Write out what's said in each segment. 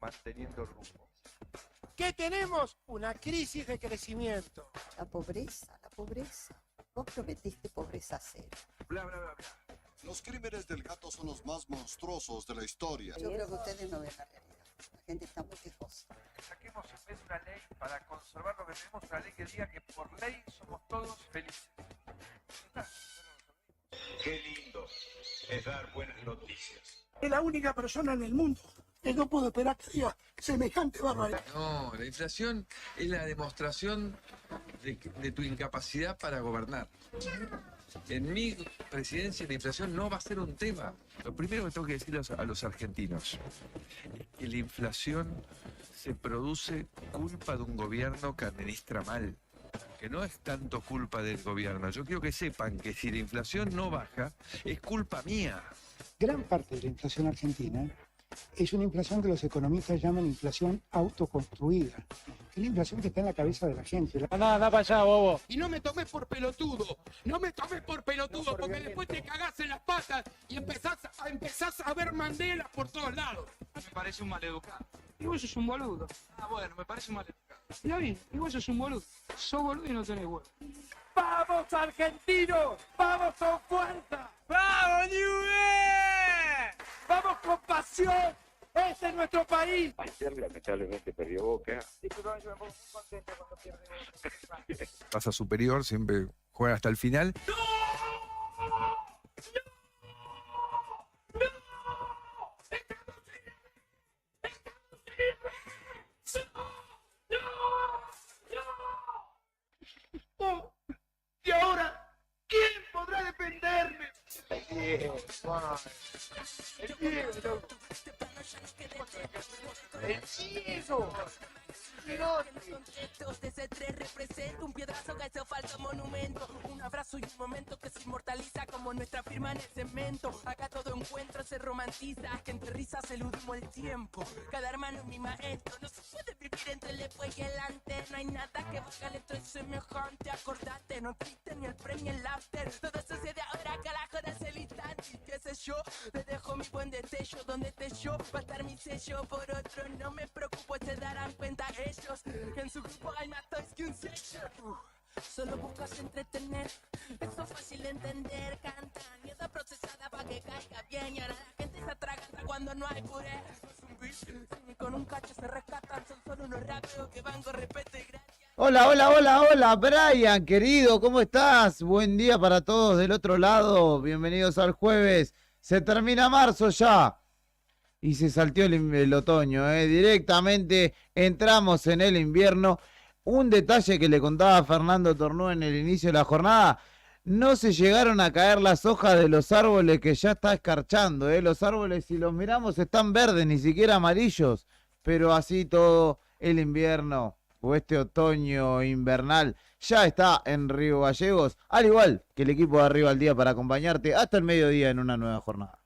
manteniendo el rumbo. ¿Qué tenemos? Una crisis de crecimiento. La pobreza. Vos prometiste pobreza cero. Bla, bla, bla, bla. Los crímenes del gato son los más monstruosos de la historia. Yo creo que ustedes no ven la realidad. La gente está muy quejosa. Saquemos en vez de una ley para conservar lo que tenemos, una ley que diga que por ley somos todos felices. Qué lindo es dar buenas noticias. Es la única persona en el mundo que no puedo esperar que diga semejante barbaridad. No, la inflación es la demostración de tu incapacidad para gobernar. En mi presidencia la inflación no va a ser un tema. Lo primero que tengo que decirles a los argentinos es que la inflación se produce culpa de un gobierno que administra mal, que no es tanto culpa del gobierno. Yo quiero que sepan que si la inflación no baja, es culpa mía. Gran parte de la inflación argentina es una inflación que los economistas llaman inflación autoconstruida. Es la inflación que está en la cabeza de la gente. Anda para allá, bobo. Y no me tomes por pelotudo. No me tomes por pelotudo, porque después te cagás en las patas y empezás a ver Mandela por todos lados. Me parece un maleducado. Y vos sos un boludo. Ah, bueno, me parece un maleducado. Mira bien, y vos sos un boludo. Sos boludo y no tenés huevo. ¡Vamos, argentinos! ¡Vamos con fuerza! ¡Vamos, Newell! ¡Vamos con pasión! ¡Este es nuestro país! Ayer lamentablemente perdió Boca. Disculpame, yo me pongo muy contento cuando pierde. Pasa superior, siempre juega hasta el final. ¿Y ahora quién podrá defenderme? Desde tres representa un piedrazo que hace falta monumento, un abrazo y un momento que se inmortaliza como nuestra firma en el cemento. Acá todo encuentro se romantiza, que entre risas eludimos el tiempo. Cada hermano es mi maestro, no se puede vivir entre el después y el antes. No hay nada que valga el esto es semejante. Acordate, no existe ni el pre ni el after. Todo sucede ahora, carajo, desde el instante. Y qué sé yo, te dejo mi buen destello. Donde esté yo, va a estar mi sello. Por otro, no me preocupo, se darán cuenta ellos que en su grupo hay más toys que un sello. Solo buscas entretener, eso es fácil de entender. Cantan, mierda procesada para que caiga bien. Y ahora la gente se atraganta cuando no hay puré. No es un beat, ni con un cacho se rescatan. Son solo unos raperos que van con respeto y gracia. Hola, Brian, querido, ¿cómo estás? Buen día para todos del otro lado. Bienvenidos al jueves. Se termina marzo ya. Y se salteó el otoño, Directamente entramos en el invierno. Un detalle que le contaba a Fernando Tornú en el inicio de la jornada. No se llegaron a caer las hojas de los árboles que ya está escarchando, Los árboles, si los miramos, están verdes, ni siquiera amarillos. Pero así todo el invierno o este otoño invernal ya está en Río Gallegos. Al igual que el equipo de Arriba al Día para acompañarte hasta el mediodía en una nueva jornada.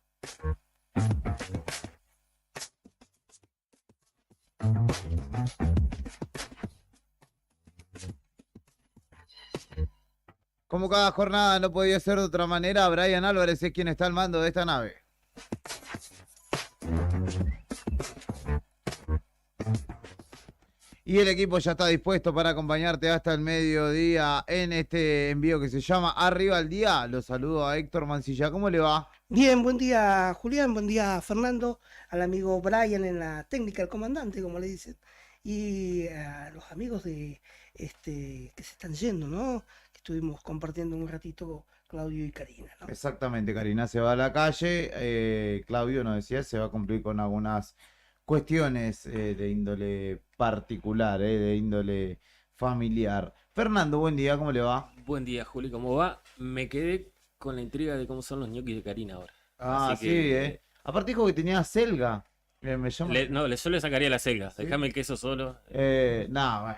Como cada jornada no podía ser de otra manera, Brian Álvarez es quien está al mando de esta nave. Y el equipo ya está dispuesto para acompañarte hasta el mediodía en este envío que se llama Arriba al Día. Los saludo a Héctor Mancilla. ¿Cómo le va? Bien, buen día Julián, buen día Fernando, al amigo Brian en la técnica, el comandante, como le dicen, y a los amigos de que se están yendo, ¿no? Que estuvimos compartiendo un ratito Claudio y Karina, ¿no? Exactamente, Karina se va a la calle, Claudio nos decía, se va a cumplir con algunas cuestiones de índole particular, de índole familiar. Fernando, buen día, ¿cómo le va? Buen día, Juli, ¿cómo va? Me quedé con la intriga de cómo son los ñoquis de Karina ahora. Ah, Así sí, que, Aparte dijo que tenía selga. Me llama... yo le sacaría la selga, ¿Sí? Déjame el queso solo. No,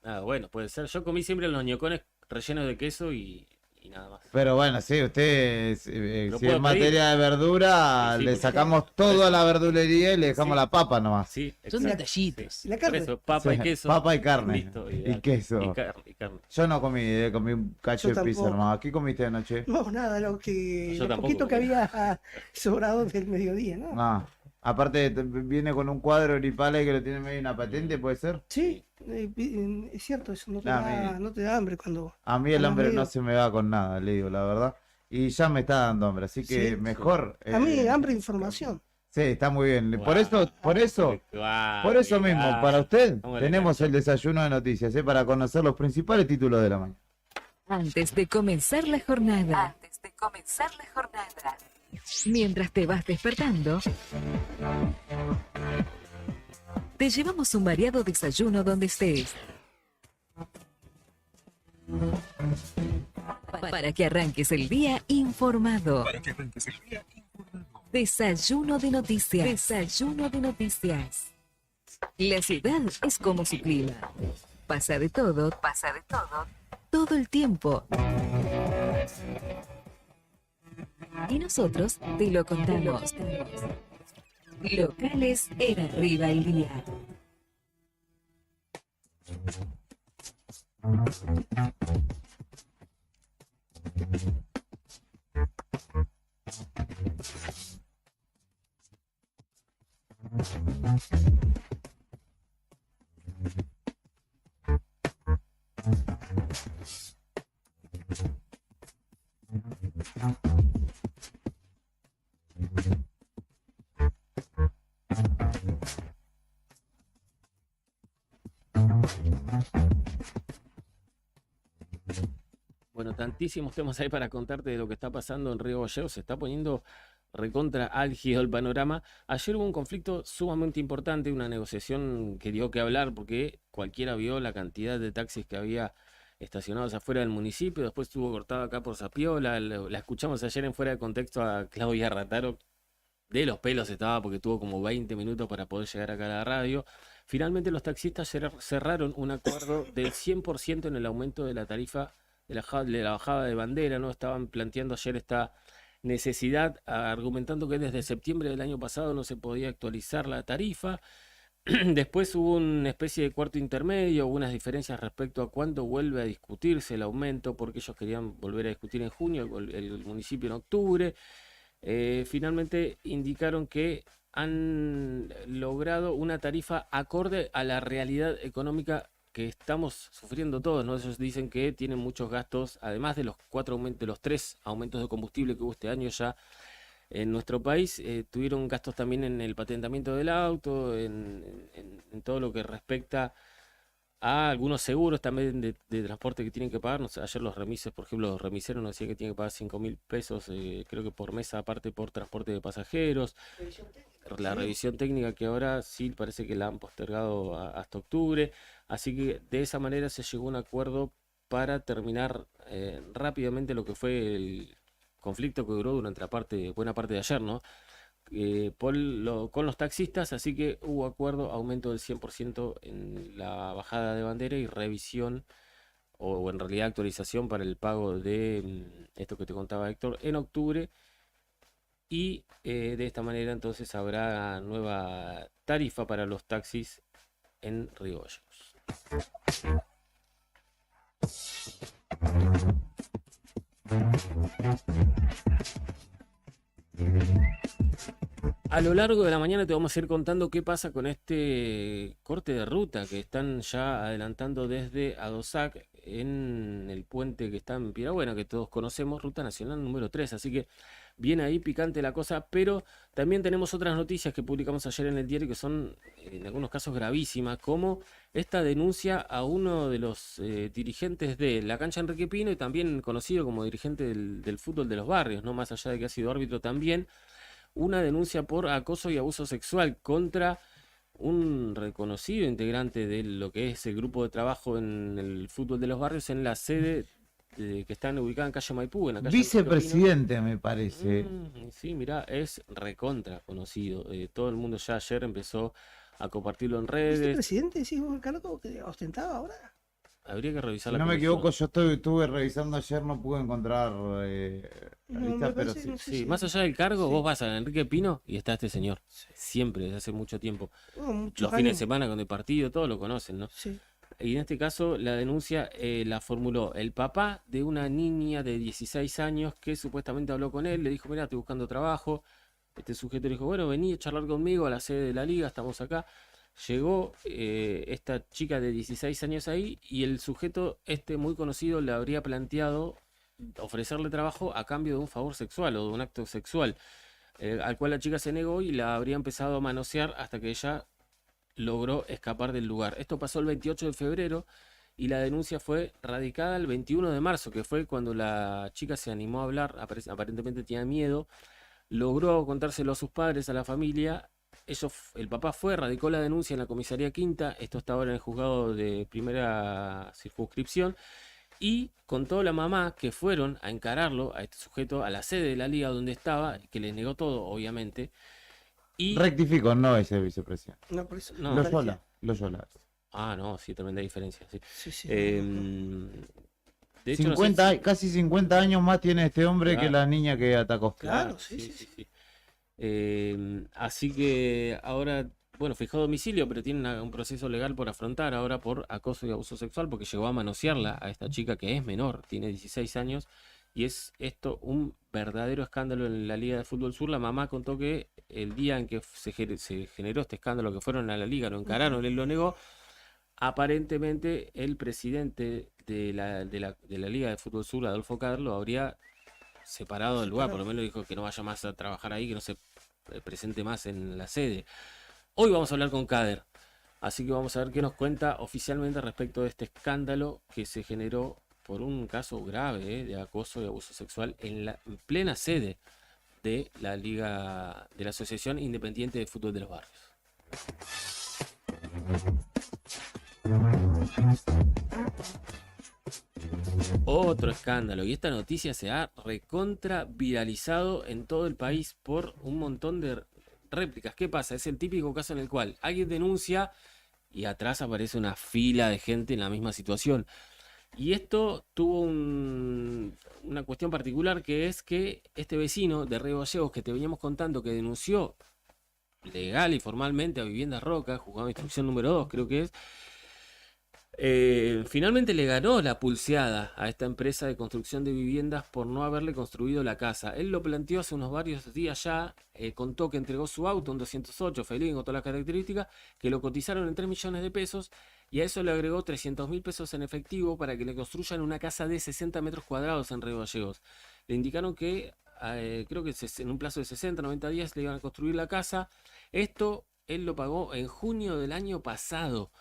bueno. Bueno, puede ser. Yo comí siempre los ñocones rellenos de queso y nada más. Pero bueno, sí, usted, si puedo en materia de verdura, Sí, le porque- sacamos todo a la verdulería y le dejamos Sí. la papa nomás. Sí, Son exacto. detallitos. Sí. ¿Y la Por carne? eso, papa y Sí, queso. papa y carne. Listo, Y ideal. queso. Y carne. Yo no comí, comí un cacho Yo de pizza tampoco. nomás. ¿Qué comiste anoche? No, nada, Yo lo tampoco, poquito que pero- había sobrado del mediodía, ¿no? Ah, Aparte, viene con un cuadro gripal que lo tiene medio una patente, ¿puede ser? Sí, es cierto eso, no te da hambre cuando... A mí el andas hambre medio- no se me va con nada, le digo la verdad. Y ya me está dando hambre, así que Sí, mejor. A mí hambre e información. Sí, está muy bien. Por eso Guau, mismo, guau. para usted, Vamos a tenemos la el desayuno de noticias, para conocer los principales títulos de la mañana. Antes de comenzar la jornada. Mientras te vas despertando, te llevamos un variado desayuno donde estés. Para que arranques el día informado. Desayuno de noticias. Desayuno de noticias. La ciudad es como su clima. Pasa de todo, todo el tiempo. Y nosotros te lo contamos. Locales en Arriba el Día. Bueno, tantísimos temas hay para contarte de lo que está pasando en Río Gallegos. Se está poniendo recontra álgido el panorama. Ayer hubo un conflicto sumamente importante, una negociación que dio que hablar porque cualquiera vio la cantidad de taxis que había estacionados afuera del municipio. Después estuvo cortado acá por Sapiola. La escuchamos ayer en Fuera de Contexto a Claudia Rataro. De los pelos estaba porque tuvo como 20 minutos para poder llegar acá a la radio. Finalmente los taxistas cerraron un acuerdo del 100% en el aumento de la tarifa de la bajada de bandera, ¿no? Estaban planteando ayer esta necesidad, argumentando que desde septiembre del año pasado no se podía actualizar la tarifa. Después hubo una especie de cuarto intermedio, unas diferencias respecto a cuándo vuelve a discutirse el aumento, porque ellos querían volver a discutir en junio, el municipio en octubre. Finalmente indicaron que han logrado una tarifa acorde a la realidad económica que estamos sufriendo todos, ¿no? Ellos dicen que tienen muchos gastos, además de los 3 aumentos de combustible que hubo este año ya en nuestro país, tuvieron gastos también en el patentamiento del auto, en todo lo que respecta a algunos seguros también de transporte que tienen que pagar. No sé, ayer los remises, por ejemplo, los remiseros nos decían que tienen que pagar 5.000 pesos, creo que por mes, aparte por transporte de pasajeros. La revisión técnica que ahora sí parece que la han postergado hasta octubre. Así que de esa manera se llegó a un acuerdo para terminar rápidamente lo que fue el conflicto que duró durante buena parte de ayer, ¿no? Con los taxistas, así que hubo acuerdo, aumento del 100% en la bajada de bandera y revisión, o en realidad actualización para el pago de esto que te contaba Héctor, en octubre. Y de esta manera entonces habrá nueva tarifa para los taxis en Río Gallegos. A lo largo de la mañana te vamos a ir contando qué pasa con este corte de ruta que están ya adelantando desde Adosac en el puente que está en Pirabuena, que todos conocemos, Ruta Nacional número 3. Así que viene ahí picante la cosa, pero también tenemos otras noticias que publicamos ayer en el diario que son en algunos casos gravísimas, como esta denuncia a uno de los dirigentes de la cancha Enrique Pino y también conocido como dirigente del fútbol de los barrios, ¿no? Más allá de que ha sido árbitro también, una denuncia por acoso y abuso sexual contra un reconocido integrante de lo que es el grupo de trabajo en el fútbol de los barrios en la sede que están ubicada en calle Maipú, en la calle Vicepresidente, me parece. Sí, mirá, es recontra conocido. Todo el mundo ya ayer empezó a compartirlo en redes. ¿Vicepresidente? Sí, el cargo que ostentaba ahora. Habría que revisar Si no me equivoco, yo estuve revisando ayer, no pude encontrar la lista, pero sí. Sí, más allá del cargo, vos vas a Enrique Pino y está este señor. Siempre, desde hace mucho tiempo. Los fines de semana con el partido, todos lo conocen, ¿no? Sí. Y en este caso la denuncia la formuló el papá de una niña de 16 años que supuestamente habló con él, le dijo, mira, estoy buscando trabajo, Este sujeto le dijo, bueno, vení a charlar conmigo a la sede de la liga, estamos acá. Llegó esta chica de 16 años ahí y el sujeto muy conocido le habría planteado ofrecerle trabajo a cambio de un favor sexual o de un acto sexual, al cual la chica se negó y la habría empezado a manosear hasta que ella logró escapar del lugar. Esto pasó el 28 de febrero y la denuncia fue radicada el 21 de marzo, que fue cuando la chica se animó a hablar, aparentemente tenía miedo, logró contárselo a sus padres, a la familia. El papá radicó la denuncia en la comisaría quinta, esto está ahora en el juzgado de primera circunscripción, y contó la mamá que fueron a encararlo, a este sujeto, a la sede de la liga donde estaba, que les negó todo, obviamente. Y... Rectifico, no ese vicepresidente. No, por eso. No. Loyola. Ah, no, sí, tremenda diferencia. Sí. Sí. De hecho, 50, no sé si... Casi 50 años más tiene este hombre Claro. que la niña que atacó. Claro, sí. Así que ahora, bueno, fijó domicilio, pero tiene un proceso legal por afrontar ahora por acoso y abuso sexual, porque llegó a manosearla a esta chica que es menor, tiene 16 años, y es esto un verdadero escándalo en la Liga de Fútbol Sur. La mamá contó que el día en que se generó este escándalo, que fueron a la liga, lo encararon, él lo negó. Aparentemente el presidente de la Liga de Fútbol Sur, Adolfo Carlo, habría separado del lugar, por lo menos dijo que no vaya más a trabajar ahí, que no se presente más en la sede. Hoy vamos a hablar con Kader, así que vamos a ver qué nos cuenta oficialmente respecto de este escándalo que se generó por un caso grave de acoso y abuso sexual en plena sede de la Liga, de la Asociación Independiente de Fútbol de los Barrios. Otro escándalo, y esta noticia se ha recontra viralizado en todo el país por un montón de réplicas. ¿Qué pasa? Es el típico caso en el cual alguien denuncia y atrás aparece una fila de gente en la misma situación. Y esto tuvo una cuestión particular, que es que este vecino de Río Gallegos que te veníamos contando, que denunció legal y formalmente a Viviendas Roca, juzgado de instrucción número 2 creo que es, finalmente le ganó la pulseada a esta empresa de construcción de viviendas por no haberle construido la casa. Él lo planteó hace unos varios días ya, contó que entregó su auto, un 208 feliz, con todas las características, que lo cotizaron en 3 millones de pesos, y a eso le agregó 300.000 pesos en efectivo para que le construyan una casa de 60 metros cuadrados en Río Gallegos. Le indicaron que creo que en un plazo de 60, 90 días le iban a construir la casa. Esto él lo pagó en junio del año pasado.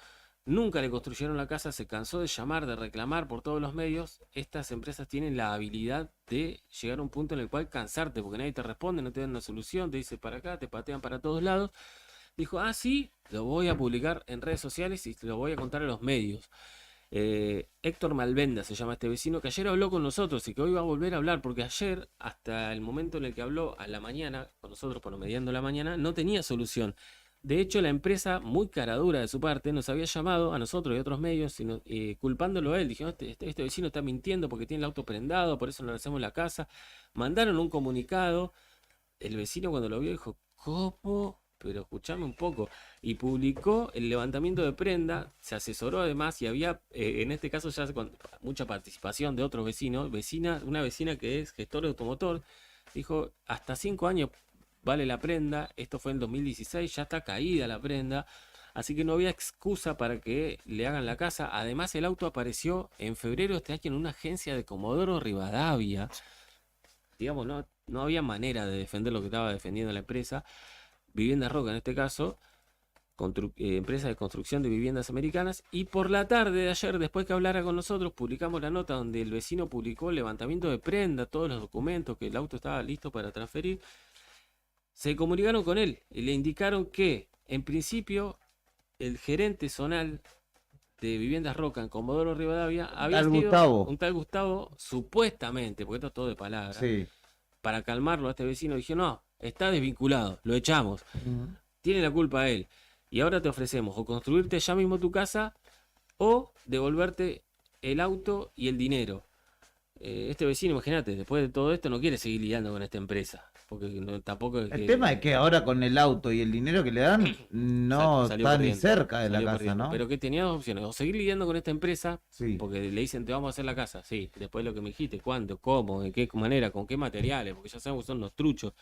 Nunca le construyeron la casa, se cansó de llamar, de reclamar por todos los medios. Estas empresas tienen la habilidad de llegar a un punto en el cual cansarte, porque nadie te responde, no te dan una solución, te dice para acá, te patean para todos lados. Dijo, sí, lo voy a publicar en redes sociales y lo voy a contar a los medios. Héctor Malvenda se llama este vecino, que ayer habló con nosotros y que hoy va a volver a hablar, porque ayer, hasta el momento en el que habló a la mañana, con nosotros promediando la mañana, no tenía solución. De hecho, la empresa, muy caradura de su parte, nos había llamado a nosotros y a otros medios culpándolo a él. Dijeron, este vecino está mintiendo porque tiene el auto prendado, por eso no le hacemos la casa. Mandaron un comunicado. El vecino, cuando lo vio, dijo, ¿cómo? Pero escuchame un poco. Y publicó el levantamiento de prenda, se asesoró además, y había, en este caso, ya con mucha participación de otros vecinos. Una vecina que es gestora de automotor, dijo, hasta 5 años vale la prenda. Esto fue en 2016, ya está caída la prenda, así que no había excusa para que le hagan la casa. Además, el auto apareció en febrero de este año en una agencia de Comodoro Rivadavia. Digamos, no había manera de defender lo que estaba defendiendo la empresa. Viviendas Roca, en este caso, empresa de construcción de viviendas americanas. Y por la tarde de ayer, después que hablara con nosotros, publicamos la nota donde el vecino publicó el levantamiento de prenda, todos los documentos, que el auto estaba listo para transferir. Se comunicaron con él y le indicaron que, en principio, el gerente zonal de Viviendas Roca en Comodoro Rivadavia había sido un tal Gustavo, supuestamente, porque esto es todo de palabra, para calmarlo a este vecino. Dije, no, está desvinculado, lo echamos. Tiene la culpa él. Y ahora te ofrecemos o construirte ya mismo tu casa o devolverte el auto y el dinero. Este vecino, imagínate, después de todo esto no quiere seguir lidiando con esta empresa. Porque tampoco el tema es que ahora con el auto y el dinero que le dan no está ni cerca de la casa, ¿no? Pero que tenía dos opciones: o seguir lidiando con esta empresa, porque le dicen te vamos a hacer la casa, sí, después lo que me dijiste, cuándo, cómo, de qué manera, con qué materiales, porque ya sabemos que son los truchos.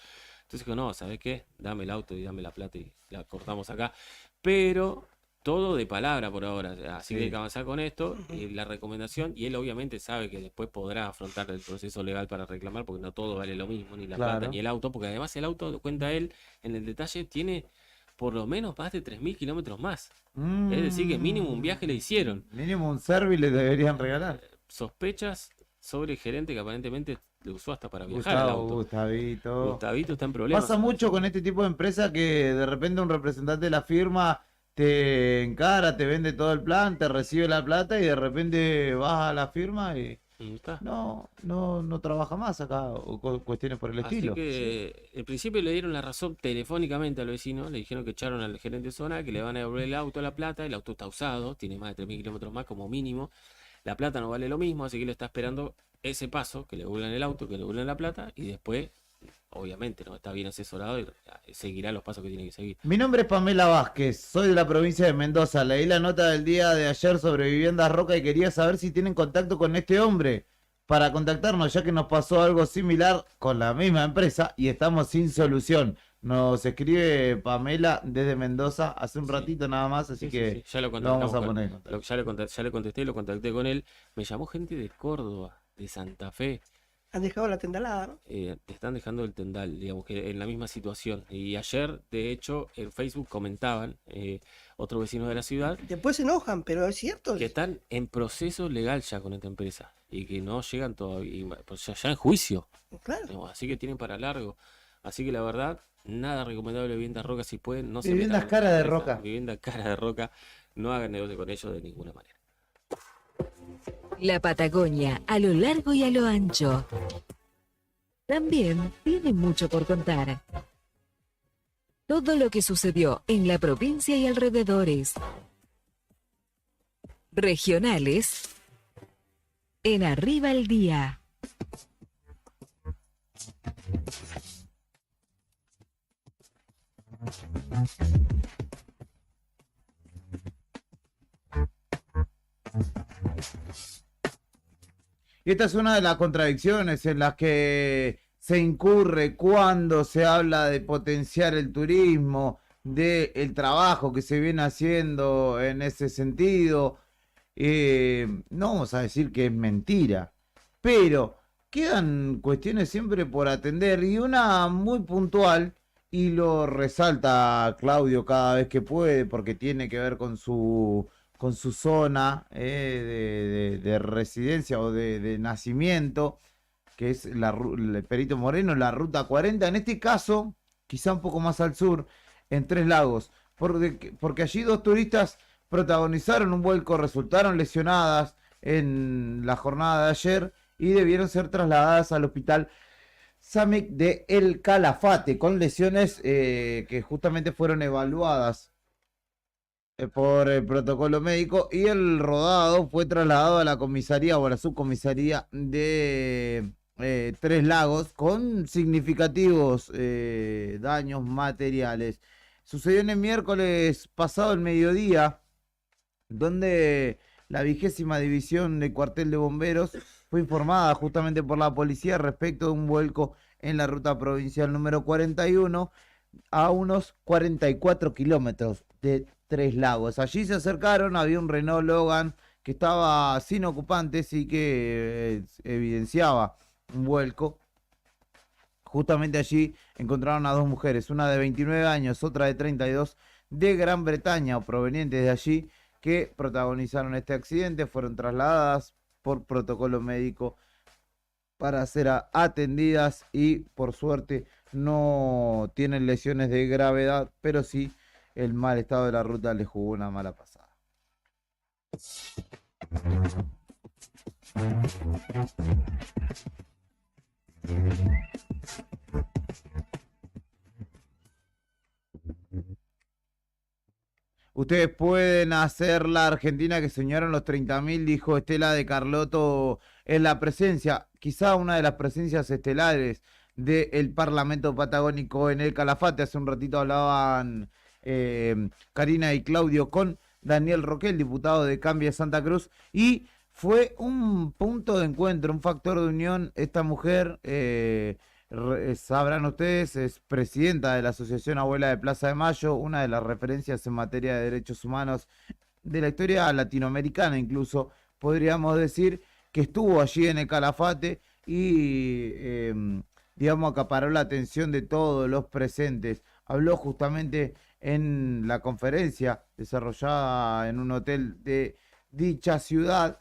Entonces dijo, no, ¿sabes qué? Dame el auto y dame la plata y la cortamos acá. Pero todo de palabra por ahora, así que hay que avanzar con esto, la recomendación, y él obviamente sabe que después podrá afrontar el proceso legal para reclamar, porque no todo vale lo mismo, ni la plata, ni el auto, porque además el auto, cuenta él en el detalle, tiene por lo menos más de 3.000 kilómetros más. Es decir, que mínimo un viaje le hicieron. Mínimo un Servi le deberían regalar. Sospechas sobre el gerente que aparentemente le usó hasta para viajar el auto. Gustavito está en problemas. Pasa mucho con este tipo de empresas que de repente un representante de la firma te encara, te vende todo el plan, te recibe la plata y de repente vas a la firma y no trabaja más acá o cuestiones por el estilo. Así que en principio le dieron la razón telefónicamente al vecino, le dijeron que echaron al gerente de zona, que le van a devolver el auto a la plata, el auto está usado, tiene más de 3.000 kilómetros más como mínimo, la plata no vale lo mismo, así que le está esperando ese paso, que le devuelvan el auto, que le devuelvan la plata y después... Obviamente, no está bien asesorado y seguirá los pasos que tiene que seguir. Mi nombre es Pamela Vázquez, soy de la provincia de Mendoza. Leí la nota del día de ayer sobre Viviendas Roca y quería saber si tienen contacto con este hombre para contactarnos, ya que nos pasó algo similar con la misma empresa y estamos sin solución. Nos escribe Pamela desde Mendoza hace un ratito nada más, así que ya lo vamos a poner. Ya le contesté, lo contacté con él. Me llamó gente de Córdoba, de Santa Fe. Han dejado la tendalada, ¿no? Están dejando el tendal, digamos que en la misma situación. Y ayer, de hecho, en Facebook comentaban otros vecinos de la ciudad. Después se enojan, pero es cierto. Que están en proceso legal ya con esta empresa. Y que no llegan todavía, pues ya en juicio. Claro. Digamos, así que tienen para largo. Así que la verdad, nada recomendable Viviendas Roca si pueden. No se Viviendas Cara de Roca. Viviendas Cara de Roca. No hagan negocio con ellos de ninguna manera. La Patagonia, a lo largo y a lo ancho, también tiene mucho por contar. Todo lo que sucedió en la provincia y alrededores. Regionales en Arriba el Día. Y esta es una de las contradicciones en las que se incurre cuando se habla de potenciar el turismo, del trabajo que se viene haciendo en ese sentido. No vamos a decir que es mentira, pero quedan cuestiones siempre por atender y una muy puntual, y lo resalta Claudio cada vez que puede porque tiene que ver con su zona de residencia o de nacimiento, que es el Perito Moreno, la Ruta 40, en este caso, quizá un poco más al sur, en Tres Lagos, porque allí dos turistas protagonizaron un vuelco, resultaron lesionadas en la jornada de ayer y debieron ser trasladadas al hospital Samec de El Calafate, con lesiones que justamente fueron evaluadas por el protocolo médico, y el rodado fue trasladado a la comisaría o a la subcomisaría de Tres Lagos con significativos daños materiales. Sucedió en el miércoles pasado el mediodía, donde la 20ª División del Cuartel de Bomberos fue informada justamente por la policía respecto de un vuelco en la ruta provincial número 41 a unos 44 kilómetros de Tres Lagos. Allí se acercaron, había un Renault Logan que estaba sin ocupantes y que evidenciaba un vuelco. Justamente allí encontraron a dos mujeres, una de 29 años, otra de 32, de Gran Bretaña o provenientes de allí, que protagonizaron este accidente. Fueron trasladadas por protocolo médico para ser atendidas y por suerte no tienen lesiones de gravedad, pero sí el mal estado de la ruta les jugó una mala pasada. Ustedes pueden hacer la Argentina que soñaron los 30.000, dijo Estela de Carlotto en la presencia, quizá una de las presencias estelares del Parlamento Patagónico en el Calafate. Hace un ratito hablaban Karina y Claudio con Daniel Roquel, diputado de Cambia Santa Cruz, y fue un punto de encuentro, un factor de unión esta mujer Sabrán ustedes, es presidenta de la Asociación Abuela de Plaza de Mayo, una de las referencias en materia de derechos humanos de la historia latinoamericana, incluso podríamos decir que estuvo allí en el Calafate y, digamos, acaparó la atención de todos los presentes. Habló justamente en la conferencia desarrollada en un hotel de dicha ciudad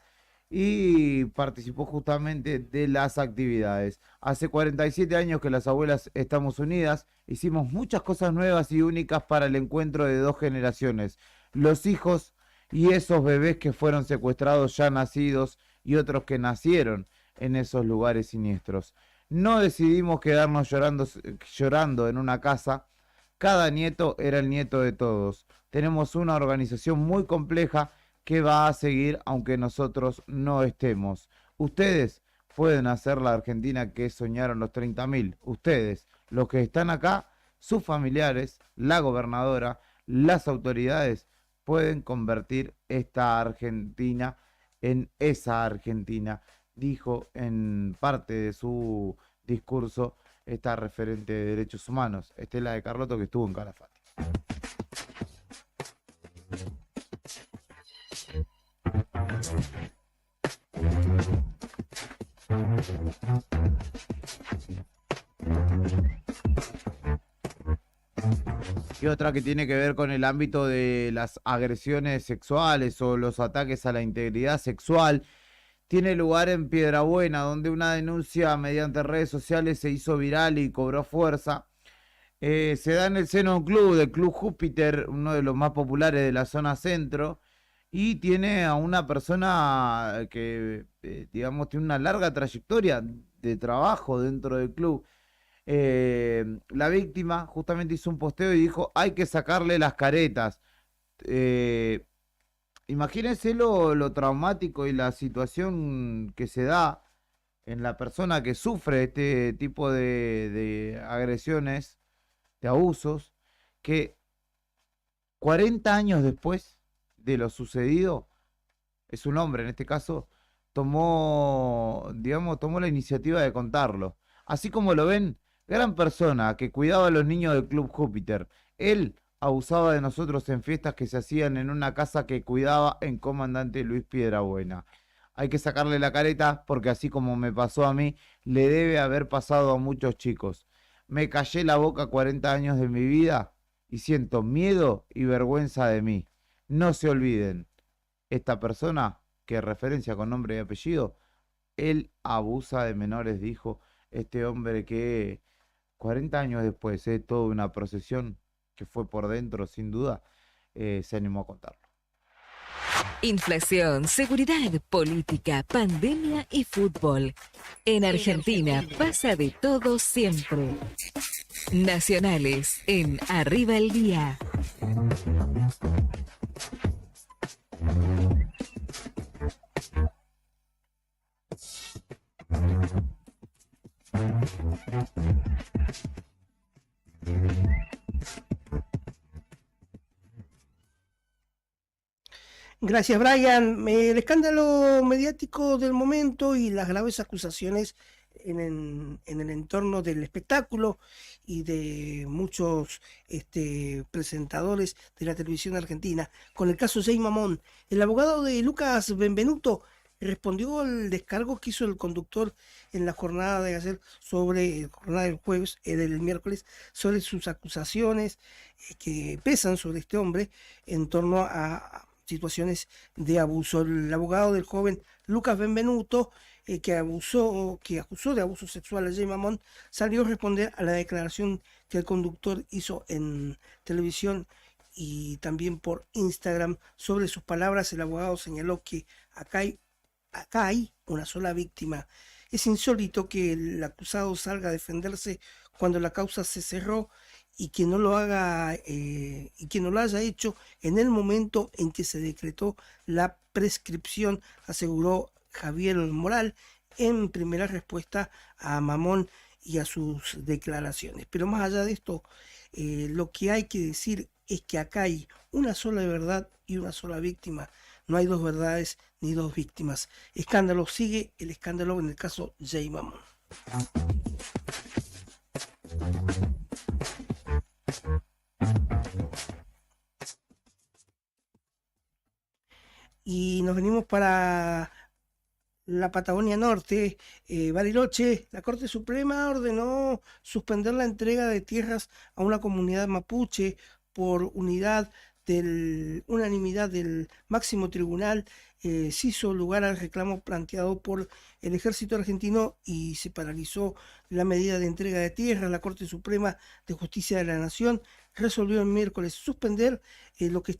y participó justamente de las actividades. Hace 47 años que las abuelas estamos unidas, hicimos muchas cosas nuevas y únicas para el encuentro de dos generaciones, los hijos y esos bebés que fueron secuestrados ya nacidos y otros que nacieron en esos lugares siniestros. No decidimos quedarnos llorando en una casa, cada nieto era el nieto de todos. Tenemos una organización muy compleja que va a seguir aunque nosotros no estemos. Ustedes pueden hacer la Argentina que soñaron los 30.000. Ustedes, los que están acá, sus familiares, la gobernadora, las autoridades, pueden convertir esta Argentina en esa Argentina, dijo en parte de su discurso esta referente de derechos humanos, Estela de Carlotto, que estuvo en Calafate. Y otra que tiene que ver con el ámbito de las agresiones sexuales o los ataques a la integridad sexual, tiene lugar en Piedrabuena, donde una denuncia mediante redes sociales se hizo viral y cobró fuerza. Se da en el seno de un club, del Club Júpiter, uno de los más populares de la zona centro, y tiene a una persona que, digamos, tiene una larga trayectoria de trabajo dentro del club. La víctima justamente hizo un posteo y dijo, hay que sacarle las caretas. Imagínense lo traumático y la situación que se da en la persona que sufre este tipo de agresiones, de abusos, que 40 años después de lo sucedido, es un hombre en este caso, tomó la iniciativa de contarlo. Así como lo ven, gran persona que cuidaba a los niños del Club Júpiter. Él abusaba de nosotros en fiestas que se hacían en una casa que cuidaba en Comandante Luis Piedrabuena. Hay que sacarle la careta porque así como me pasó a mí, le debe haber pasado a muchos chicos. Me callé la boca 40 años de mi vida y siento miedo y vergüenza de mí. No se olviden, esta persona, que referencia con nombre y apellido, él abusa de menores, dijo este hombre que 40 años después, toda una procesión que fue por dentro, sin duda, se animó a contarlo. Inflación, seguridad, política, pandemia y fútbol. En Argentina pasa de todo siempre. Nacionales en Arriba el Día. Gracias, Brian. El escándalo mediático del momento y las graves acusaciones en el entorno del espectáculo y de muchos presentadores de la televisión argentina. Con el caso Jay Mamón, el abogado de Lucas Benvenuto respondió al descargo que hizo el conductor en la jornada de ayer jornada del jueves, del miércoles, sobre sus acusaciones que pesan sobre este hombre en torno a situaciones de abuso. El abogado del joven Lucas Benvenuto, que acusó de abuso sexual a Jay Mamón, salió a responder a la declaración que el conductor hizo en televisión y también por Instagram. Sobre sus palabras, el abogado señaló que acá hay una sola víctima. Es insólito que el acusado salga a defenderse cuando la causa se cerró y que no lo haga y que no lo haya hecho en el momento en que se decretó la prescripción, aseguró Javier Moral en primera respuesta a Mamón y a sus declaraciones. Pero más allá de esto, lo que hay que decir es que acá hay una sola verdad y una sola víctima. No hay dos verdades ni dos víctimas. Escándalo sigue, el escándalo en el caso Jay Mamón. Y nos venimos para la Patagonia Norte, Bariloche. La Corte Suprema ordenó suspender la entrega de tierras a una comunidad mapuche por unanimidad del máximo tribunal. Se hizo lugar al reclamo planteado por el ejército argentino y se paralizó la medida de entrega de tierras. La Corte Suprema de Justicia de la Nación resolvió el miércoles suspender lo que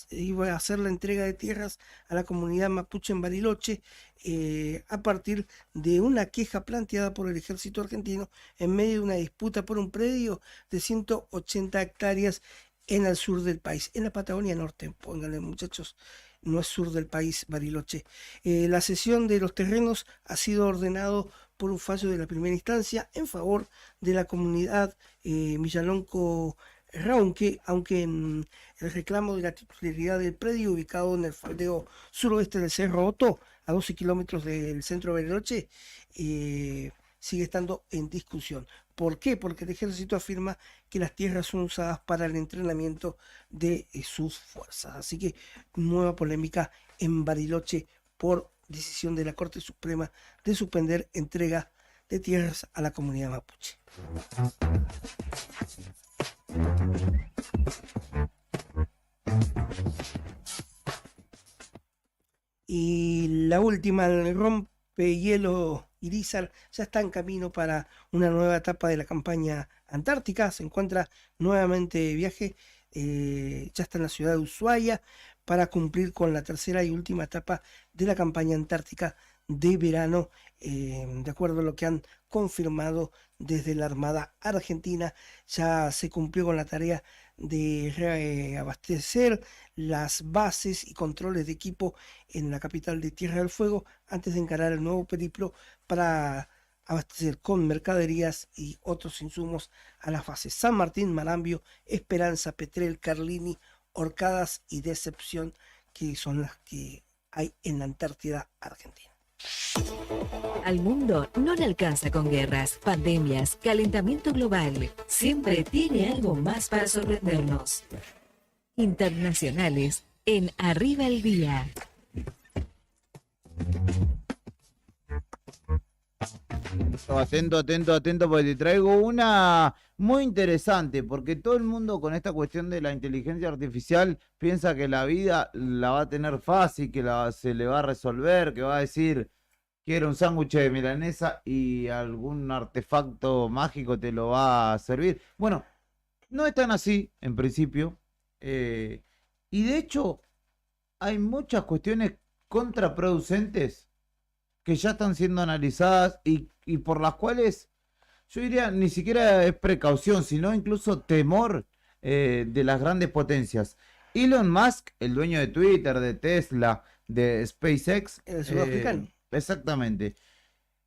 iba a ser la entrega de tierras a la comunidad mapuche en Bariloche a partir de una queja planteada por el ejército argentino en medio de una disputa por un predio de 180 hectáreas en el sur del país, en la Patagonia Norte, pónganle muchachos, no es sur del país Bariloche. La cesión de los terrenos ha sido ordenado por un fallo de la primera instancia en favor de la comunidad Millalonco Raunque, aunque en el reclamo de la titularidad del predio ubicado en el faldeo suroeste del Cerro Otto, a 12 kilómetros del centro de Bariloche, sigue estando en discusión. ¿Por qué? Porque el ejército afirma que las tierras son usadas para el entrenamiento de sus fuerzas. Así que nueva polémica en Bariloche por decisión de la Corte Suprema de suspender entrega de tierras a la comunidad mapuche. Y la última, el rompehielo Irizar ya está en camino para una nueva etapa de la campaña antártica. Se encuentra nuevamente de viaje, ya está en la ciudad de Ushuaia para cumplir con la tercera y última etapa de la campaña antártica de verano, de acuerdo a lo que han confirmado desde la Armada Argentina. Ya se cumplió con la tarea de reabastecer las bases y controles de equipo en la capital de Tierra del Fuego antes de encarar el nuevo periplo para abastecer con mercaderías y otros insumos a las bases San Martín, Marambio, Esperanza, Petrel, Carlini, Orcadas y Decepción, que son las que hay en la Antártida Argentina. Al mundo no le alcanza con guerras, pandemias, calentamiento global. Siempre tiene algo más para sorprendernos. Internacionales en Arriba el Día. Atento, atento, atento, porque te traigo una muy interesante, porque todo el mundo con esta cuestión de la inteligencia artificial piensa que la vida la va a tener fácil, que se le va a resolver, que va a decir, quiero un sándwich de milanesa y algún artefacto mágico te lo va a servir. Bueno, no es tan así, en principio, y de hecho hay muchas cuestiones contraproducentes que ya están siendo analizadas y por las cuales yo diría ni siquiera es precaución, sino incluso temor de las grandes potencias. Elon Musk, el dueño de Twitter, de Tesla, de SpaceX, el sudafricano. Exactamente,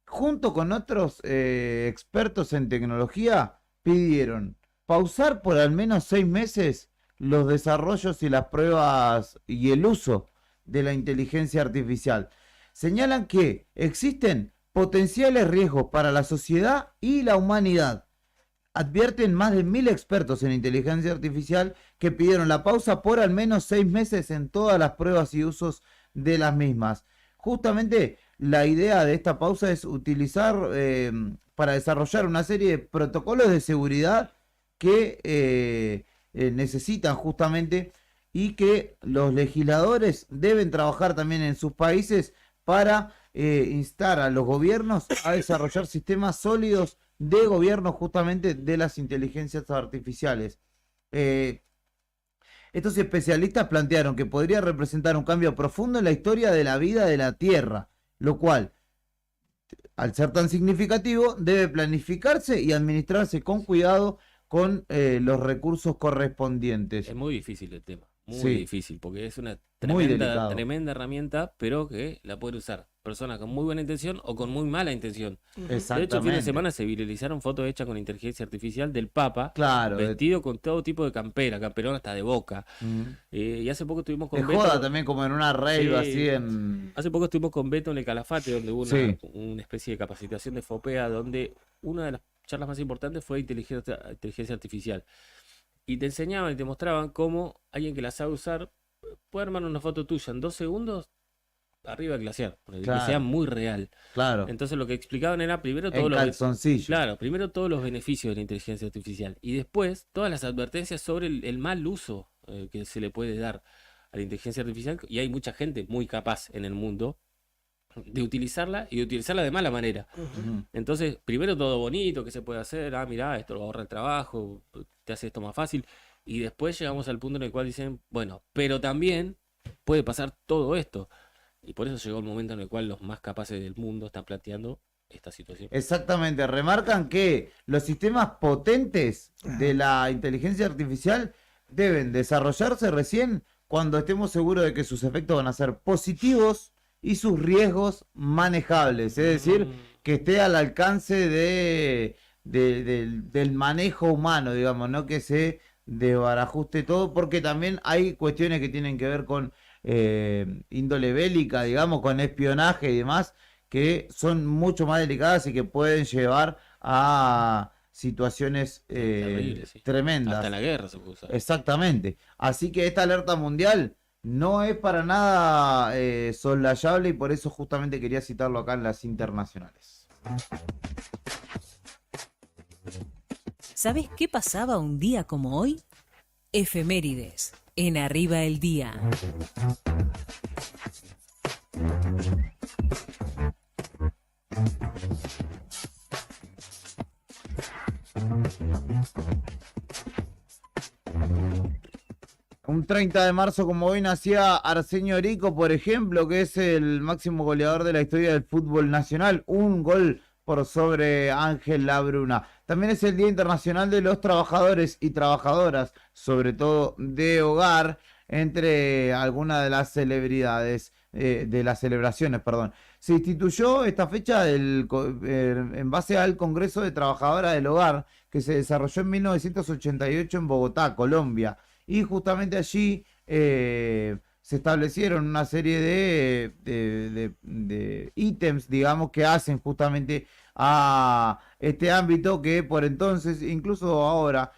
junto con otros expertos en tecnología, pidieron pausar por al menos 6 meses los desarrollos y las pruebas y el uso de la inteligencia artificial. Señalan que existen potenciales riesgos para la sociedad y la humanidad. Advierten más de 1000 expertos en inteligencia artificial que pidieron la pausa por al menos 6 meses en todas las pruebas y usos de las mismas. Justamente la idea de esta pausa es utilizar para desarrollar una serie de protocolos de seguridad que necesitan justamente y que los legisladores deben trabajar también en sus países para instar a los gobiernos a desarrollar sistemas sólidos de gobierno justamente de las inteligencias artificiales. Estos especialistas plantearon que podría representar un cambio profundo en la historia de la vida de la Tierra, lo cual, al ser tan significativo, debe planificarse y administrarse con cuidado con los recursos correspondientes. Es muy difícil el tema, muy Sí. difícil, porque es una Muy delicado. tremenda herramienta, pero que la puede usar personas con muy buena intención o con muy mala intención. De hecho, el fin de Exactamente. semana se viralizaron fotos hechas con inteligencia artificial del Papa, Claro, vestido con todo tipo de campera, camperón hasta de Boca. Y hace poco estuvimos con de Beto. joda también, como en una rave Sí. así en... Hace poco estuvimos con Beto en el Calafate, donde hubo Sí. una especie de capacitación de FOPEA, donde una de las charlas más importantes fue inteligencia artificial. Y te enseñaban y te mostraban cómo alguien que la sabe usar puede armar una foto tuya en 2 segundos, arriba de glaciar, que Claro. sea muy real. Claro. Entonces lo que explicaban era primero todos En los calzoncillo. claro, primero todos los beneficios de la inteligencia artificial y después todas las advertencias sobre el mal uso que se le puede dar a la inteligencia artificial, y hay mucha gente muy capaz en el mundo de utilizarla y de utilizarla de mala manera. Entonces, primero todo bonito que se puede hacer, mirá, esto ahorra el trabajo, te hace esto más fácil, y después llegamos al punto en el cual dicen, bueno, pero también puede pasar todo esto. Y por eso llegó el momento en el cual los más capaces del mundo están planteando esta situación. Exactamente, remarcan que los sistemas potentes de la inteligencia artificial deben desarrollarse recién cuando estemos seguros de que sus efectos van a ser positivos y sus riesgos manejables, es decir, que esté al alcance del manejo humano, digamos, no que se desbarajuste todo, porque también hay cuestiones que tienen que ver con índole bélica, digamos, con espionaje y demás, que son mucho más delicadas y que pueden llevar a situaciones Terribles, sí. tremendas. Hasta en la guerra se puede usar. Exactamente. Así que esta alerta mundial no es para nada soslayable, y por eso justamente quería citarlo acá en las internacionales. ¿Sabes qué pasaba un día como hoy? Efemérides, en Arriba el Día. Un 30 de marzo como hoy nacía Arsenio Rico, por ejemplo, que es el máximo goleador de la historia del fútbol nacional. Un gol por sobre Ángel Labruna. También es el Día Internacional de los Trabajadores y Trabajadoras, sobre todo de hogar, entre algunas de las celebridades, de las celebraciones, perdón. Se instituyó esta fecha en base al Congreso de Trabajadoras del Hogar, que se desarrolló en 1988 en Bogotá, Colombia. Y justamente allí se establecieron una serie de ítems, digamos, que hacen justamente a este ámbito que por entonces, incluso ahora,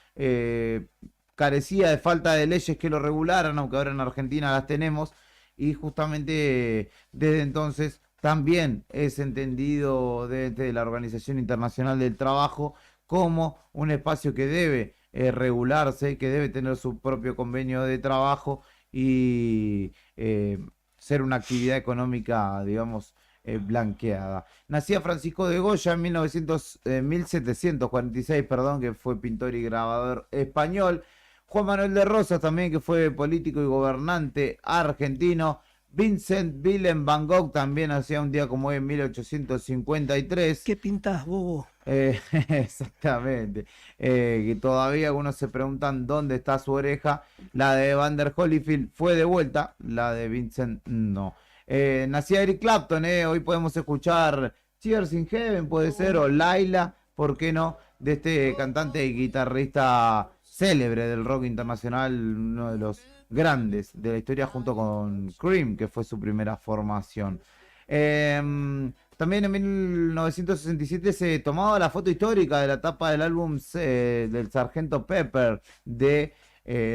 carecía de falta de leyes que lo regularan, aunque ahora en Argentina las tenemos, y justamente desde entonces también es entendido desde la Organización Internacional del Trabajo como un espacio que debe regularse, que debe tener su propio convenio de trabajo y ser una actividad económica, digamos, blanqueada. Nacía Francisco de Goya en 1746, perdón, que fue pintor y grabador español. Juan Manuel de Rosas también, que fue político y gobernante argentino. Vincent Willem van Gogh también nacía un día como hoy en 1853. ¿Qué pintas, bobo? Exactamente. Que todavía algunos se preguntan dónde está su oreja. La de Vander Holyfield fue de vuelta, la de Vincent no. Nacía Eric Clapton, hoy podemos escuchar Tears in Heaven, puede ser, o Laila, ¿por qué no? De este cantante y guitarrista célebre del rock internacional, uno de los grandes de la historia, junto con Cream, que fue su primera formación. También en 1967 se tomaba la foto histórica de la tapa del álbum del Sargento Pepper de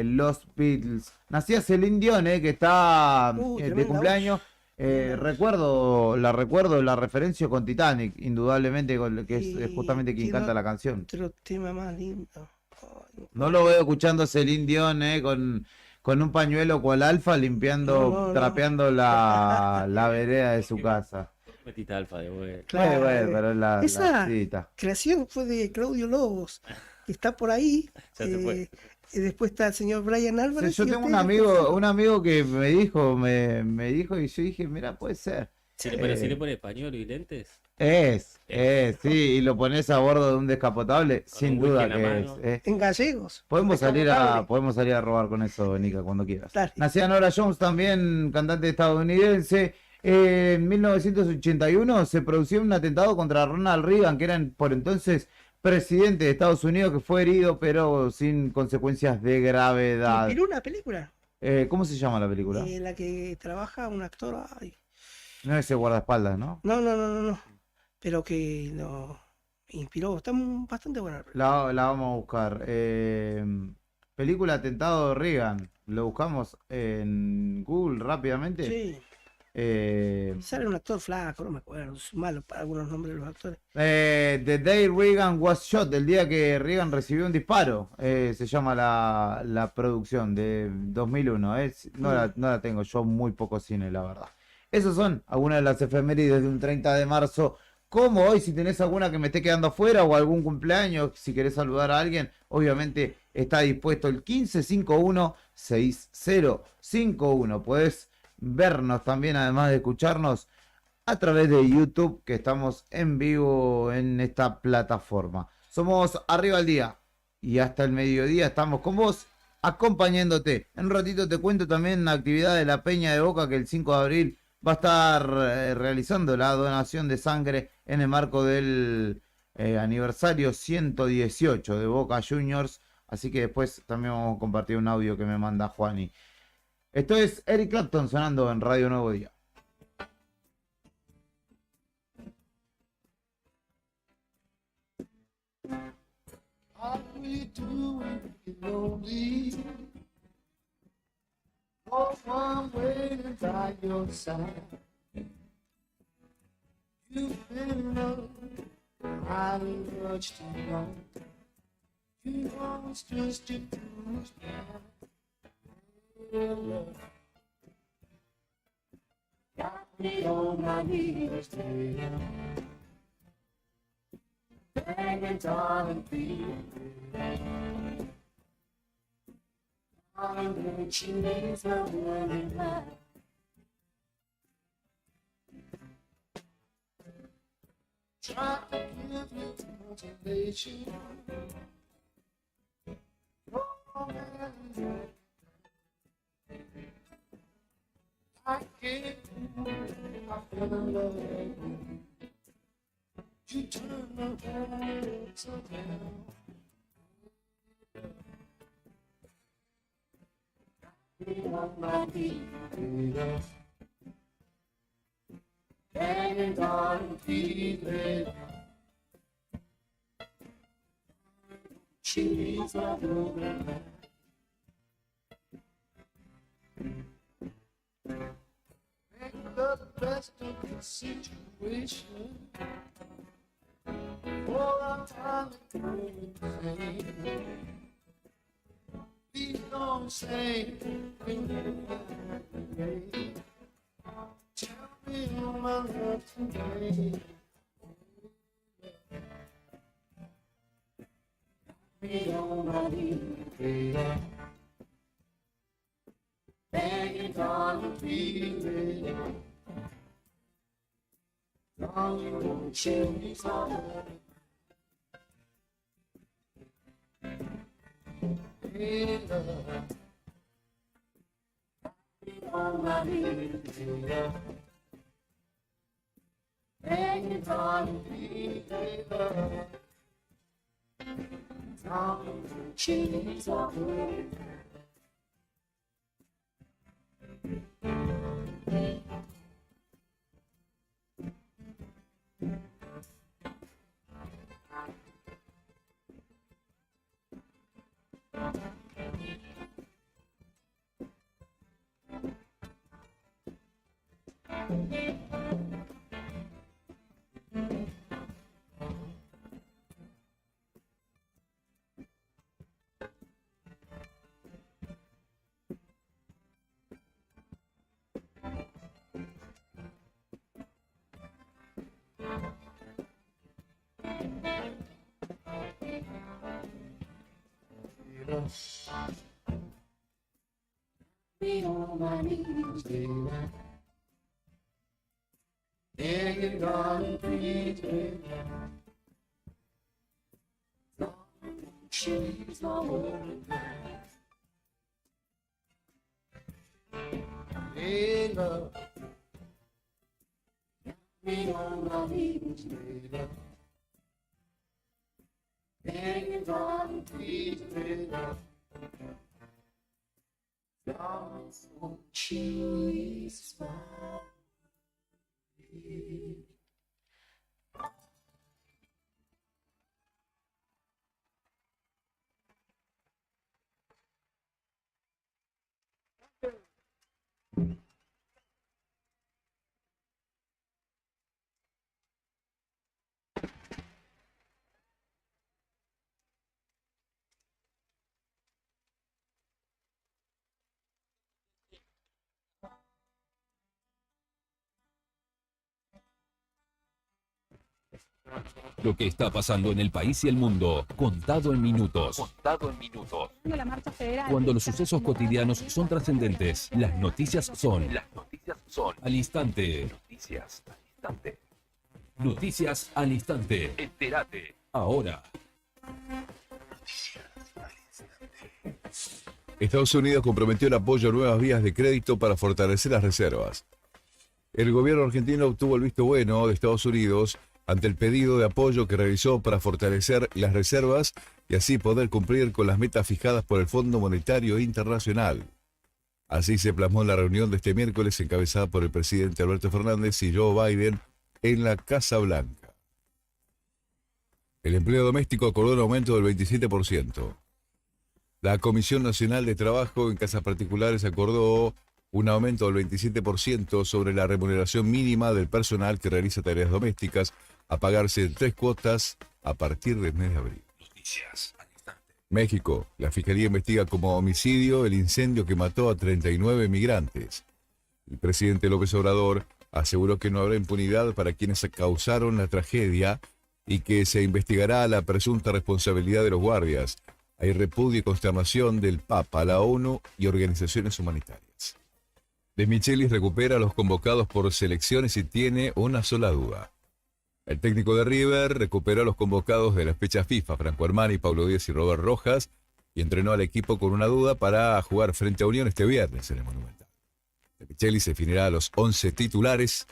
los Beatles. Nacía Celine Dion, que está de cumpleaños. Recuerdo la referencia con Titanic, indudablemente, que es justamente quien canta la canción. Otro tema más lindo. No lo veo escuchando a Celine Dion con un pañuelo cual Alfa limpiando, trapeando la vereda de su casa. Metita Alfa de vuelta. Claro, bueno, pero esa cita. creación fue de Claudio Lobos, que está por ahí. Ya se fue. Y después está el señor Brian Álvarez. Yo y tengo usted, un amigo que me dijo y yo dije, mira, puede ser. Pero si le pone pañuelo y lentes. Sí, y lo pones a bordo de un descapotable, sin un duda whisky en la que mano. es. en gallegos. Podemos salir Descapotable. a robar con eso, Nica, cuando quieras. Dale. Nacía Nora Jones, también cantante estadounidense. En 1981 se produció un atentado contra Ronald Reagan, que era por entonces presidente de Estados Unidos, que fue herido, pero sin consecuencias de gravedad. ¿Inspiró una película? ¿Cómo se llama la película? En la que trabaja un actor. Ay. No es ese guardaespaldas, ¿no? No. Pero que lo inspiró. Está bastante buena la película. La vamos a buscar. película Atentado de Reagan. Lo buscamos en Google rápidamente. Sí. Sale un actor flaco, no me acuerdo, soy malo para algunos nombres de los actores. The Day Reagan Was Shot, el día que Reagan recibió un disparo, se llama la producción de 2001. No la tengo yo, muy poco cine, la verdad. Esas son algunas de las efemérides de un 30 de marzo. Como hoy, si tenés alguna que me esté quedando afuera o algún cumpleaños, si querés saludar a alguien, obviamente está dispuesto el 1551-6051. Podés vernos también, además de escucharnos, a través de YouTube, que estamos en vivo en esta plataforma. Somos Arriba al Día y hasta el mediodía estamos con vos, acompañándote. En un ratito te cuento también la actividad de la Peña de Boca, que el 5 de abril va a estar realizando la donación de sangre en el marco del aniversario 118 de Boca Juniors. Así que después también vamos a compartir un audio que me manda Juani. Esto es Eric Clapton sonando en Radio Nuevo Día. How we do it lonely? No one waiting by your side. You've been up mighty much too long. You know it's just too much now. Got me on my knees, dear. Begging, darling, please. Darling, don't you need no one in mind? Try to give you motivation. Oh, man. I can't, I fell in love with you. You turn my head upside down. Me on my knees, begging, darling, please, baby. She's my woman. Make the best of the situation. For our time to go insane. Please don't say tell me all my love today. Be on my knees, begging, darling, please, baby. Darling, won't you be sorry? Hey, love, be on my knees, begging, darling, please, baby. Darling, won't you be sorry? Be on my knees, baby. Begging, darling, please, baby. Darling, she's my only man. Hey, love, be on my knees, baby. Begging, darling, please, baby. Darling, won't you smile? Lo que está pasando en el país y el mundo, contado en minutos. Contado en minutos. La marcha federal. Cuando los sucesos cotidianos son trascendentes, las noticias son al instante. Noticias al instante. Noticias al instante. Entérate. Ahora. Estados Unidos comprometió el apoyo a nuevas vías de crédito para fortalecer las reservas. El gobierno argentino obtuvo el visto bueno de Estados Unidos ante el pedido de apoyo que realizó para fortalecer las reservas y así poder cumplir con las metas fijadas por el Fondo Monetario Internacional. Así se plasmó en la reunión de este miércoles encabezada por el presidente Alberto Fernández y Joe Biden en la Casa Blanca. El empleo doméstico acordó un aumento del 27%. La Comisión Nacional de Trabajo en Casas Particulares acordó un aumento del 27% sobre la remuneración mínima del personal que realiza tareas domésticas a pagarse en 3 cuotas a partir del mes de abril. Noticias al instante. México. La Fiscalía investiga como homicidio el incendio que mató a 39 migrantes. El presidente López Obrador aseguró que no habrá impunidad para quienes causaron la tragedia y que se investigará la presunta responsabilidad de los guardias. Hay repudio y consternación del Papa, la ONU y organizaciones humanitarias. De Michelis recupera a los convocados por selecciones y tiene una sola duda. El técnico de River recuperó a los convocados de la fecha FIFA, Franco Armani, Pablo Díaz y Robert Rojas, y entrenó al equipo con una duda para jugar frente a Unión este viernes en el Monumental. De Michelis definirá a los 11 titulares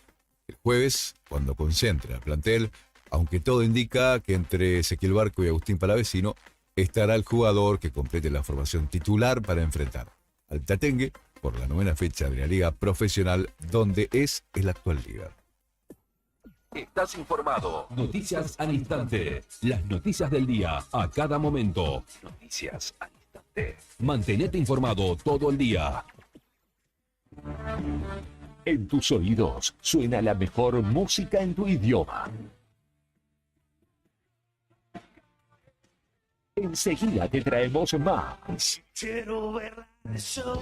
el jueves cuando concentre al plantel, aunque todo indica que entre Ezequiel Barco y Agustín Palavecino estará el jugador que complete la formación titular para enfrentar al Tatengue por la 9ª fecha de la Liga Profesional, donde es el actual líder. Estás informado. Noticias al instante. Las noticias del día a cada momento. Noticias al instante. Mantenete informado todo el día. En tus oídos suena la mejor música en tu idioma. Enseguida te traemos más. Quiero ver eso.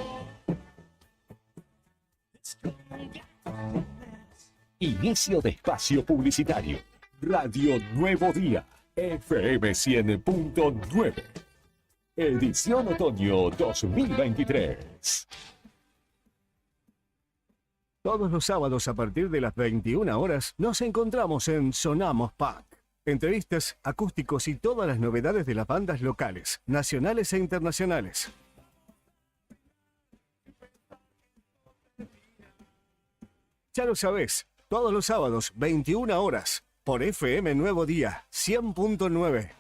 Inicio de espacio publicitario. Radio Nuevo Día. FM 100.9. Edición Otoño 2023. Todos los sábados a partir de las 21 horas nos encontramos en Sonamos Punk. Entrevistas, acústicos y todas las novedades de las bandas locales, nacionales e internacionales. Ya lo sabés, todos los sábados, 21 horas, por FM Nuevo Día, 100.9.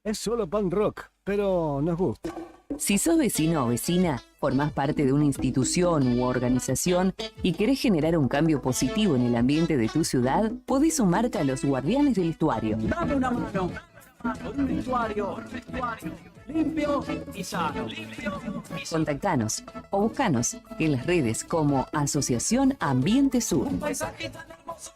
Es solo punk rock, pero nos gusta. Si sos vecino o vecina, formás parte de una institución u organización y querés generar un cambio positivo en el ambiente de tu ciudad, podés sumarte a los Guardianes del Estuario. Dame una mano. Un estuario limpio y sano. Contactanos o buscanos en las redes como Asociación Ambiente Sur. Un paisaje tan hermoso.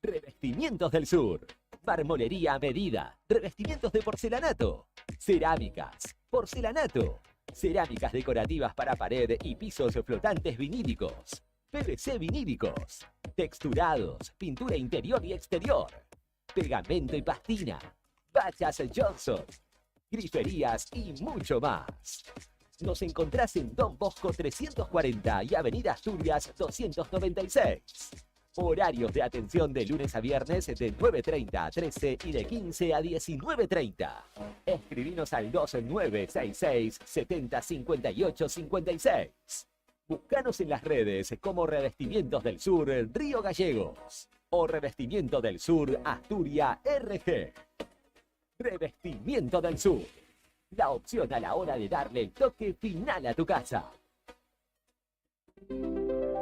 Revestimientos del Sur. Marmolería a medida. Revestimientos de porcelanato. Cerámicas. Porcelanato. Cerámicas decorativas para pared y pisos flotantes vinílicos. PVC vinílicos. Texturados. Pintura interior y exterior. Pegamento y pastina. Bachas Johnson. Griferías y mucho más. Nos encontrás en Don Bosco 340 y Avenida Asturias 296. Horarios de atención de lunes a viernes de 9:30 a 13 y de 15 a 19:30. Escribinos al 2966 70 58 56. Búscanos en las redes como Revestimientos del Sur Río Gallegos o Revestimiento del Sur Asturias RG. Revestimiento del Sur. La opción a la hora de darle el toque final a tu casa.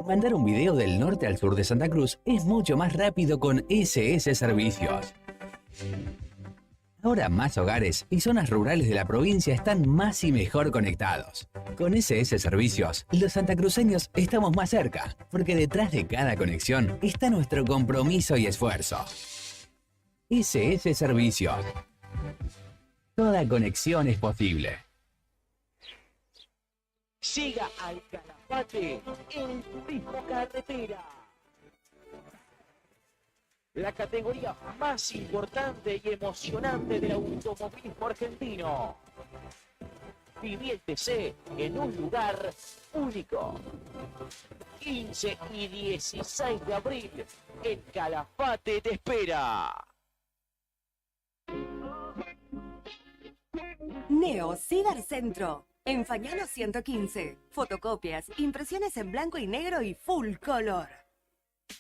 Mandar un video del norte al sur de Santa Cruz es mucho más rápido con SS Servicios. Ahora más hogares y zonas rurales de la provincia están más y mejor conectados. Con SS Servicios, los santacruceños estamos más cerca, porque detrás de cada conexión está nuestro compromiso y esfuerzo. SS Servicios. Toda conexión es posible. Llega al Calafate el turismo carretera. La categoría más importante y emocionante del automovilismo argentino. Viví el TC en un lugar único. 15 y 16 de abril, el Calafate te espera. Neo Cibercentro. En Fañano 115. Fotocopias, impresiones en blanco y negro y full color.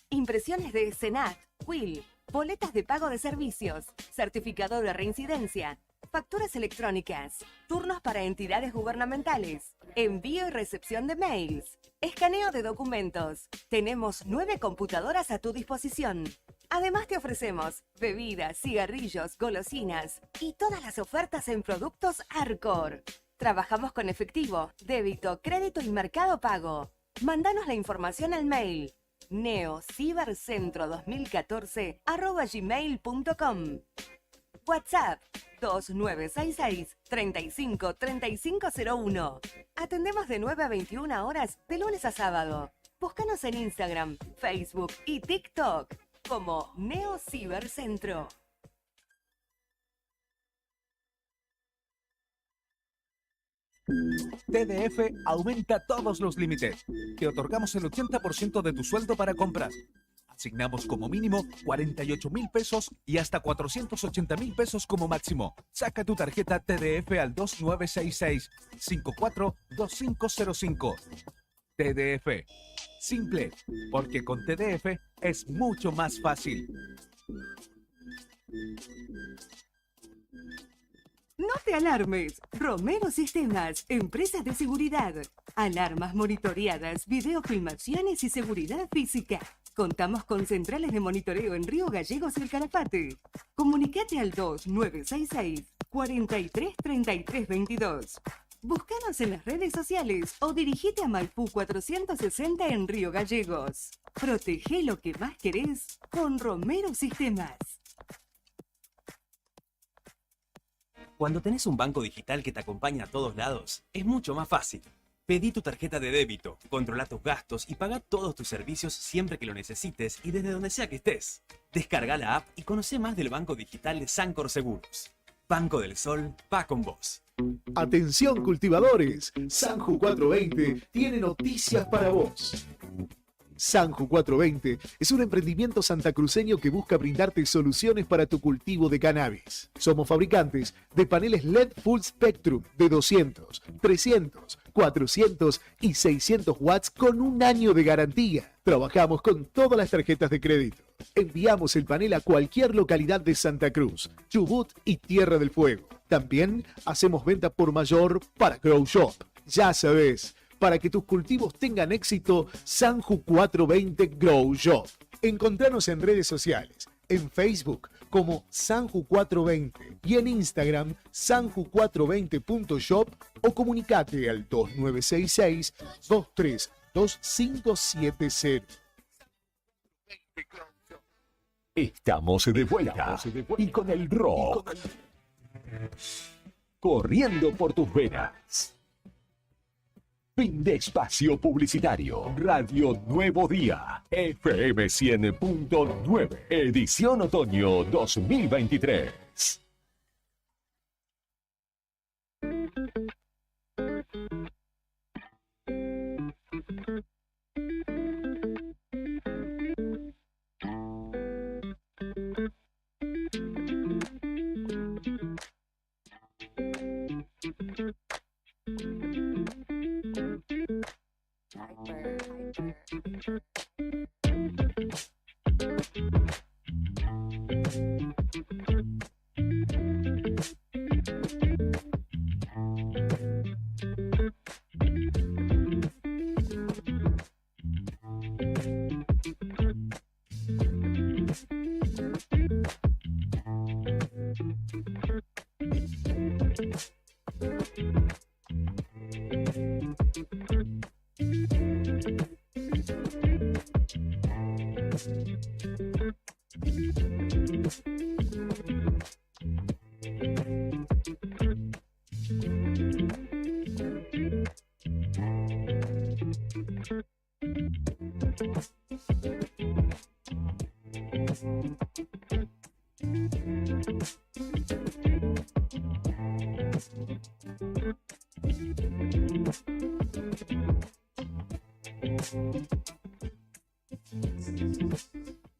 Impresiones de Senat, Quill, boletas de pago de servicios, certificado de reincidencia, facturas electrónicas, turnos para entidades gubernamentales, envío y recepción de mails, escaneo de documentos. Tenemos 9 computadoras a tu disposición. Además te ofrecemos bebidas, cigarrillos, golosinas y todas las ofertas en productos Arcor. Trabajamos con efectivo, débito, crédito y mercado pago. Mándanos la información al mail neocibercentro2014@gmail.com. WhatsApp 2966 35 3501. Atendemos de 9 a 21 horas de lunes a sábado. Búscanos en Instagram, Facebook y TikTok como Neo Cibercentro. TDF aumenta todos los límites. Te otorgamos el 80% de tu sueldo para compras. Asignamos como mínimo 48.000 pesos y hasta 480.000 pesos como máximo. Saca tu tarjeta TDF al 2966-542505. TDF. Simple, porque con TDF es mucho más fácil. No te alarmes. Romero Sistemas, empresas de seguridad. Alarmas monitoreadas, videofilmaciones y seguridad física. Contamos con centrales de monitoreo en Río Gallegos y el Calafate. Comunicate al 2966 433322. Búscanos en las redes sociales o dirigite a Maipú 460 en Río Gallegos. Protege lo que más querés con Romero Sistemas. Cuando tenés un banco digital que te acompaña a todos lados, es mucho más fácil. Pedí tu tarjeta de débito, controla tus gastos y paga todos tus servicios siempre que lo necesites y desde donde sea que estés. Descarga la app y conoce más del banco digital de Sancor Seguros. Banco del Sol va con vos. Atención cultivadores, Sanju 420 tiene noticias para vos. Sanju 420 es un emprendimiento santacruceño que busca brindarte soluciones para tu cultivo de cannabis. Somos fabricantes de paneles LED Full Spectrum de 200, 300, 400 y 600 watts con un año de garantía. Trabajamos con todas las tarjetas de crédito. Enviamos el panel a cualquier localidad de Santa Cruz, Chubut y Tierra del Fuego. También hacemos venta por mayor para Grow Shop. Ya sabes, para que tus cultivos tengan éxito, Sanju 420 Grow Shop. Encontranos en redes sociales, en Facebook como Sanju 420 y en Instagram sanju420.shop o comunicate al 2966 232570. Estamos de vuelta y con el rock corriendo por tus venas. Fin de espacio publicitario. Radio Nuevo Día. FM 100.9. Edición otoño 2023.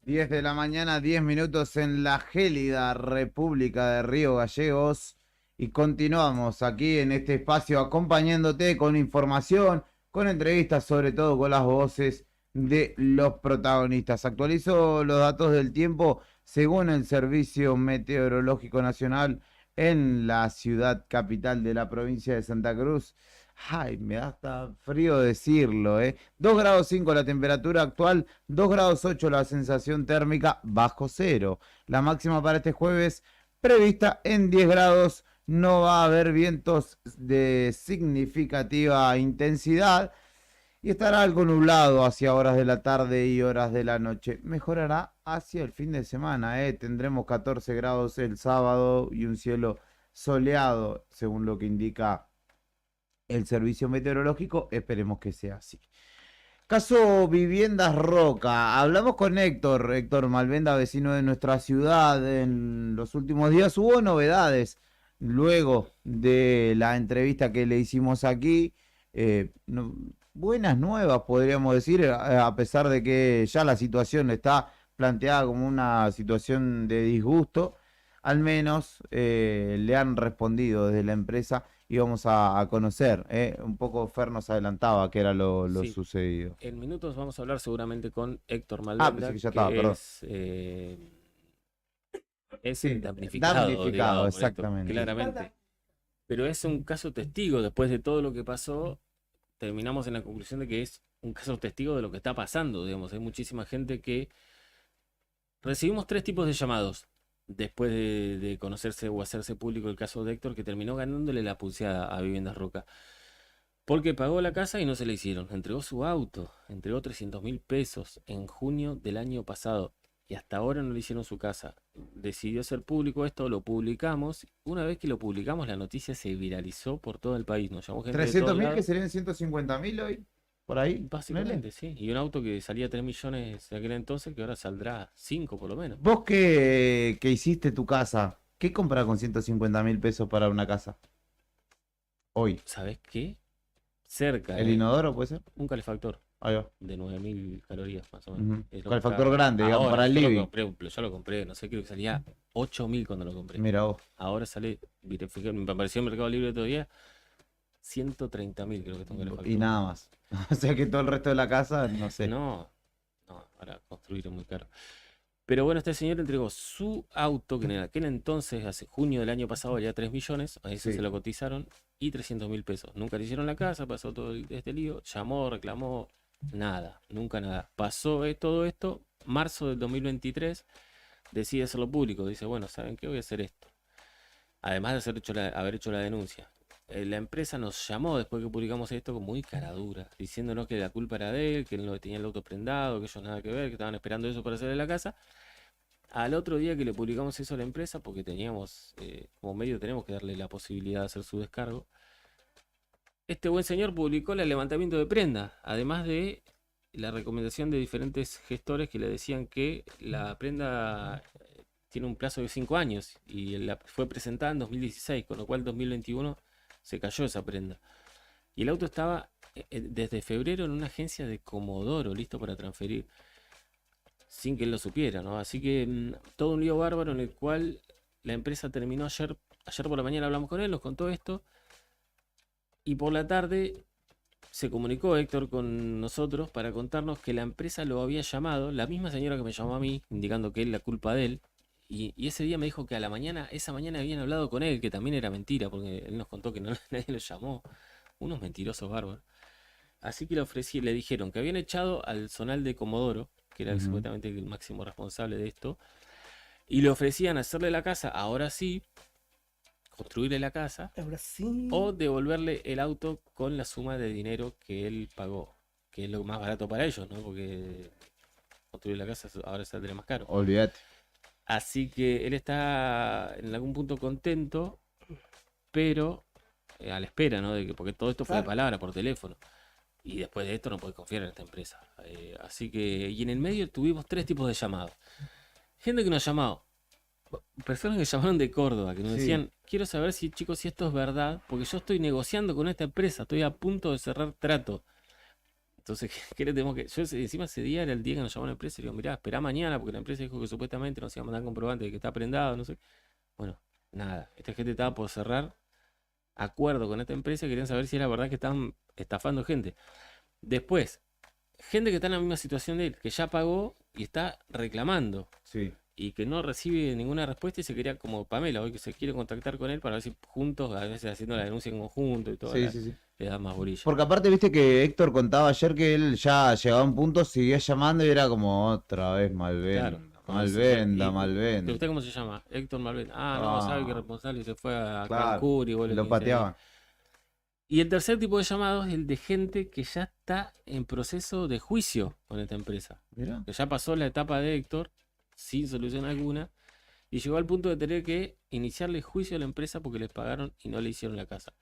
10 de la mañana, 10 minutos en la gélida República de Río Gallegos. Y continuamos aquí en este espacio acompañándote con información, con entrevistas, sobre todo con las voces de los protagonistas. Actualizo los datos del tiempo según el Servicio Meteorológico Nacional en la ciudad capital de la provincia de Santa Cruz. Ay, me da hasta frío decirlo, ¿eh? 2 grados 5 la temperatura actual, 2 grados 8 la sensación térmica, bajo cero. La máxima para este jueves prevista en 10 grados. No va a haber vientos de significativa intensidad y estará algo nublado hacia horas de la tarde y horas de la noche. Mejorará hacia el fin de semana, ¿eh? Tendremos 14 grados el sábado y un cielo soleado, según lo que indica el servicio meteorológico. Esperemos que sea así. Caso Viviendas Roca. Hablamos con Héctor Malvenda, vecino de nuestra ciudad. En los últimos días hubo novedades. Luego de la entrevista que le hicimos aquí, buenas nuevas podríamos decir, a pesar de que ya la situación está planteada como una situación de disgusto, al menos le han respondido desde la empresa y vamos a conocer, un poco Fer nos adelantaba que era lo Sí. sucedido. En minutos vamos a hablar seguramente con Héctor Malvenda, pensé que ya estaba, perdón. es Sí, damnificado, damnificado, digamos, Héctor, exactamente. claramente. Pero es un caso testigo. Después de todo lo que pasó, terminamos en la conclusión de que es un caso testigo de lo que está pasando, digamos. Hay muchísima gente que... Recibimos 3 tipos de llamados después de conocerse o hacerse público el caso de Héctor, que terminó ganándole la pulseada a Viviendas Roca. Porque pagó la casa y no se la hicieron. Entregó su auto, entregó 300.000 pesos en junio del año pasado. Y hasta ahora no le hicieron su casa. Decidió hacer público esto, lo publicamos. Una vez que lo publicamos, la noticia se viralizó por todo el país. Nos llamó gente de todos 300.000 que lados. serían 150.000 hoy, por ahí. Básicamente, sí. Y un auto que salía 3 millones en aquel entonces, que ahora saldrá 5 por lo menos. Vos que hiciste tu casa, ¿qué compras con 150.000 pesos para una casa? Hoy. ¿Sabés qué? Cerca. ¿El inodoro puede ser? Un calefactor. Ahí va. De 9.000 calorías más o menos. Ujú. Es lo que Calefactor está grande, digamos, ahora. para el Yo lo living. compré, yo lo compré, no sé, creo que salía 8.000 cuando lo compré. Mira vos. Ahora sale, me apareció en Mercado Libre todavía, 130.000 creo que tengo el Y nada más. O sea que todo el resto de la casa, no sé. No, ahora construir es muy caro. Pero bueno, este señor entregó su auto, que en aquel entonces, hace junio del año pasado, valía 3 millones, a eso Sí. se lo cotizaron, y 300.000 pesos. Nunca le hicieron la casa, pasó todo este lío, llamó, reclamó, nada, nunca nada. Pasó todo esto, marzo del 2023, decide hacerlo público, dice, bueno, ¿saben qué? Voy a hacer esto. Además de haber hecho la denuncia. La empresa nos llamó después que publicamos esto con muy cara dura, diciéndonos que la culpa era de él, que él no tenía el auto prendado, que ellos nada que ver, que estaban esperando eso para hacerle la casa. Al otro día que le publicamos eso a la empresa, porque teníamos, como medio tenemos que darle la posibilidad de hacer su descargo, este buen señor publicó el levantamiento de prenda, además de la recomendación de diferentes gestores que le decían que la prenda tiene un plazo de 5 años y fue presentada en 2016, con lo cual en 2021 se cayó esa prenda. Y el auto estaba desde febrero en una agencia de Comodoro, listo para transferir, sin que él lo supiera, ¿no? Así que todo un lío bárbaro en el cual la empresa terminó ayer por la mañana hablamos con él, nos contó esto, y por la tarde se comunicó Héctor con nosotros para contarnos que la empresa lo había llamado, la misma señora que me llamó a mí, indicando que es la culpa de él, y ese día me dijo que esa mañana habían hablado con él, que también era mentira, porque él nos contó que nadie lo llamó, unos mentirosos bárbaros. Así que le dijeron que habían echado al zonal de Comodoro, que era supuestamente el máximo responsable de esto, y le ofrecían hacerle la casa, ahora sí, construirle la casa, o devolverle el auto con la suma de dinero que él pagó, que es lo más barato para ellos, ¿no? Porque construir la casa ahora saldría más caro. Olvídate. Así que él está en algún punto contento, pero a la espera, ¿no? Porque todo esto fue de palabra, por teléfono. Y después de esto no puede confiar en esta empresa. Así que, y en el medio tuvimos 3 tipos de llamados. Gente que nos llamó, personas que llamaron de Córdoba, que nos decían, quiero saber si, chicos, si esto es verdad, porque yo estoy negociando con esta empresa, estoy a punto de cerrar trato. Entonces, ¿qué le tenemos que...? Yo encima ese día era el día que nos llamó la empresa y le digo, mirá, esperá mañana, porque la empresa dijo que supuestamente nos iba a mandar comprobante de que está prendado, no sé. Bueno, nada, esta gente estaba por cerrar acuerdo con esta empresa y querían saber si era verdad que estaban estafando gente. Después, gente que está en la misma situación de él, que ya pagó y está reclamando. Sí. Y que no recibe ninguna respuesta y se quería, como Pamela, hoy que se quiere contactar con él para ver si juntos, a veces haciendo la denuncia en conjunto y todo, Sí. le da más bolilla. Porque aparte, viste que Héctor contaba ayer que él ya llegaba a un punto, seguía llamando y era como otra vez Malvenda. Claro. Malvenda. ¿Usted cómo se llama? Héctor Malvenda. No, sabe que responsable se fue a Claro, Cancún y vuelve lo pateaban. Y el tercer tipo de llamado es el de gente que ya está en proceso de juicio con esta empresa. Mirá. Que ya pasó la etapa de Héctor sin solución alguna y llegó al punto de tener que iniciarle juicio a la empresa porque les pagaron y no le hicieron la casa.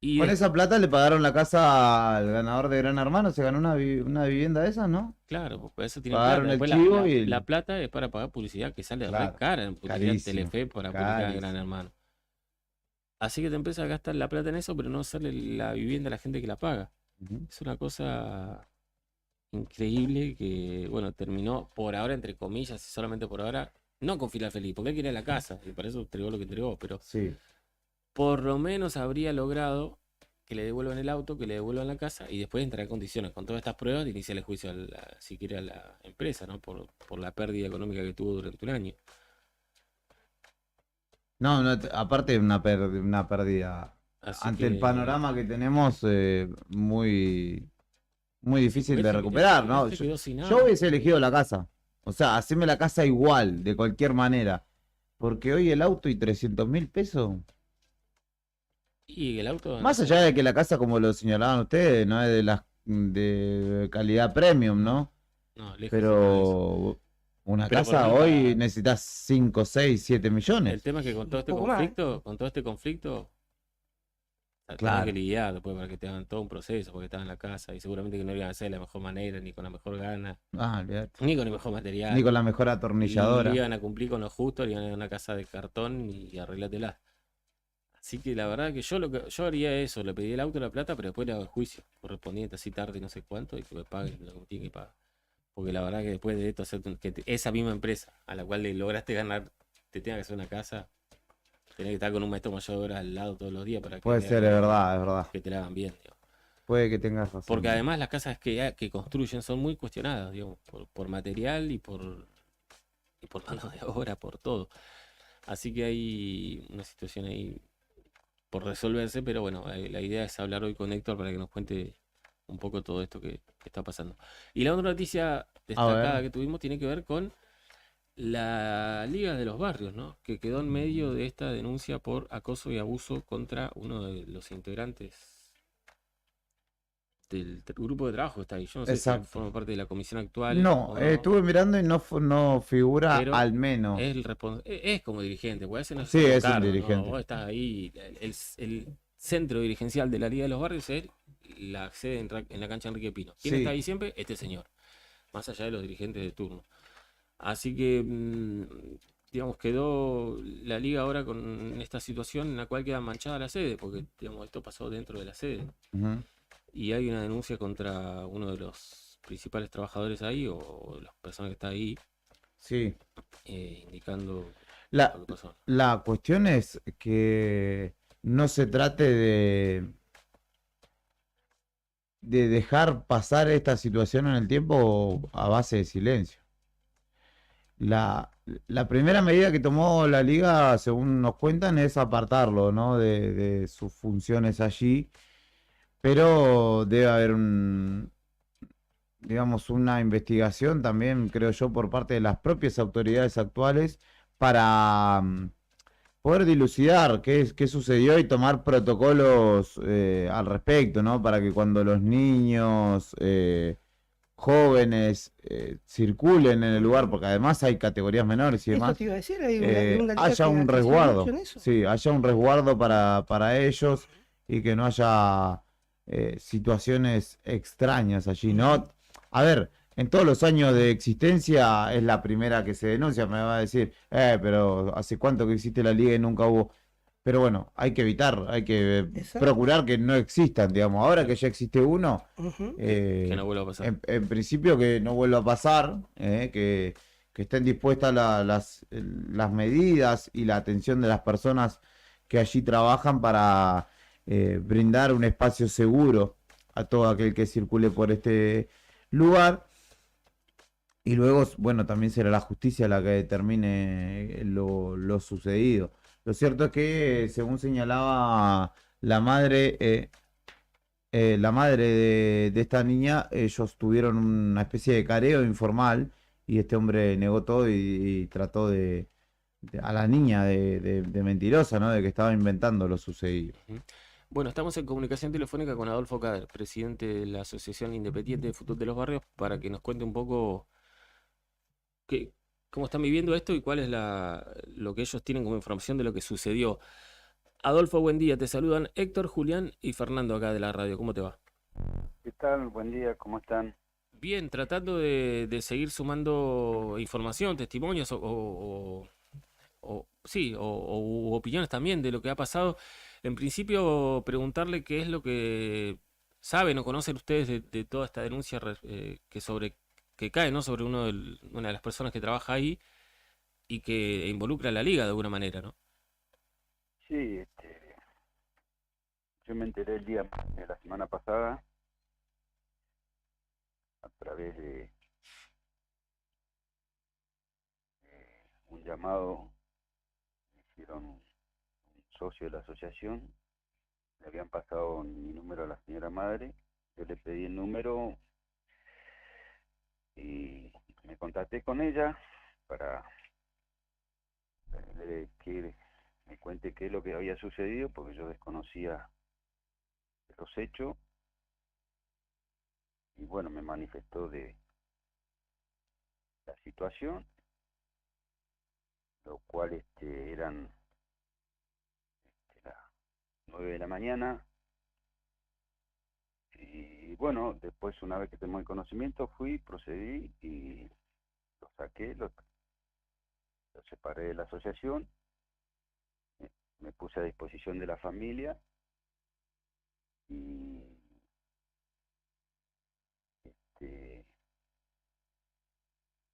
Y Con esa plata le pagaron la casa al ganador de Gran Hermano, se ganó una vivienda de esas, ¿no? claro, pues eso tiene Pagaron plata. el Después chivo y la plata es para pagar publicidad que sale Claro, re cara en publicidad en carísimo, Telefe para publicar en carísimo. Gran Hermano. Así que te empieza a gastar la plata en eso, pero no sale la vivienda a la gente que la paga. Es una cosa increíble que, bueno, terminó por ahora, entre comillas, y solamente por ahora, no con final feliz, porque él quería la casa, y para eso entregó lo que entregó, pero Sí. por lo menos habría logrado que le devuelvan el auto, que le devuelvan la casa, y después entrar en condiciones, con todas estas pruebas, de iniciar el juicio, si quiere, a la empresa, ¿no? Por la pérdida económica que tuvo durante un año. No, aparte de una pérdida Así ante el que- panorama que tenemos, muy difícil de Él se- recuperar, él ¿no? se quedó sin nada. Yo hubiese elegido la casa. O sea, haceme la casa igual, de cualquier manera. Porque hoy el auto y 300.000 pesos. Y el auto... Más allá de que la casa, como lo señalaban ustedes, no es de calidad premium, ¿no? No, lejos de Pero una Pero por casa ejemplo, hoy necesitas 5, 6, 7 millones. El tema es que con todo este Un poco más. conflicto, Claro. tenés que lidiar después para que te hagan todo un proceso, porque estaban en la casa y seguramente que no iban a hacer de la mejor manera, ni con la mejor gana, Ah, olvidate. ni con el mejor material. Ni con la mejor atornilladora. Y iban a cumplir con lo justo, le iban a dar una casa de cartón y arreglátela. Así que la verdad que yo haría eso, le pedí el auto, la plata, pero después le hago el juicio correspondiente así tarde y no sé cuánto y que me paguen lo que tiene que pagar. Porque la verdad que después de esto, esa misma empresa a la cual le lograste ganar, te tenga que hacer una casa, tenés que estar con un maestro mayor de obras al lado todos los días para que Puede te ser, hagan- es verdad. que te la hagan bien, digamos. Puede que tengas razón. Porque además las casas que construyen son muy cuestionadas, digamos, por material y por mano de obra, por todo. Así que hay una situación ahí por resolverse, pero bueno, la idea es hablar hoy con Héctor para que nos cuente un poco todo esto que está pasando. Y la otra noticia destacada que tuvimos tiene que ver con la Liga de los Barrios, ¿no? Que quedó en medio de esta denuncia por acoso y abuso contra uno de los integrantes del grupo de trabajo que está ahí. Yo no sé si Exacto. forma parte de la comisión actual. No, o estuve mirando y no figura pero al menos. es como dirigente, porque a veces no Sí, un es un cargo, ¿no? dirigente. Vos estás ahí, el centro dirigencial de la Liga de los Barrios es la sede en la cancha Enrique Pino. ¿Quién Sí. está ahí siempre? Este señor, más allá de los dirigentes de turno. Así que, digamos, quedó la liga ahora con esta situación en la cual queda manchada la sede, porque, digamos, esto pasó dentro de la sede. Ujú. Y hay una denuncia contra uno de los principales trabajadores ahí, o de las personas que está ahí, Sí. indicando La, lo que pasó. la cuestión es que no se trate de dejar pasar esta situación en el tiempo a base de silencio. La primera medida que tomó la liga, según nos cuentan, es apartarlo, ¿no? de sus funciones allí, pero debe haber digamos, una investigación también, creo yo, por parte de las propias autoridades actuales para poder dilucidar qué sucedió y tomar protocolos al respecto, ¿no? Para que cuando los niños jóvenes circulen en el lugar, porque además hay categorías menores y Eso demás, te iba a decir, hay una liga haya que un hace resguardo, mucho en eso. sí, haya un resguardo para ellos y que no haya situaciones extrañas allí, ¿no? A ver, en todos los años de existencia es la primera que se denuncia, me va a decir, pero ¿hace cuánto que existe la liga y nunca hubo? Pero bueno, hay que evitar, hay que Exacto. procurar que no existan, digamos. Ahora que ya existe uno, Ujú. Que no vuelva a pasar. en principio que no vuelva a pasar, que estén dispuestas las medidas y la atención de las personas que allí trabajan para brindar un espacio seguro a todo aquel que circule por este lugar. Y luego, bueno, también será la justicia la que determine lo sucedido. Lo cierto es que, según señalaba la madre de esta niña, ellos tuvieron una especie de careo informal y este hombre negó todo y trató a la niña de mentirosa, ¿no? De que estaba inventando lo sucedido. Bueno, estamos en comunicación telefónica con Adolfo Cader, presidente de la Asociación Independiente de Fútbol de los Barrios, para que nos cuente un poco cómo están viviendo esto y cuál es lo que ellos tienen como información de lo que sucedió. Adolfo, buen día. Te saludan Héctor, Julián y Fernando acá de la radio. ¿Cómo te va? ¿Qué tal? Buen día, ¿cómo están? Bien, tratando de seguir sumando información, testimonios u opiniones también de lo que ha pasado. En principio, preguntarle qué es lo que saben o conocen ustedes de toda esta denuncia que cae, ¿no?, sobre una de las personas que trabaja ahí y que involucra a la liga de alguna manera, ¿no? Sí, yo me enteré el día de la semana pasada a través de un llamado que hicieron un socio de la asociación. Le habían pasado mi número a la señora madre, yo le pedí el número y me contacté con ella para que me cuente qué es lo que había sucedido, porque yo desconocía los hechos, y bueno, me manifestó de la situación, lo cual eran las 9 de la mañana, y bueno, después una vez que tomé el conocimiento procedí y lo saqué, lo separé de la asociación, me puse a disposición de la familia y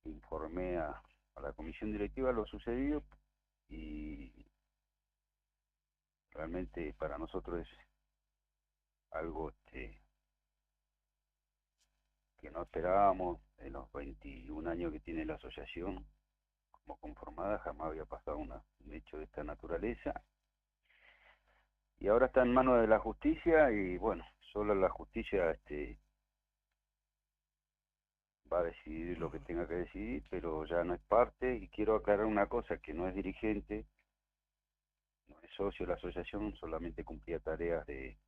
informé a la comisión directiva lo sucedido, y realmente para nosotros es algo que no esperábamos. En los 21 años que tiene la asociación como conformada jamás había pasado un hecho de esta naturaleza, y ahora está en manos de la justicia, y bueno, solo la justicia va a decidir lo que tenga que decidir, pero ya no es parte. Y quiero aclarar una cosa, que no es dirigente, no es socio de la asociación, solamente cumplía tareas de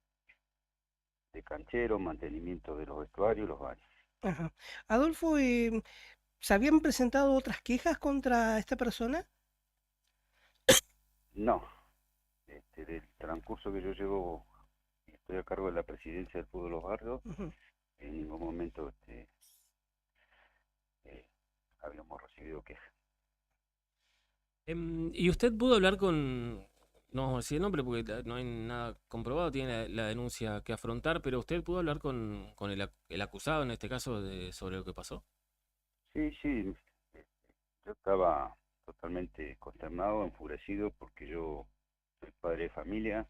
canchero, mantenimiento de los vestuarios, los baños. Ajá. Adolfo, ¿se habían presentado otras quejas contra esta persona? No, del transcurso que yo llevo y estoy a cargo de la presidencia del Fútbol de los Barrios, en ningún momento habíamos recibido quejas. ¿Y usted pudo hablar con, no vamos a decir el nombre porque no hay nada comprobado, tiene la denuncia que afrontar, pero usted pudo hablar con el acusado en este caso sobre lo que pasó? Sí, yo estaba totalmente consternado, enfurecido, porque yo soy padre de familia,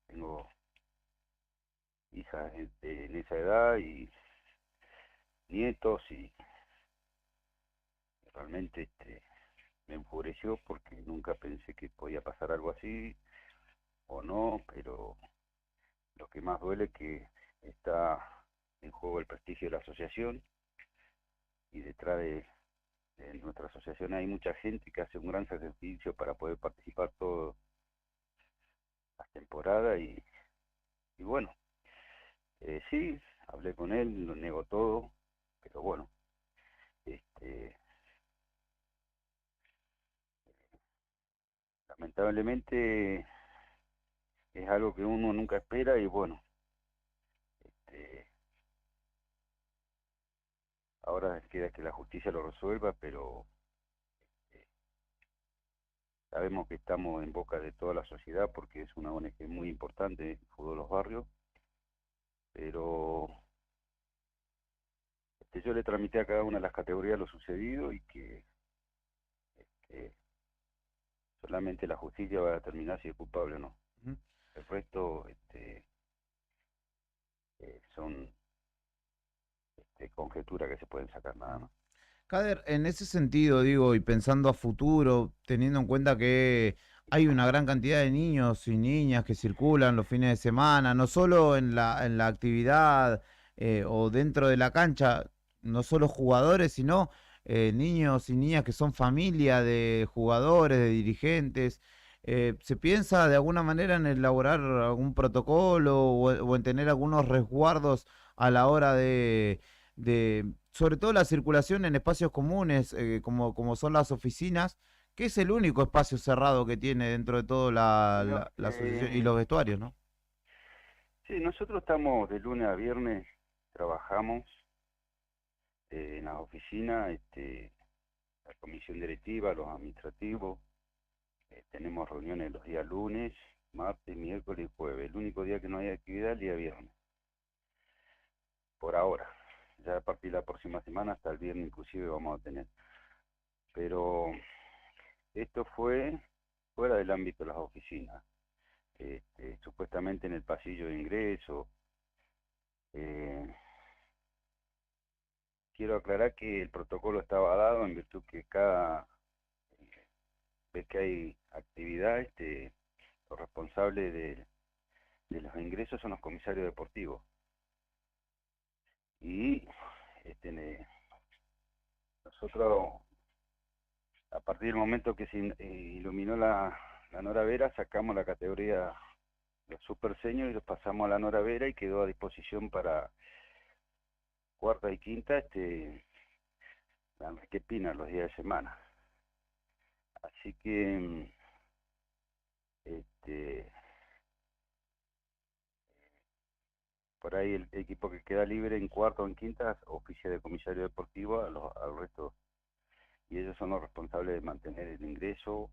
tengo hijas en esa edad y nietos, y realmente me enfureció porque nunca pensé que podía pasar algo así o no, pero lo que más duele es que está en juego el prestigio de la asociación, y detrás de nuestra asociación hay mucha gente que hace un gran sacrificio para poder participar todas las temporadas, y bueno, sí, hablé con él, lo negó todo, pero bueno, lamentablemente es algo que uno nunca espera, y bueno, ahora queda que la justicia lo resuelva, pero Sabemos que estamos en boca de toda la sociedad porque es una ONG muy importante, el Fútbol de los Barrios, pero yo le tramité a cada una de las categorías lo sucedido y que solamente la justicia va a determinar si es culpable o no. El resto son conjeturas que se pueden sacar nada más. Kader, en ese sentido, digo, y pensando a futuro, teniendo en cuenta que hay una gran cantidad de niños y niñas que circulan los fines de semana, no solo en la actividad o dentro de la cancha, no solo jugadores, sino niños y niñas que son familia de jugadores, de dirigentes. ¿Se piensa de alguna manera en elaborar algún protocolo o en tener algunos resguardos a la hora de sobre todo la circulación en espacios comunes, como son las oficinas, que es el único espacio cerrado que tiene dentro de todo la asociación y los vestuarios, ¿no? Sí, nosotros estamos de lunes a viernes, trabajamos en las oficinas, la comisión directiva, los administrativos, tenemos reuniones los días lunes, martes, miércoles y jueves. El único día que no hay actividad es el día viernes. Por ahora. Ya a partir de la próxima semana, hasta el viernes inclusive vamos a tener. Pero esto fue fuera del ámbito de las oficinas. Supuestamente en el pasillo de ingreso. Quiero aclarar que el protocolo estaba dado en virtud que cada vez que hay actividad, los responsables de los ingresos son los comisarios deportivos. Y nosotros, a partir del momento que se iluminó la Nora Vera, sacamos la categoría los super seniors y los pasamos a la Nora Vera y quedó a disposición para cuarta y quinta la Enrique Pina los días de semana. Así que por ahí el equipo que queda libre en cuarta o en quinta oficia de comisario deportivo al resto, y ellos son los responsables de mantener el ingreso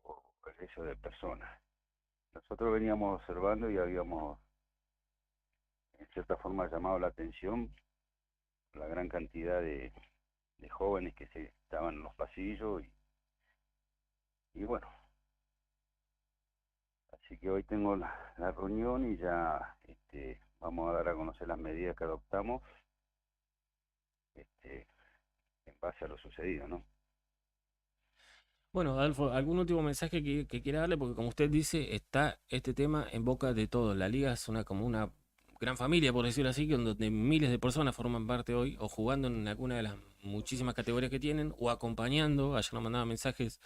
o el ingreso de personas. Nosotros veníamos observando y habíamos en cierta forma llamado la atención la gran cantidad de jóvenes que estaban en los pasillos y bueno, así que hoy tengo la reunión y ya vamos a dar a conocer las medidas que adoptamos en base a lo sucedido, ¿no? Bueno, Adolfo, ¿algún último mensaje que quiera darle? Porque como usted dice, está este tema en boca de todos. La liga es como una gran familia, por decirlo así, donde miles de personas forman parte hoy, o jugando en alguna de las muchísimas categorías que tienen, o acompañando. Ayer nos mandaban mensajes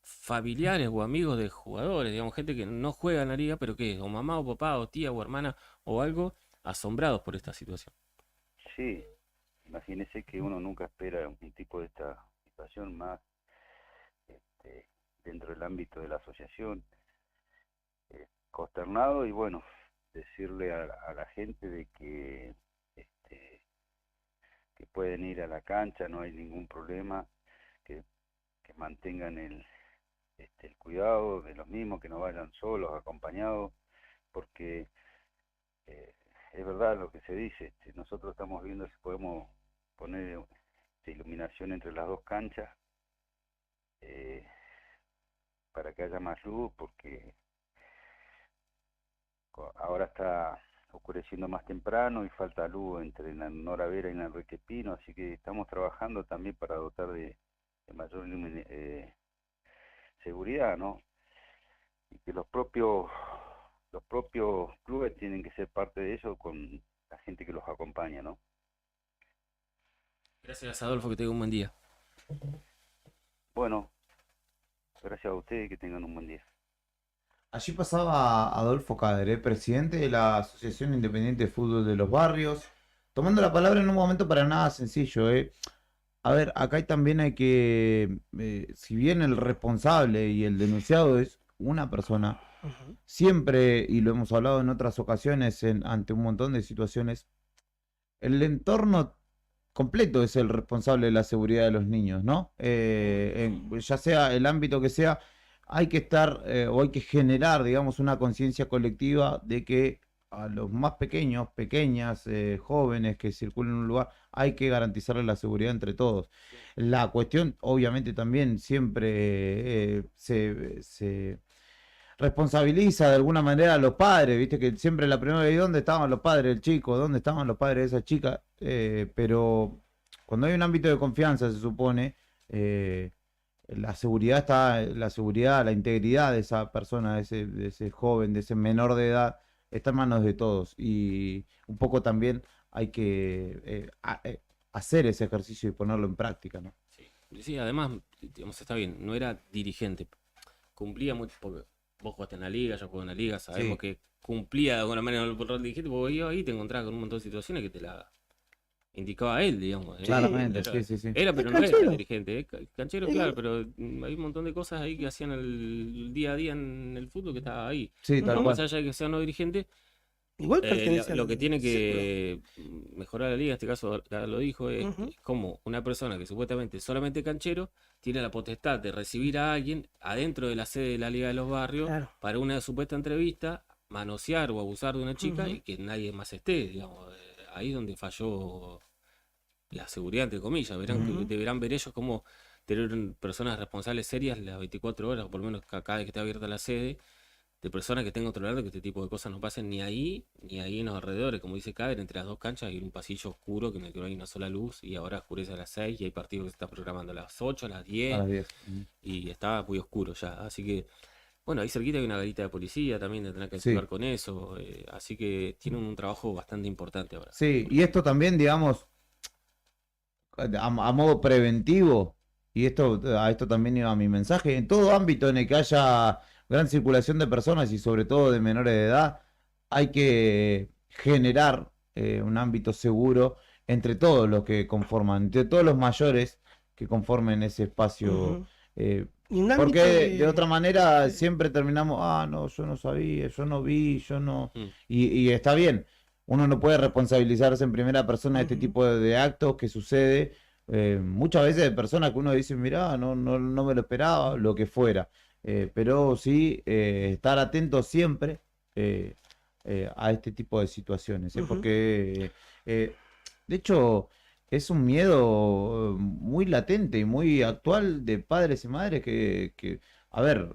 familiares o amigos de jugadores, digamos, gente que no juega en la liga, pero que o mamá o papá o tía o hermana o algo, asombrados por esta situación. Sí, imagínese que uno nunca espera un tipo de esta situación más dentro del ámbito de la asociación, consternado, y bueno, decirle a la gente de que pueden ir a la cancha, no hay ningún problema, que mantengan el cuidado de los mismos, que no vayan solos, acompañados, porque es verdad lo que se dice, nosotros estamos viendo si podemos poner iluminación entre las dos canchas para que haya más luz, porque ahora está oscureciendo más temprano y falta luz entre la Nora Vera y la Enrique Pino, así que estamos trabajando también para dotar de mayor seguridad, ¿no? Y que los propios clubes tienen que ser parte de eso con la gente que los acompaña, ¿no? Gracias, Adolfo, que tenga un buen día. Bueno, gracias a ustedes y que tengan un buen día. Allí pasaba Adolfo Kader, presidente de la Asociación Independiente de Fútbol de los Barrios, tomando la palabra en un momento para nada sencillo. A ver, acá también hay que, si bien el responsable y el denunciado es una persona, siempre, y lo hemos hablado en otras ocasiones ante un montón de situaciones, el entorno completo es el responsable de la seguridad de los niños, ¿no? Ya sea el ámbito que sea, hay que estar o hay que generar, digamos, una conciencia colectiva de que a los más pequeños, pequeñas, jóvenes que circulen en un lugar, hay que garantizarles la seguridad entre todos. La cuestión, obviamente, también siempre se responsabiliza de alguna manera a los padres, viste que siempre la primera vez, ¿dónde estaban los padres del chico? ¿Dónde estaban los padres de esa chica? Pero cuando hay un ámbito de confianza, se supone, la seguridad, la integridad de esa persona, de ese joven, de ese menor de edad, está en manos de todos. Y un poco también hay que hacer ese ejercicio y ponerlo en práctica, ¿no? Sí, además, digamos, está bien, no era dirigente, cumplía mucho, porque vos jugaste en la liga, yo jugué en la liga, sabemos que cumplía de alguna manera el rol de dirigente, porque ahí te encontrabas con un montón de situaciones que te la indicaba él, digamos. Claramente, sí. Era, pero no era dirigente, canchero, claro, pero hay un montón de cosas ahí que hacían el día a día en el fútbol que estaba ahí. Sí, tal cual. Más allá de que sea no dirigente, igual pertenece lo que tiene que mejorar la liga, en este caso lo dijo, es como una persona que supuestamente solamente canchero tiene la potestad de recibir a alguien adentro de la sede de la Liga de los Barrios para una supuesta entrevista, manosear o abusar de una chica y que nadie más esté, digamos. Ahí es donde falló la seguridad, entre comillas. Deberán ver ellos como tener personas responsables serias las 24 horas, o por lo menos cada vez que esté abierta la sede, de personas que estén controlando que este tipo de cosas no pasen ni ahí en los alrededores. Como dice Cader, entre las dos canchas hay un pasillo oscuro que no hay una sola luz y ahora oscurece a las 6 y hay partidos que se están programando a las 8, a las 10, A las 10. y está muy oscuro ya. Así que, bueno, ahí cerquita hay una garita de policía también, tendrán que ayudar con eso. Así que tienen un trabajo bastante importante ahora. Sí, y esto también, digamos, a modo preventivo, y a esto también iba mi mensaje, en todo ámbito en el que haya gran circulación de personas y sobre todo de menores de edad, hay que generar un ámbito seguro entre todos los que conforman, entre todos los mayores que conformen ese espacio. Porque de otra manera siempre terminamos, no, yo no sabía, yo no vi, yo no... Y está bien, uno no puede responsabilizarse en primera persona de este tipo de actos que sucede muchas veces de personas que uno dice, mirá, no me lo esperaba, lo que fuera. Pero sí estar atento siempre a este tipo de situaciones, porque de hecho es un miedo muy latente y muy actual de padres y madres que a ver,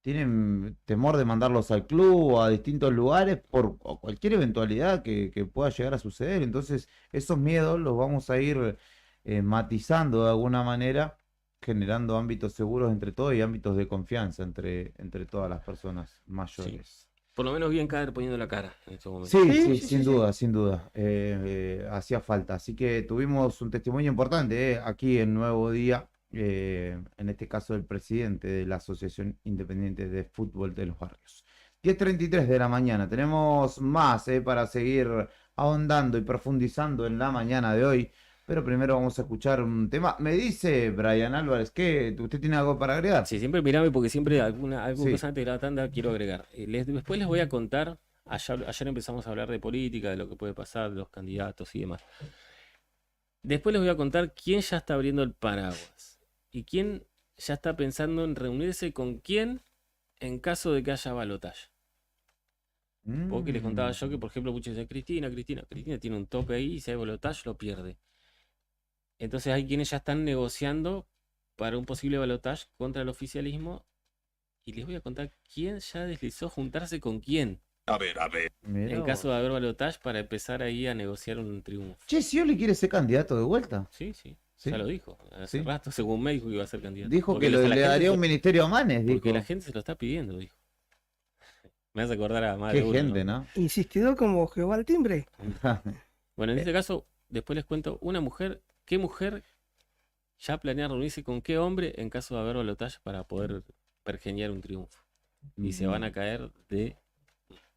tienen temor de mandarlos al club o a distintos lugares por cualquier eventualidad que pueda llegar a suceder. Entonces esos miedos los vamos a ir matizando de alguna manera, generando ámbitos seguros entre todos y ámbitos de confianza entre todas las personas mayores. Sí. Por lo menos bien Cader poniendo la cara en estos momentos. Sí, sin duda, sin duda. Hacía falta. Así que tuvimos un testimonio importante aquí en Nuevo Día, en este caso del presidente de la Asociación Independiente de Fútbol de los Barrios. 10:33 de la mañana. Tenemos más para seguir ahondando y profundizando en la mañana de hoy. Pero primero vamos a escuchar un tema. Me dice Brian Álvarez que usted tiene algo para agregar. Sí, siempre mirame porque siempre alguna cosa antes de la tanda quiero agregar. Después les voy a contar, ayer empezamos a hablar de política, de lo que puede pasar, de los candidatos y demás. Después les voy a contar quién ya está abriendo el paraguas y quién ya está pensando en reunirse con quién en caso de que haya balotaje. Porque les contaba yo que, por ejemplo, muchos dicen Cristina tiene un tope ahí y si hay balotaje lo pierde. Entonces hay quienes ya están negociando para un posible balotaje contra el oficialismo y les voy a contar quién ya deslizó juntarse con quién. A ver. En caso de haber balotaje para empezar ahí a negociar un triunfo. Che, ¿Scioli quiere ser candidato de vuelta? Sí. Ya lo dijo. Hace rato, según me dijo que iba a ser candidato. Dijo porque que le daría un ministerio a Manes, dijo. Porque la gente se lo está pidiendo, dijo. Me hace acordar a más Qué de uno, gente, ¿no? Insistidor como Jehová al timbre. Bueno, en este caso, después les cuento una mujer. ¿Qué mujer ya planea reunirse con qué hombre en caso de haber balotaje para poder pergeñar un triunfo? Y se van a caer de...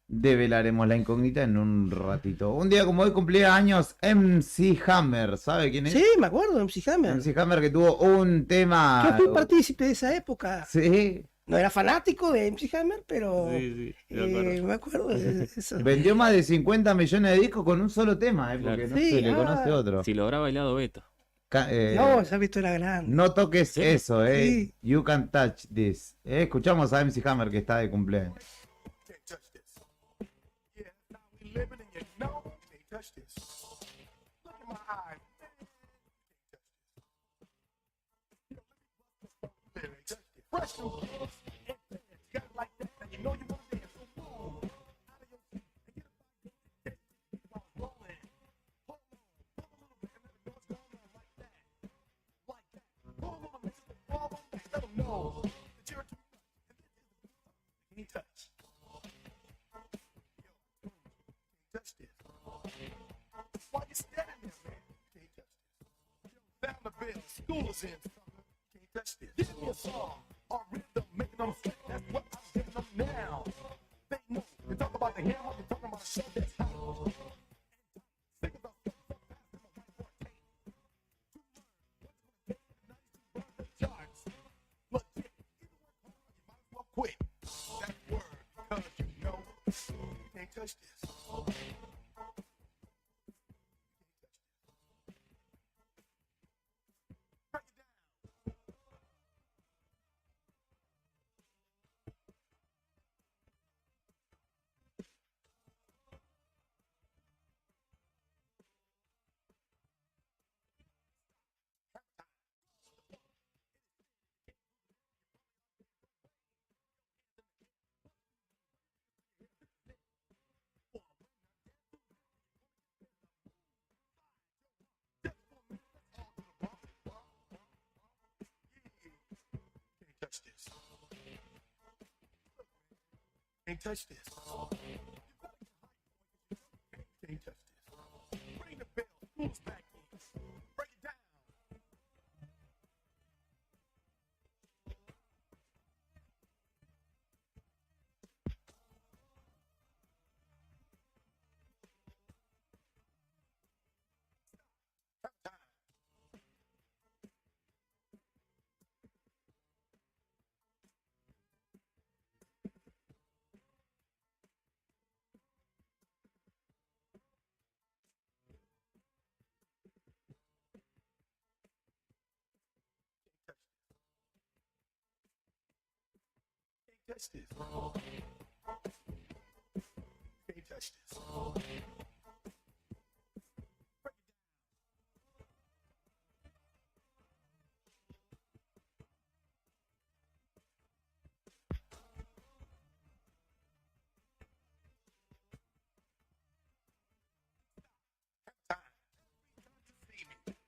Develaremos la incógnita en un ratito. Un día como hoy cumplía años MC Hammer, ¿sabe quién es? Sí, me acuerdo, MC Hammer. MC Hammer que tuvo un tema... Yo fui partícipe de esa época. Sí. No era fanático de MC Hammer, pero Sí, sí, me acuerdo de eso. Vendió más de 50 millones de discos con un solo tema, porque no Sí, se le conoce otro. Si lo habrá bailado Beto. No, esa visto era grande. No toques Sí. eso, Sí. You can touch this. Escuchamos a MC Hammer que está de cumpleaños. Why you standing there, man? Can't touch this. Found the bell, school is in. Can't touch this. Give me a song or rhythm, making them sweat. That's what I'm giving them now. They know. You talk about the hammer, you're talking about a show that's hot. Think about charts. Legit. You might as well quit. That word, because you know you can't touch this. Can't touch this. Can't touch this. Bring the bell, school's back in. Break it down. Touch this. Can't touch this.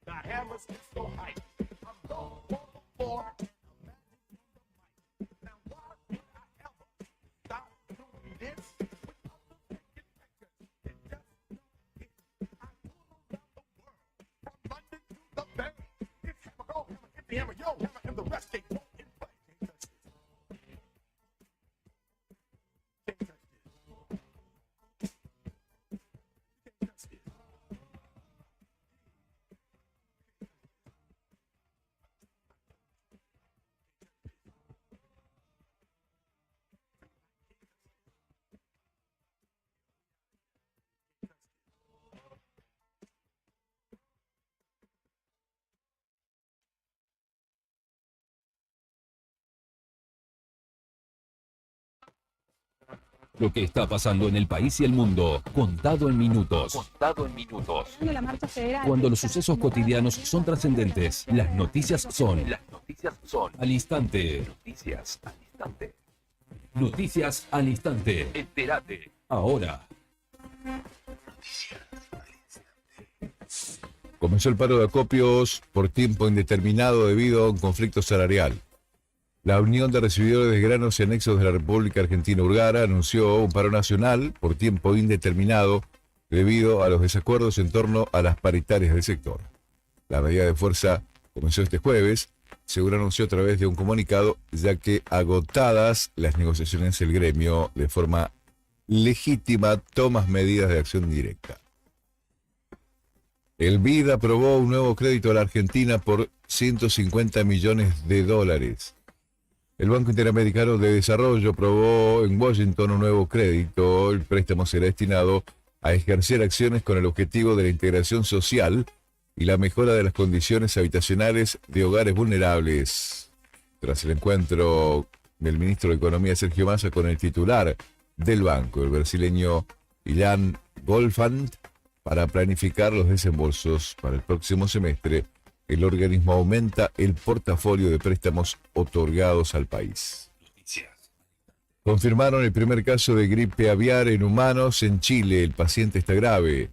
The hammers get so hype. I'm going on the floor. Hammer, yo, hammer, and the rest they don't in play. Can't touch this. Can't touch this. Can't touch this. Lo que está pasando en el país y el mundo, contado en minutos. Contado en minutos. La marcha federal. Cuando los sucesos cotidianos son trascendentes, las noticias son Las noticias son al instante. noticias al instante. Noticias al instante. Entérate. Ahora. Comenzó el paro de acopios por tiempo indeterminado debido a un conflicto salarial. La Unión de Recibidores de Granos y Anexos de la República Argentina Urgara anunció un paro nacional por tiempo indeterminado debido a los desacuerdos en torno a las paritarias del sector. La medida de fuerza comenzó este jueves, según anunció a través de un comunicado, ya que agotadas las negociaciones el gremio de forma legítima toma medidas de acción directa. El BID aprobó un nuevo crédito a la Argentina por $150 millones. El Banco Interamericano de Desarrollo aprobó en Washington un nuevo crédito. El préstamo será destinado a ejercer acciones con el objetivo de la integración social y la mejora de las condiciones habitacionales de hogares vulnerables. Tras el encuentro del ministro de Economía Sergio Massa con el titular del banco, el brasileño Ilan Golfand, para planificar los desembolsos para el próximo semestre, el organismo aumenta el portafolio de préstamos otorgados al país. Confirmaron el primer caso de gripe aviar en humanos en Chile. El paciente está grave.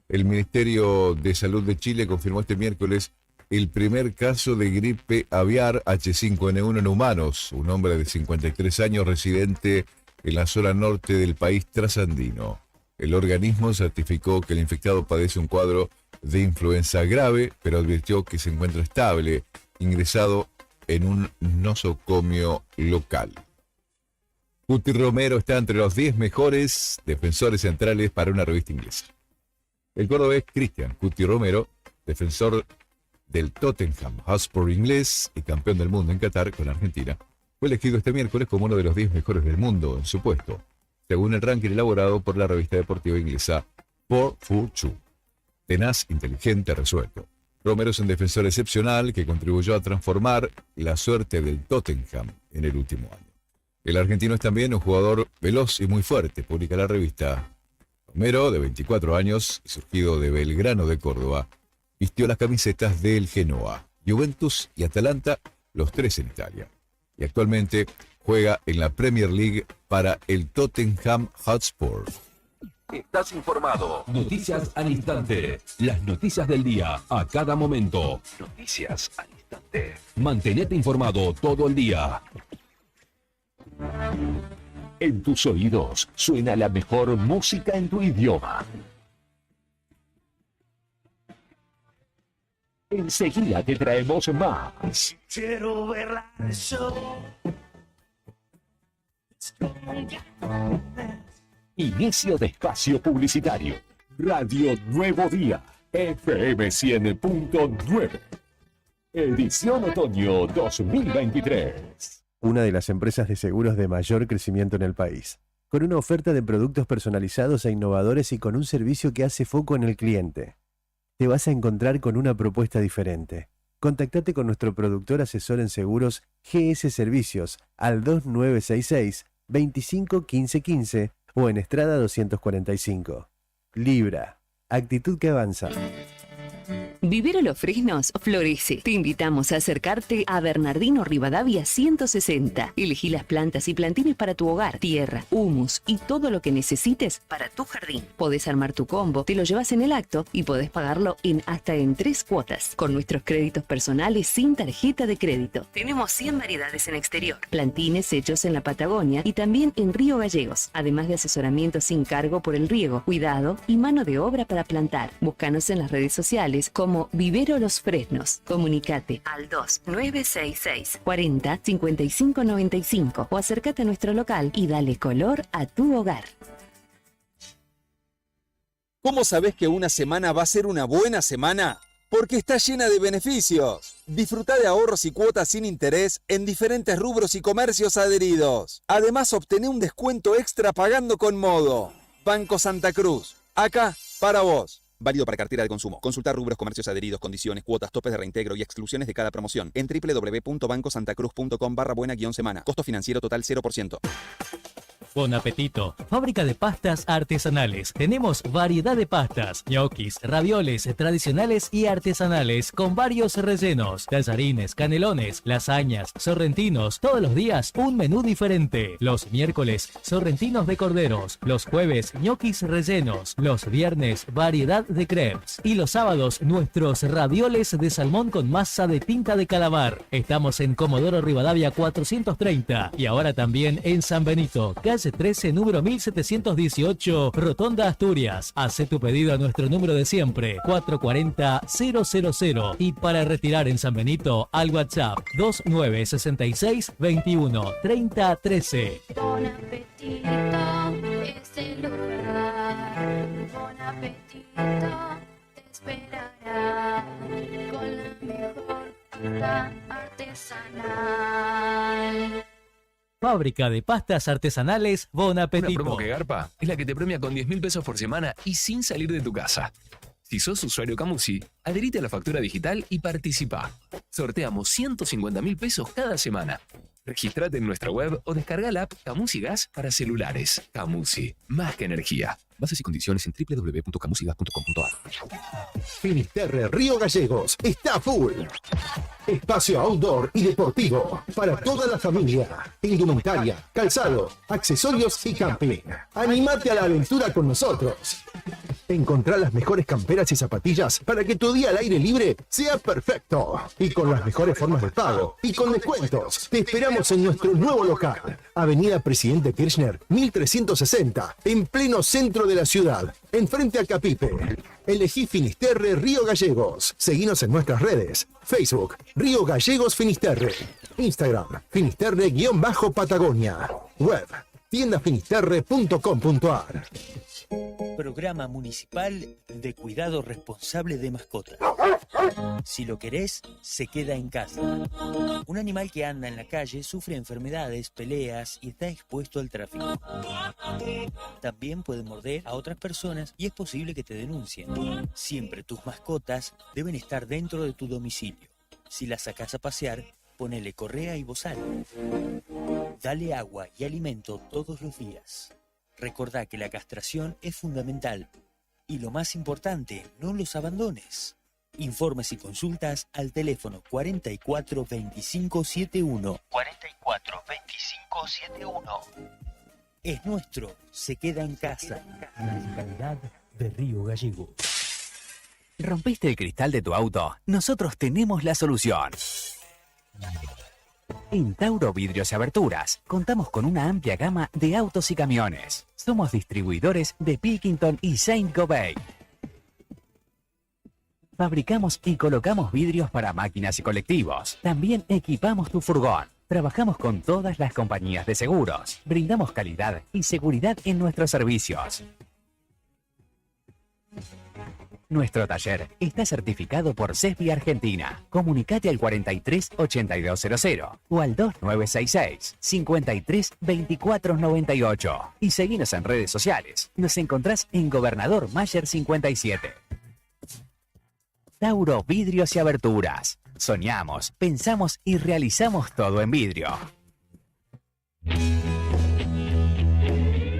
El Ministerio de Salud de Chile confirmó este miércoles el primer caso de gripe aviar H5N1 en humanos. Un hombre de 53 años residente en la zona norte del país trasandino. El organismo certificó que el infectado padece un cuadro de influenza grave, pero advirtió que se encuentra estable, ingresado en un nosocomio local. Cuti Romero está entre los 10 mejores defensores centrales para una revista inglesa. El cordobés Cristian Cuti Romero, defensor del Tottenham Hotspur inglés y campeón del mundo en Qatar con Argentina, fue elegido este miércoles como uno de los 10 mejores del mundo en su puesto, según el ranking elaborado por la revista deportiva inglesa 442. Tenaz, inteligente, resuelto. Romero es un defensor excepcional que contribuyó a transformar la suerte del Tottenham en el último año. El argentino es también un jugador veloz y muy fuerte, publica la revista. Romero, de 24 años y surgido de Belgrano de Córdoba, vistió las camisetas del Genoa, Juventus y Atalanta, los tres en Italia. Y actualmente juega en la Premier League para el Tottenham Hotspur. Estás informado. Noticias al instante. Las noticias del día a cada momento. Noticias al instante. Mantenete informado todo el día. En tus oídos suena la mejor música en tu idioma. Enseguida te traemos más. Quiero verla yo. Inicio de espacio publicitario. Radio Nuevo Día. FM 100.9. Edición otoño 2023. Una de las empresas de seguros de mayor crecimiento en el país, con una oferta de productos personalizados e innovadores y con un servicio que hace foco en el cliente. Te vas a encontrar con una propuesta diferente. Contactate con nuestro productor asesor en seguros GS Servicios al 2966 25 15 15 o en Estrada 245. Libra, actitud que avanza. Vivero Los Fresnos florece. Te invitamos a acercarte a Bernardino Rivadavia 160. Elegí las plantas y plantines para tu hogar, tierra, humus y todo lo que necesites para tu jardín. Podés armar tu combo, te lo llevas en el acto y podés pagarlo hasta en 3 cuotas. Con nuestros créditos personales sin tarjeta de crédito. Tenemos 100 variedades en exterior. Plantines hechos en la Patagonia y también en Río Gallegos. Además de asesoramiento sin cargo por el riego, cuidado y mano de obra para plantar. Búscanos en las redes sociales como Vivero Los Fresnos. Comunicate al 2966 40 55 95 o acércate a nuestro local y dale color a tu hogar. ¿Cómo sabés que una semana va a ser una buena semana? Porque está llena de beneficios. Disfruta de ahorros y cuotas sin interés en diferentes rubros y comercios adheridos. Además, obtené un descuento extra pagando con Modo. Banco Santa Cruz. Acá, para vos. Válido para cartera de consumo. Consultar rubros, comercios adheridos, condiciones, cuotas, topes de reintegro y exclusiones de cada promoción en www.bancosantacruz.com/buena-semana. Costo financiero total 0%. Bon apetito. Fábrica de pastas artesanales. Tenemos variedad de pastas, ñoquis, ravioles tradicionales y artesanales con varios rellenos, tallarines, canelones, lasañas, sorrentinos. Todos los días un menú diferente. Los miércoles, sorrentinos de corderos. Los jueves, ñoquis rellenos. Los viernes, variedad de crepes. Y los sábados, nuestros ravioles de salmón con masa de tinta de calabar. Estamos en Comodoro Rivadavia 430 y ahora también en San Benito, calle 13, número 1718, Rotonda Asturias. Hace tu pedido a nuestro número de siempre, 440-000. Y para retirar en San Benito, al WhatsApp 2966 21 30 13. Bon apetito es el lugar. Bon apetito te esperará con la mejor fruta artesanal. Fábrica de pastas artesanales Bon Una Apetito. promo que garpa es la que te premia con 10.000 pesos por semana y sin salir de tu casa. Si sos usuario Camusi, adherite a la factura digital y participa. Sorteamos 150.000 pesos cada semana. Registrate en nuestra web o descarga la app Camusi Gas para celulares. Camusi, más que energía. Bases y condiciones en www.camusigas.com.ar. Finisterre Río Gallegos está full. Espacio outdoor y deportivo para toda la familia. Indumentaria, calzado, accesorios y camping. Animate a la aventura con nosotros. Encontrá las mejores camperas y zapatillas para que tu día al aire libre sea perfecto. Y con las mejores formas de pago y con descuentos. Te esperamos en nuestro nuevo local. Avenida Presidente Kirchner, 1360, en pleno centro de la ciudad, enfrente a Capipe. Elegí Finisterre Río Gallegos. Seguinos en nuestras redes. Facebook, Río Gallegos Finisterre. Instagram, Finisterre-Patagonia. Web, tiendafinisterre.com.ar. Programa Municipal de Cuidado Responsable de Mascotas. Si lo querés, se queda en casa. Un animal que anda en la calle sufre enfermedades, peleas y está expuesto al tráfico. También puede morder a otras personas y es posible que te denuncien. Siempre tus mascotas deben estar dentro de tu domicilio. Si las sacás a pasear, ponele correa y bozal. Dale agua y alimento todos los días. Recordá que la castración es fundamental. Y lo más importante, no los abandones. Informes y consultas al teléfono 44 25 71. 44 25 71. Es nuestro, se queda en casa. Municipalidad de Río Gallego. ¿Rompiste el cristal de tu auto? Nosotros tenemos la solución. En Tauro Vidrios y Aberturas contamos con una amplia gama de autos y camiones. Somos distribuidores de Pilkington y Saint-Gobain. Fabricamos y colocamos vidrios para máquinas y colectivos. También equipamos tu furgón. Trabajamos con todas las compañías de seguros. Brindamos calidad y seguridad en nuestros servicios. Nuestro taller está certificado por CESBI Argentina. Comunicate al 43 8200 o al 2966 53 24 98 y seguinos en redes sociales. Nos encontrás en Gobernador Mayer 57. Tauro Vidrios y Aberturas. Soñamos, pensamos y realizamos todo en vidrio.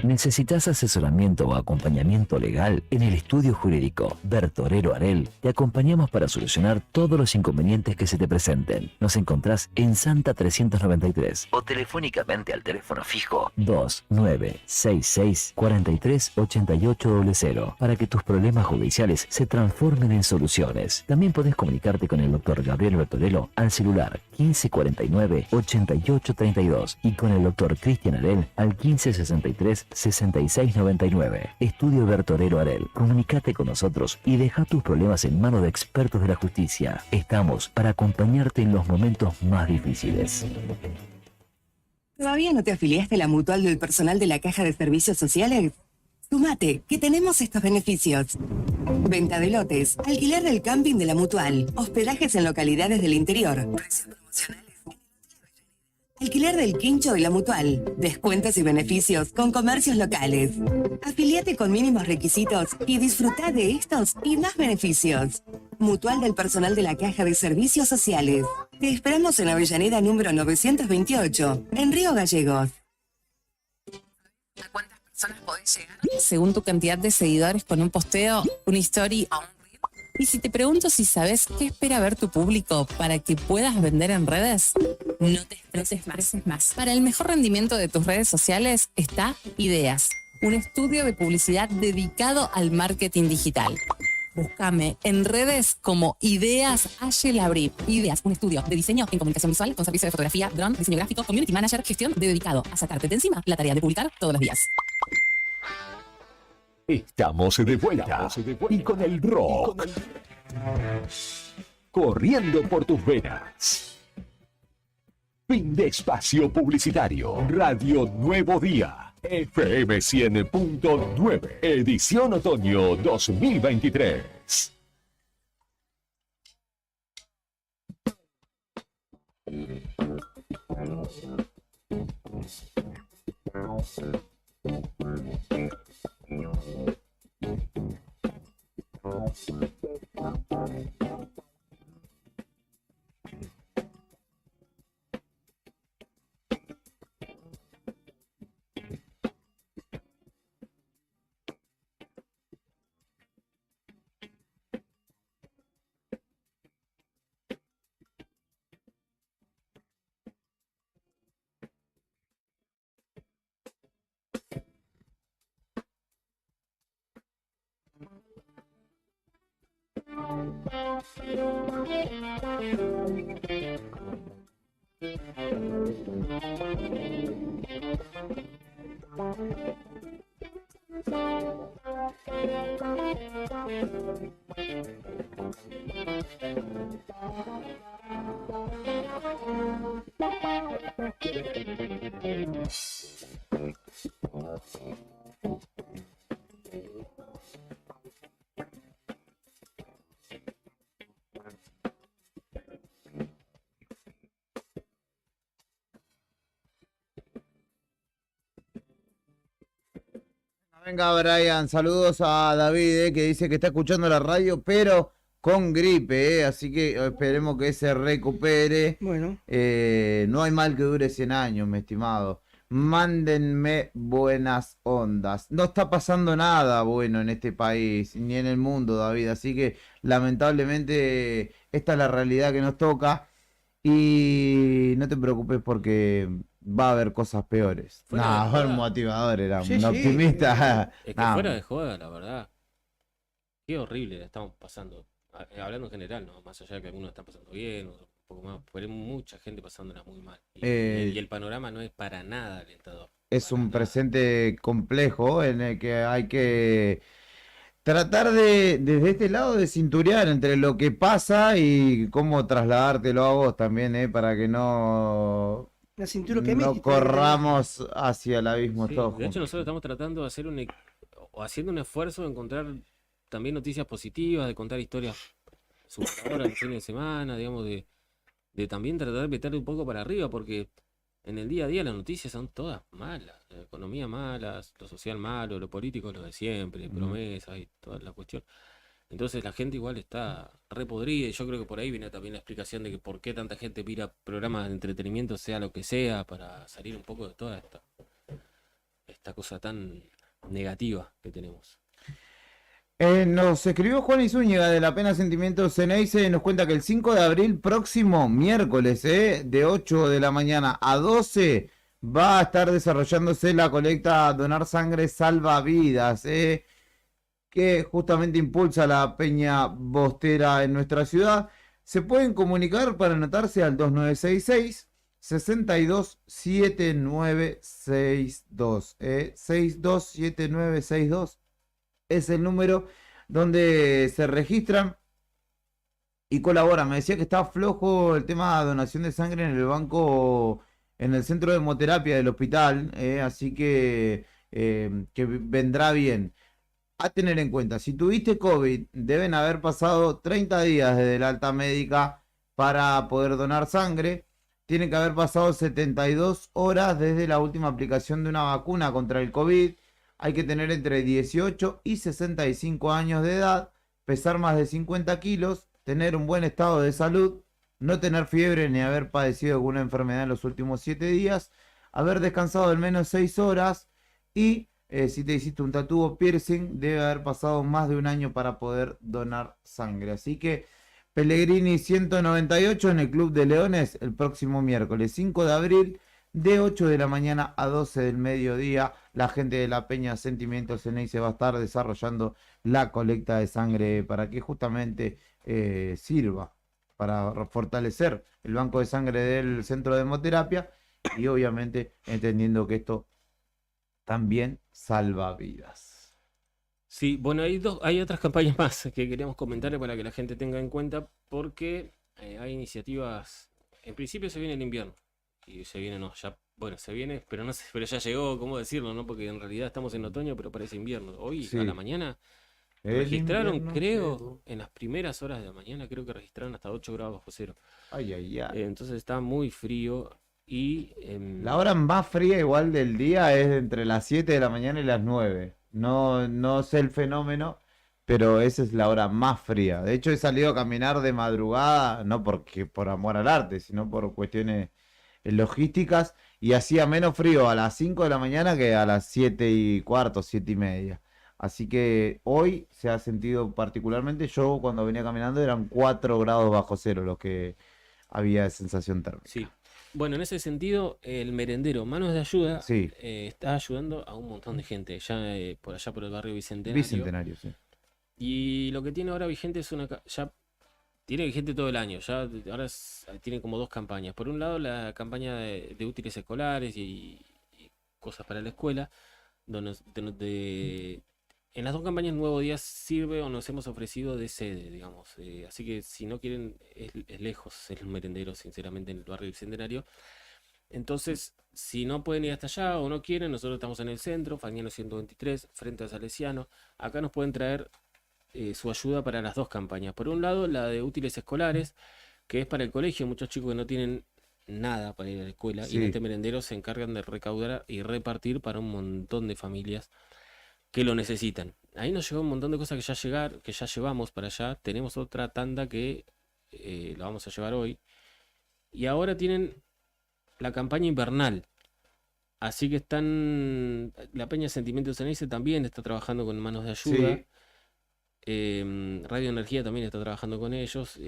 ¿Necesitas asesoramiento o acompañamiento legal? En el estudio jurídico Bertorero Arel te acompañamos para solucionar todos los inconvenientes que se te presenten. Nos encontrás en Santa 393 o telefónicamente al teléfono fijo 2966 43 8800 para que tus problemas judiciales se transformen en soluciones. También podés comunicarte con el doctor Gabriel Bertorello al celular 1549 8832 y con el doctor Cristian Arel al 1563 6699. Estudio Bertorero Arel. Comunicate con nosotros y deja tus problemas en manos de expertos de la justicia. Estamos para acompañarte en los momentos más difíciles. ¿Todavía no te afiliaste a la mutual del personal de la Caja de Servicios Sociales? Sumate, que tenemos estos beneficios. Venta de lotes, alquiler del camping de la mutual, hospedajes en localidades del interior, precios promocionales, alquiler del quincho de la mutual, descuentos y beneficios con comercios locales. Afiliate con mínimos requisitos y disfruta de estos y más beneficios. Mutual del personal de la Caja de Servicios Sociales. Te esperamos en Avellaneda número 928, en Río Gallegos. ¿A cuántas personas podés llegar? Según tu cantidad de seguidores con un posteo, una story o un reel. Y si te pregunto si sabes qué espera ver tu público para que puedas vender en redes, no te estreses más. Para el mejor rendimiento de tus redes sociales está Ideas, un estudio de publicidad dedicado al marketing digital. Búscame en redes como Ideas Labri. Ideas, un estudio de diseño en comunicación visual con servicio de fotografía, drone, diseño gráfico, community manager, gestión dedicado a sacarte de encima la tarea de publicar todos los días. Estamos de vuelta y con el rock corriendo por tus venas. Fin de espacio publicitario. Radio Nuevo Día. FM 100.9. Edición otoño 2023. Venga, Brian, saludos a David, que dice que está escuchando la radio, pero con gripe, así que esperemos que se recupere. Bueno. No hay mal que dure 100 años, mi estimado. Mándenme buenas ondas. No está pasando nada bueno en este país, ni en el mundo, David, así que lamentablemente esta es la realidad que nos toca. Y no te preocupes porque va a haber cosas peores. No, un motivador, era un optimista. Es que fuera de joda, la verdad. Qué horrible la estamos pasando. Hablando en general, ¿no? Más allá de que algunos están pasando bien, un poco más, pero hay mucha gente pasándola muy mal. Y el panorama no es para nada alentador. Es un presente complejo en el que hay que tratar desde este lado de cinturear entre lo que pasa y cómo trasladártelo a vos también, para que no corramos hacia el abismo todos De hecho, juntos. nosotros estamos tratando de hacer haciendo un esfuerzo de encontrar también noticias positivas, de contar historias superadoras el fin de semana, digamos, de también tratar de meterle un poco para arriba, porque en el día a día las noticias son todas malas, la economía malas, lo social malo, lo político lo de siempre, promesas y toda la cuestión. Entonces la gente igual está re podrida y yo creo que por ahí viene también la explicación de que por qué tanta gente mira programas de entretenimiento, sea lo que sea, para salir un poco de toda esta cosa tan negativa que tenemos. Nos escribió Juan Izúñiga de La Pena Sentimientos Ceneice, nos cuenta que el 5 de abril próximo, miércoles, de 8 de la mañana a 12, va a estar desarrollándose la colecta Donar Sangre Salva Vidas, que justamente impulsa la Peña Bostera en nuestra ciudad. Se pueden comunicar para anotarse al 2966 627962, 627962. Es el número donde se registran y colaboran. Me decía que está flojo el tema de donación de sangre en el banco, en el centro de hemoterapia del hospital, así que vendrá bien. A tener en cuenta, si tuviste COVID, deben haber pasado 30 días desde el alta médica para poder donar sangre. Tienen que haber pasado 72 horas desde la última aplicación de una vacuna contra el COVID. Hay que tener entre 18 y 65 años de edad, pesar más de 50 kilos, tener un buen estado de salud, no tener fiebre ni haber padecido alguna enfermedad en los últimos 7 días, haber descansado al menos 6 horas y si te hiciste un tatuo o piercing, debe haber pasado más de un año para poder donar sangre. Así que Pellegrini 198 en el Club de Leones el próximo miércoles 5 de abril de 8 de la mañana a 12 del mediodía. La gente de la Peña Sentimientos Ceneice va a estar desarrollando la colecta de sangre para que justamente sirva para fortalecer el banco de sangre del centro de hemoterapia y obviamente entendiendo que esto también salva vidas. Sí, bueno, hay otras campañas más que queríamos comentarle para que la gente tenga en cuenta, porque hay iniciativas. En principio se viene el invierno y se viene, se viene, pero no sé, pero ya llegó, ¿cómo decirlo, no? Porque en realidad estamos en otoño, pero parece invierno. Hoy Sí. a la mañana El registraron, invierno creo, llegó. en las primeras horas de la mañana, creo que registraron hasta 8 grados bajo cero. Ay, ay, ay. Entonces está muy frío. y... La hora más fría igual del día es entre las 7 de la mañana y las 9. No sé el fenómeno, pero esa es la hora más fría. De hecho, he salido a caminar de madrugada, no porque por amor al arte, sino por cuestiones logísticas, y hacía menos frío a las 5 de la mañana que a las 7:15, 7:30. Así que hoy se ha sentido particularmente, yo cuando venía caminando eran 4 grados bajo cero lo que había de sensación térmica. Sí. Bueno, en ese sentido, el merendero Manos de Ayuda Sí. está ayudando a un montón de gente, ya por allá por el barrio Bicentenario. Bicentenario, sí. Y lo que tiene ahora vigente es ya tiene vigente todo el año, ya ahora tiene como 2 campañas. Por un lado, la campaña de útiles escolares y cosas para la escuela, donde en las 2 campañas Nuevo Día sirve o nos hemos ofrecido de sede, digamos. Así que si no quieren, es lejos el merendero, sinceramente, en el barrio Bicentenario. Entonces, si no pueden ir hasta allá o no quieren, nosotros estamos en el centro, Fagnano 123, frente a Salesiano. Acá nos pueden traer su ayuda para las 2 campañas. Por un lado, la de útiles escolares, que es para el colegio, muchos chicos que no tienen nada para ir a la escuela, y en Sí. este merendero se encargan de recaudar y repartir para un montón de familias que lo necesitan. Ahí nos llegó un montón de cosas que ya llevamos para allá. Tenemos otra tanda que la vamos a llevar hoy. Y ahora tienen la campaña invernal. Así que la Peña Sentimientos Ceneice también está trabajando con Manos de Ayuda. Sí. Radio Energía también está trabajando con ellos.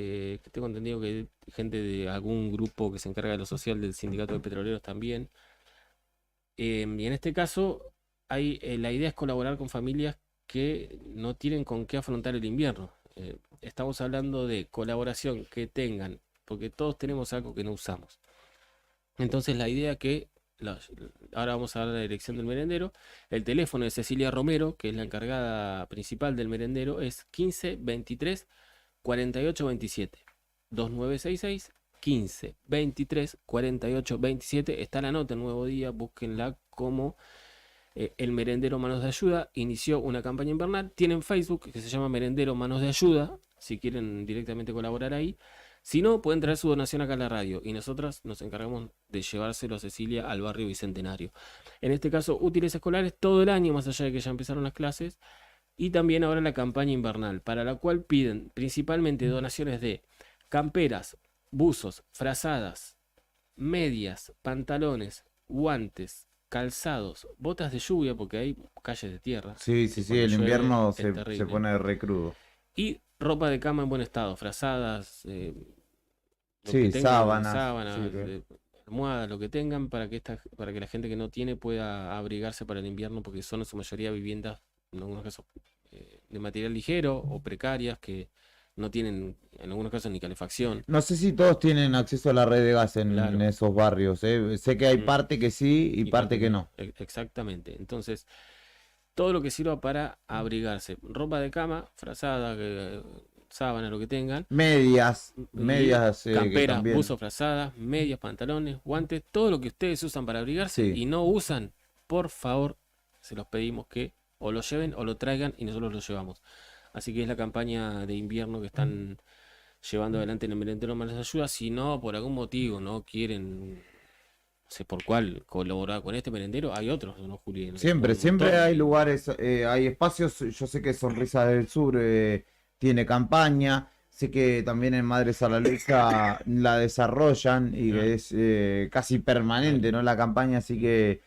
Tengo entendido que hay gente de algún grupo que se encarga de lo social del Sindicato de Petroleros también. Y en este caso, la idea es colaborar con familias que no tienen con qué afrontar el invierno. Estamos hablando de colaboración que tengan, porque todos tenemos algo que no usamos. Entonces la idea que ahora vamos a dar la dirección del merendero. El teléfono de Cecilia Romero, que es la encargada principal del merendero, es 15 23 48 27. 2966 15 23 48 27. Está la nota en Nuevo Día, búsquenla como el merendero Manos de Ayuda. Inició una campaña invernal. Tienen Facebook que se llama Merendero Manos de Ayuda, si quieren directamente colaborar ahí. Si no, pueden traer su donación acá a la radio y nosotras nos encargamos de llevárselo a Cecilia al barrio Bicentenario. En este caso, útiles escolares todo el año, más allá de que ya empezaron las clases, y también ahora la campaña invernal, para la cual piden principalmente donaciones de camperas, buzos, frazadas, medias, pantalones, guantes, calzados, botas de lluvia, porque hay calles de tierra. Sí, y sí, cuando el llueve invierno es se terrible. pone re crudo. Y ropa de cama en buen estado, frazadas, lo Sí, que tengan, sábanas, sí, almohadas, lo que tengan, para que la gente que no tiene pueda abrigarse para el invierno, porque son en su mayoría viviendas, en algunos casos, de material ligero o precarias, que no tienen en algunos casos ni calefacción. No sé si todos tienen acceso a la red de gas en esos barrios, ¿eh? Sé que hay parte que sí y parte que no. Exactamente. Entonces, todo lo que sirva para abrigarse. Ropa de cama, frazada, sábana, lo que tengan. Medias, que camperas, también. buzos, frazadas, medias, pantalones, guantes, todo lo que ustedes usan para abrigarse y no usan, por favor, se los pedimos que o lo lleven o lo traigan y nosotros lo llevamos. Así que es la campaña de invierno que están llevando adelante en el merendero Manos de Ayuda. Si no, por algún motivo, no quieren, no sé por cuál, colaborar con este merendero, hay otros, ¿no, Juli? Siempre hay lugares, hay espacios. Yo sé que Sonrisas del Sur tiene campaña. Sé que también en Madres a la Lucha la desarrollan y que es casi permanente, ¿no? La campaña, así que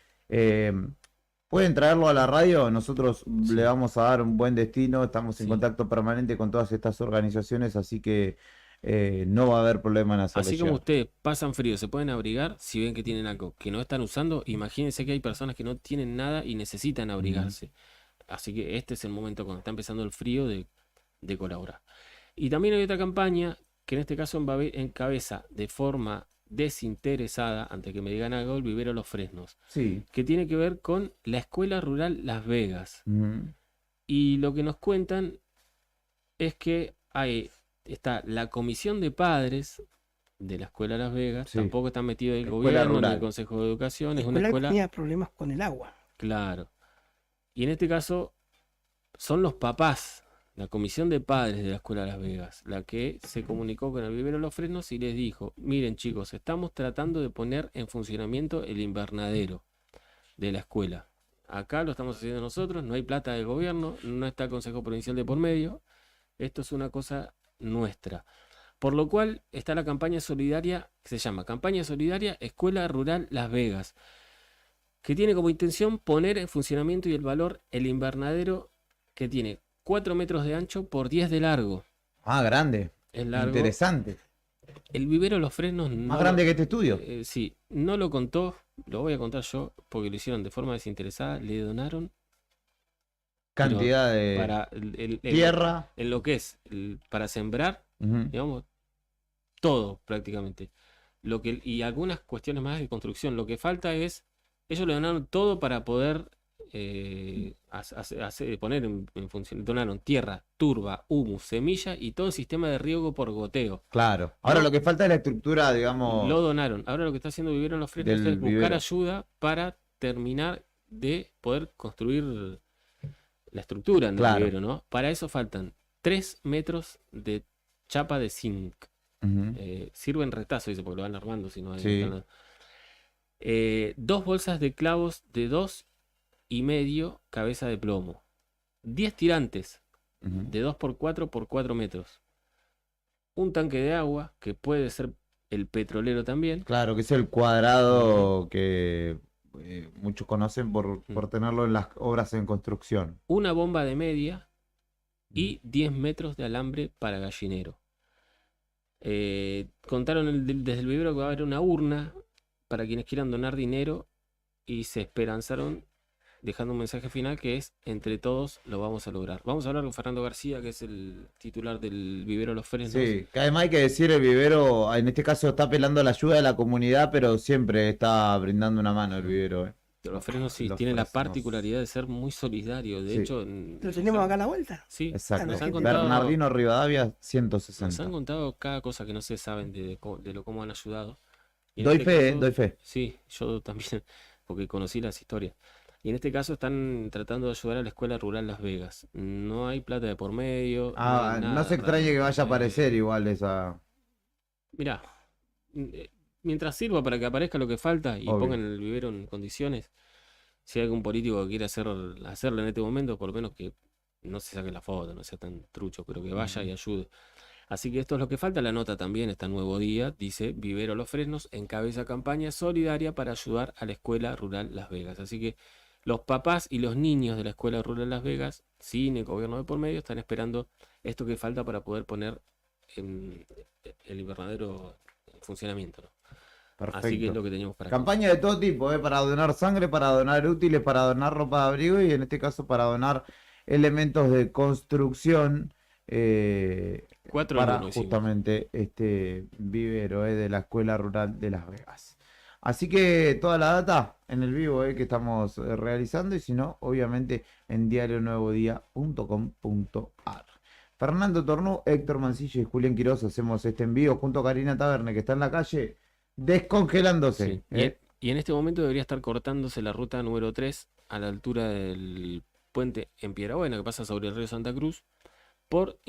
pueden traerlo a la radio. Nosotros le vamos a dar un buen destino. Estamos en contacto permanente con todas estas organizaciones, así que no va a haber problema en hacerlo Así como llegar. ustedes pasan frío, se pueden abrigar, si ven que tienen algo que no están usando, imagínense que hay personas que no tienen nada y necesitan abrigarse. Así que este es el momento cuando está empezando el frío de colaborar. Y también hay otra campaña que en este caso encabeza de forma desinteresada, antes que me digan algo, el vivero Los Fresnos, Sí. que tiene que ver con la Escuela Rural Las Vegas. Ujú. Y lo que nos cuentan es que está la comisión de padres de la Escuela Las Vegas, tampoco está metido el Escuela gobierno ni rural. el Consejo de Educación, es La una escuela... tenía problemas con el agua. Claro. Y en este caso son los papás la comisión de padres de la Escuela Las Vegas, la que se comunicó con el vivero Los Fresnos y les dijo, miren chicos, estamos tratando de poner en funcionamiento el invernadero de la escuela. Acá lo estamos haciendo nosotros, no hay plata del gobierno, no está el Consejo Provincial de por medio, esto es una cosa nuestra. Por lo cual está la campaña solidaria, que se llama Campaña Solidaria Escuela Rural Las Vegas, que tiene como intención poner en funcionamiento y el valor el invernadero que tiene 4 metros de ancho por 10 de largo. Ah, grande. Es largo. Interesante. El vivero Los Fresnos Más grande que este estudio. Sí, no lo contó, lo voy a contar yo, porque lo hicieron de forma desinteresada, le donaron Cantidad de para tierra. en lo que es para sembrar, digamos, todo prácticamente. Y algunas cuestiones más de construcción. Lo que falta es, ellos le donaron todo para poder poner en función. Donaron tierra, turba, humus, semilla y todo el sistema de riego por goteo. Claro. Ahora lo que falta es la estructura, digamos. Lo donaron. Ahora lo que está haciendo Vivero Los Fresnos es buscar vivero. ayuda para terminar de poder construir la estructura en el Claro. vivero, ¿no? Para eso faltan 3 metros de chapa de zinc. Sirven retazo, dice, porque lo van armando, si no hay. Sí. 2 bolsas de clavos de 2,5 cabeza de plomo. 10 tirantes de 2x4 por 4 metros. Un tanque de agua, que puede ser el petrolero también. Claro, que es el cuadrado que muchos conocen por tenerlo en las obras en construcción. Una bomba de media y 10 metros de alambre para gallinero. Contaron desde el vivero que va a haber una urna para quienes quieran donar dinero y se esperanzaron dejando un mensaje final que es: entre todos lo vamos a lograr. Vamos a hablar con Fernando García, que es el titular del vivero Los Fresnos. Sí, que además hay que decir, el vivero en este caso está apelando a la ayuda de la comunidad, pero siempre está brindando una mano el vivero. Los Fresnos sí, Los tiene la Fresnos. particularidad de ser muy solidario. De Sí. hecho, ¿Lo tenemos acá a la vuelta? sí, Exacto. nos han contado, Bernardino Rivadavia, nos 160. han contado cada cosa que no se saben de lo cómo han ayudado. Y en Doy este fe, caso- doy fe. Sí, yo también, porque conocí las historias. Y en este caso están tratando de ayudar a la Escuela Rural Las Vegas. No hay plata de por medio. Ah, hay no nada se extrañe que vaya a aparecer igual esa. Mirá, mientras sirva para que aparezca lo que falta y Obvio. pongan el vivero en condiciones, si hay algún político que quiera hacerlo en este momento, por lo menos que no se saque la foto, no sea tan trucho, pero que vaya y ayude. Así que esto es lo que falta. La nota también está en Nuevo Día, dice: Vivero Los Fresnos encabeza campaña solidaria para ayudar a la Escuela Rural Las Vegas. Así que los papás y los niños de la Escuela Rural Las Vegas, sin el gobierno de por medio, están esperando esto que falta para poder poner el invernadero en funcionamiento, ¿no? Perfecto. Así que es lo que teníamos para acá. Campaña de todo tipo, para donar sangre, para donar útiles, para donar ropa de abrigo y en este caso para donar elementos de construcción 4 para en uno hicimos. justamente este vivero de la Escuela Rural de Las Vegas. Así que toda la data en el vivo que estamos realizando y si no, obviamente en diarionuevodía.com.ar. Fernando Tornú, Héctor Mancilla y Julián Quiroz hacemos este envío junto a Karina Taberne, que está en la calle descongelándose. Sí. Y en este momento debería estar cortándose la ruta número 3 a la altura del puente en Piedrabuena, que pasa sobre el río Santa Cruz, por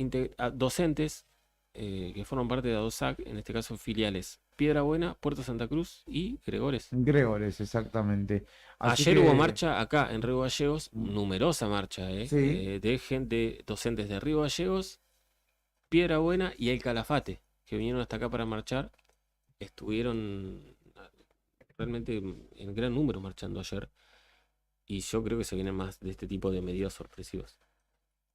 docentes que forman parte de ADOSAC, en este caso filiales Piedrabuena, Puerto Santa Cruz y Gregores. Gregores, exactamente. Así Ayer que- hubo marcha acá en Río Gallegos, numerosa marcha, Sí. de gente, docentes de Río Gallegos, Piedrabuena y El Calafate, que vinieron hasta acá para marchar. Estuvieron realmente en gran número marchando ayer. Y yo creo que se vienen más de este tipo de medidas sorpresivas.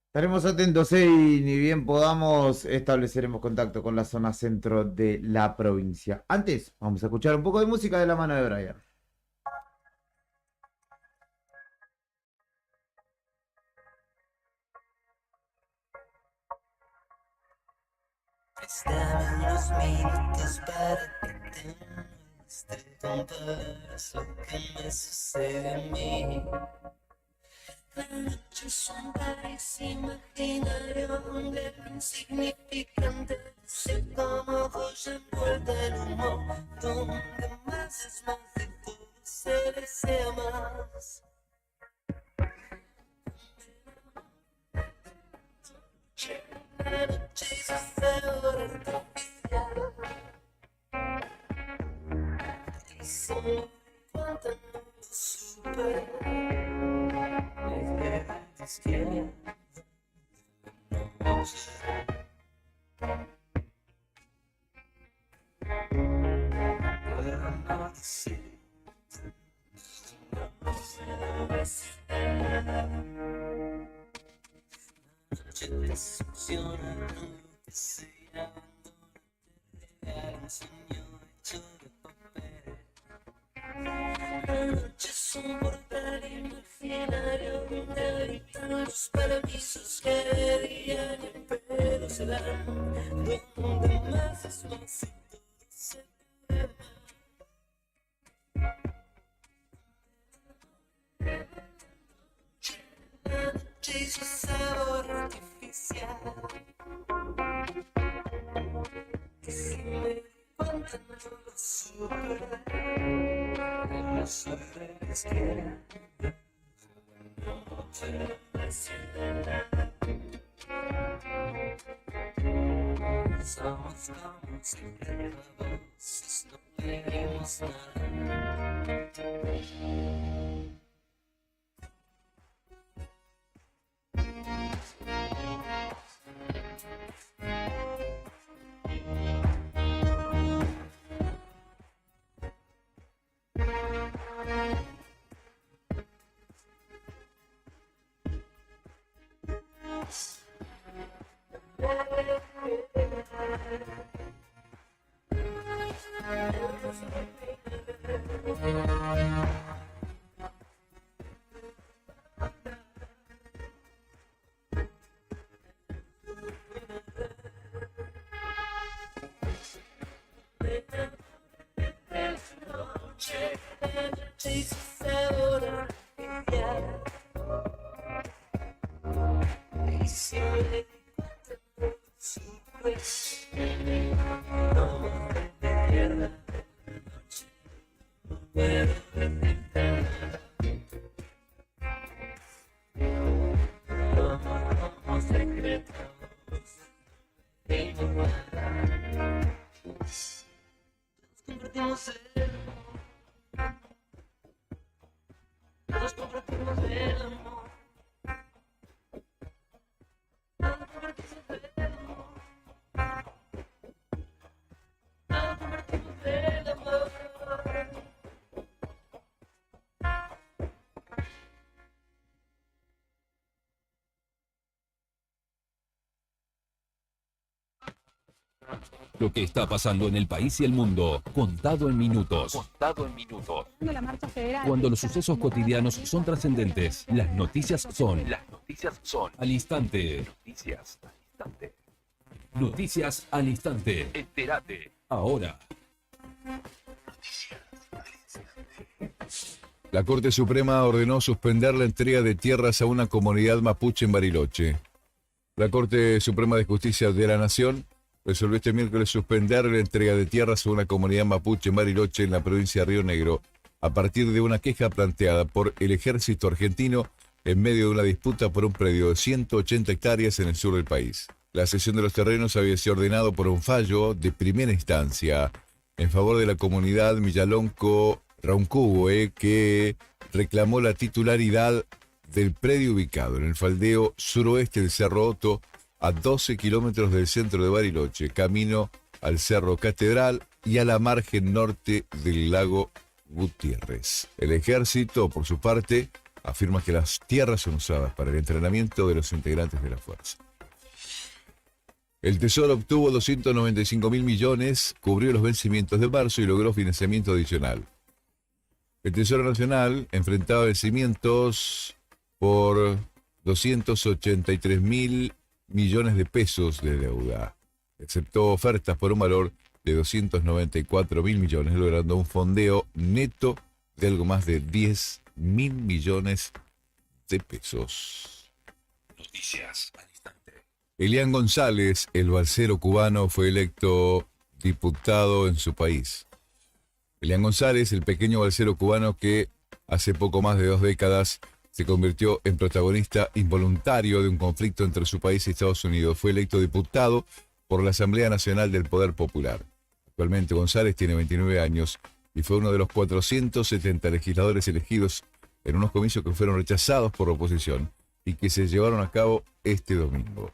Estaremos atentos y ni bien podamos estableceremos contacto con la zona centro de la provincia. Antes, vamos a escuchar un poco de música de la mano de Brian. Estaban los minutos para que te muestre con palabras lo que me sucede a mí. La noche es un país imaginario, un guerra insignificante, sé como joya envuelta en humo, donde más es más y todo se desea más. La noche y su sabor artificial. Y solo cuando no lo supe, me quedas que no sé. Pero no sé. No sé nada. Noche te succiona, no que sea, te regala un sueño hecho de papel. La noche es un portal imaginario donde habitan los paraísos que de día ni en pedo se dan, donde más es más y todo se ve. La noche y su sabor artificial, que si me di cuenta no lo supe, de los sueños que no te deciden nada. Somos como siempre voces, no pedimos nada. Y su sabor artificial, y si me di cuenta no lo supe, no me pierda de la noche, no puedo decirte nada. Como secretos tengo nada. Nos convertimos en nos convertimos en amor. Nos convertimos en amor. Nos convertimos en amor. Lo que está pasando en el país y el mundo, contado en minutos. Contado en minutos. La marcha federal. Cuando los sucesos cotidianos son trascendentes, las noticias son al instante. Noticias al instante. Noticias al instante. Entérate. Ahora. La Corte Suprema ordenó suspender la entrega de tierras a una comunidad mapuche en Bariloche. La Corte Suprema de Justicia de la Nación resolvió este miércoles suspender la entrega de tierras a una comunidad mapuche en Bariloche, en la provincia de Río Negro, a partir de una queja planteada por el ejército argentino en medio de una disputa por un predio de 180 hectáreas en el sur del país. La cesión de los terrenos había sido ordenado por un fallo de primera instancia en favor de la comunidad Millalonco Rauncugue, que reclamó la titularidad del predio ubicado en el faldeo suroeste del Cerro Otto, a 12 kilómetros del centro de Bariloche, camino al Cerro Catedral y a la margen norte del lago Gutiérrez. El ejército, por su parte, afirma que las tierras son usadas para el entrenamiento de los integrantes de la fuerza. El Tesoro obtuvo 295.000 millones, cubrió los vencimientos de marzo y logró financiamiento adicional. El Tesoro Nacional enfrentaba vencimientos por 283.000 millones de pesos de deuda. Aceptó ofertas por un valor de 294.000 millones, logrando un fondeo neto de algo más de 10.000 millones de pesos. Noticias al instante. Elian González, el balsero cubano, fue electo diputado en su país. Elian González, el pequeño balsero cubano que hace poco más de 2 décadas se convirtió en protagonista involuntario de un conflicto entre su país y Estados Unidos. Fue electo diputado por la Asamblea Nacional del Poder Popular. Actualmente González tiene 29 años y fue uno de los 470 legisladores elegidos en unos comicios que fueron rechazados por la oposición y que se llevaron a cabo este domingo.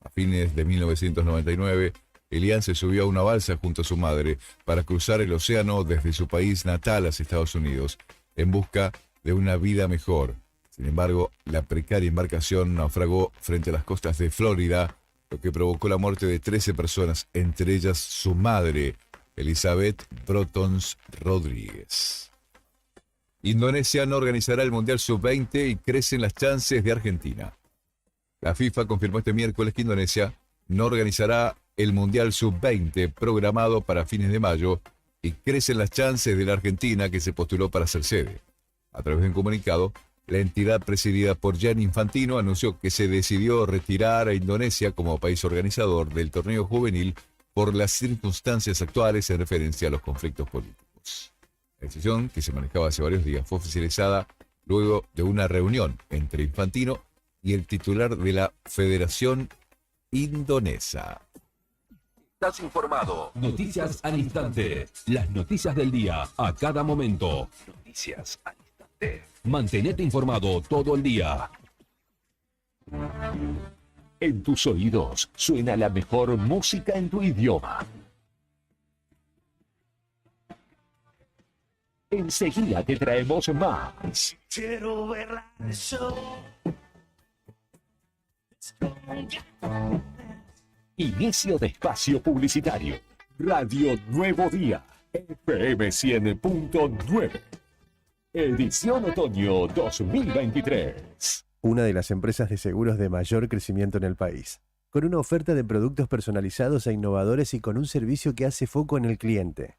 A fines de 1999, Elian se subió a una balsa junto a su madre para cruzar el océano desde su país natal hacia Estados Unidos en busca de una vida mejor. Sin embargo, la precaria embarcación naufragó frente a las costas de Florida, lo que provocó la muerte de 13 personas, entre ellas su madre, Elizabeth Brotons Rodríguez. Indonesia no organizará el Mundial Sub-20 y crecen las chances de Argentina. La FIFA confirmó este miércoles que Indonesia no organizará el Mundial Sub-20 programado para fines de mayo y crecen las chances de la Argentina que se postuló para ser sede. A través de un comunicado, la entidad presidida por Gianni Infantino anunció que se decidió retirar a Indonesia como país organizador del torneo juvenil por las circunstancias actuales en referencia a los conflictos políticos. La decisión, que se manejaba hace varios días, fue oficializada luego de una reunión entre Infantino y el titular de la Federación Indonesa. Estás informado. Noticias al instante. Las noticias del día a cada momento. Noticias al instante. Mantenete informado todo el día. En tus oídos suena la mejor música en tu idioma. Enseguida te traemos más. Quiero verla de show. Inicio de espacio publicitario. Radio Nuevo Día. FM 100.9. Edición Otoño 2023. Una de las empresas de seguros de mayor crecimiento en el país, con una oferta de productos personalizados e innovadores y con un servicio que hace foco en el cliente.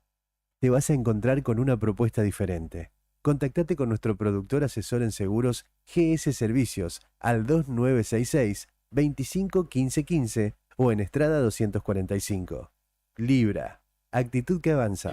Te vas a encontrar con una propuesta diferente. Contactate con nuestro productor asesor en seguros GS Servicios al 2966 25 15 15 o en Estrada 245. Libra, actitud que avanza.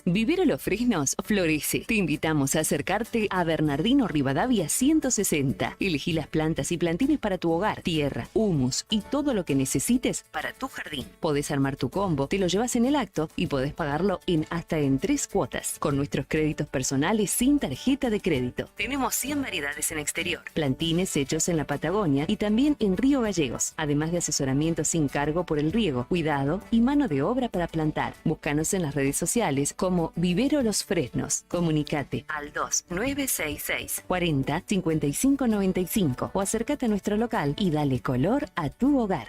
Vivero Los Fresnos florece. Te invitamos a acercarte a Bernardino Rivadavia 160. Elegí las plantas y plantines para tu hogar, tierra, humus y todo lo que necesites para tu jardín. Podés armar tu combo, te lo llevas en el acto y podés pagarlo hasta en 3 cuotas. Con nuestros créditos personales sin tarjeta de crédito. Tenemos 100 variedades en exterior. Plantines hechos en la Patagonia y también en Río Gallegos. Además de asesoramiento sin cargo por el riego, cuidado y mano de obra para plantar. Búscanos en las redes sociales como Vivero Los Fresnos. Comunicate al 2966 40 55 95 o acércate a nuestro local y dale color a tu hogar.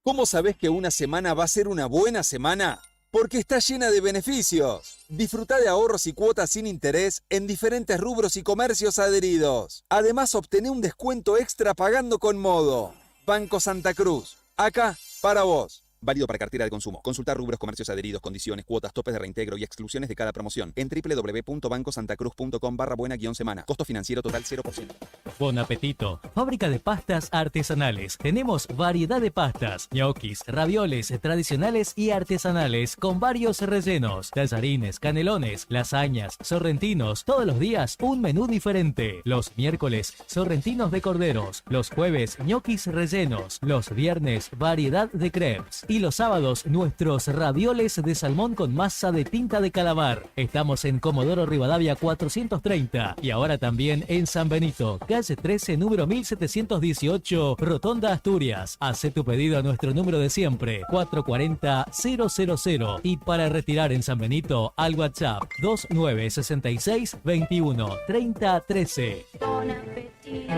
¿Cómo sabés que una semana va a ser una buena semana? Porque está llena de beneficios. Disfruta de ahorros y cuotas sin interés en diferentes rubros y comercios adheridos. Además, obtené un descuento extra pagando con Modo. Banco Santa Cruz. Acá, para vos. Válido para cartera de consumo. Consultar rubros, comercios adheridos, condiciones, cuotas, topes de reintegro y exclusiones de cada promoción en www.bancosantacruz.com/buena-semana. Costo financiero total 0%. Bon apetito. Fábrica de pastas artesanales. Tenemos variedad de pastas, ñoquis, ravioles tradicionales y artesanales con varios rellenos, tallarines, canelones, lasañas, sorrentinos. Todos los días un menú diferente. Los miércoles, sorrentinos de corderos. Los jueves, ñoquis rellenos. Los viernes, variedad de crepes. Y los sábados, nuestros ravioles de salmón con masa de tinta de calamar. Estamos en Comodoro Rivadavia 430 y ahora también en San Benito, calle 13, número 1718, Rotonda Asturias. Haz tu pedido a nuestro número de siempre, 440-000. Y para retirar en San Benito, al WhatsApp 2966 21 30 13. Bon apetito,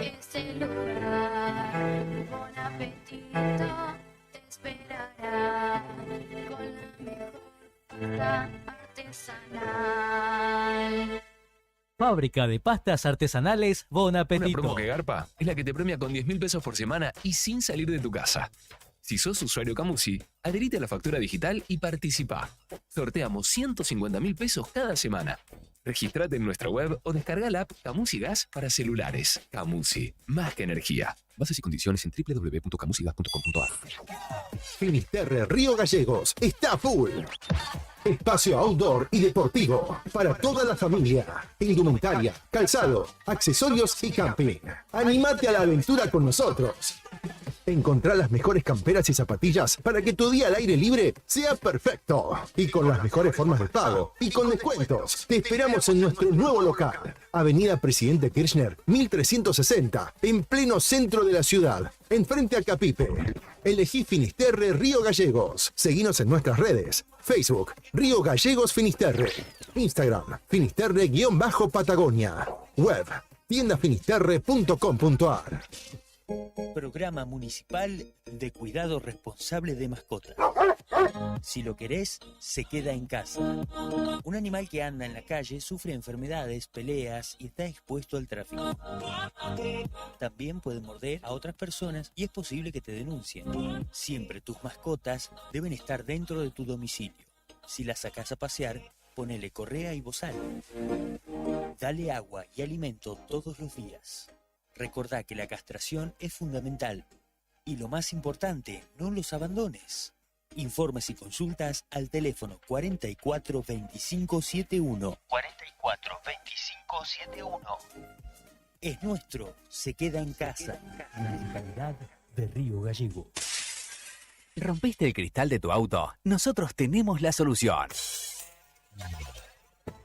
es el lugar. Bon apetito, te esperará con la mejor pasta artesanal. Fábrica de pastas artesanales Bon Una Apetito. promo que garpa es la que te premia con 10.000 pesos por semana y sin salir de tu casa. Si sos usuario Camusi, adherite a la factura digital y participa. Sorteamos 150.000 pesos cada semana. Registrate en nuestra web o descarga la app Camusi Gas para celulares. Camusi, más que energía. Bases y condiciones en www.camusigas.com.ar. Finisterre Río Gallegos está full. Espacio outdoor y deportivo para toda la familia. Indumentaria, calzado, accesorios y camping. Animate a la aventura con nosotros. Encontrá las mejores camperas y zapatillas para que tu día al aire libre sea perfecto. Y con las mejores formas de pago y con descuentos. Te esperamos en nuestro nuevo local. Avenida Presidente Kirchner, 1360, en pleno centro de la ciudad, enfrente a Capipe. Elegí Finisterre Río Gallegos. Seguinos en nuestras redes. Facebook, Río Gallegos Finisterre. Instagram, Finisterre-Patagonia. Web, tiendafinisterre.com.ar. Programa Municipal de Cuidado Responsable de Mascotas. Si lo querés, se queda en casa. Un animal que anda en la calle sufre enfermedades, peleas y está expuesto al tráfico. También puede morder a otras personas y es posible que te denuncien. Siempre tus mascotas deben estar dentro de tu domicilio. Si las sacás a pasear, ponele correa y bozal. Dale agua y alimento todos los días. Recordá que la castración es fundamental. Y lo más importante, no los abandones. Informes y consultas al teléfono 44 25 71. 44 25 71. Es nuestro, se queda en casa. Municipalidad de Río Gallego. ¿Rompiste el cristal de tu auto? Nosotros tenemos la solución.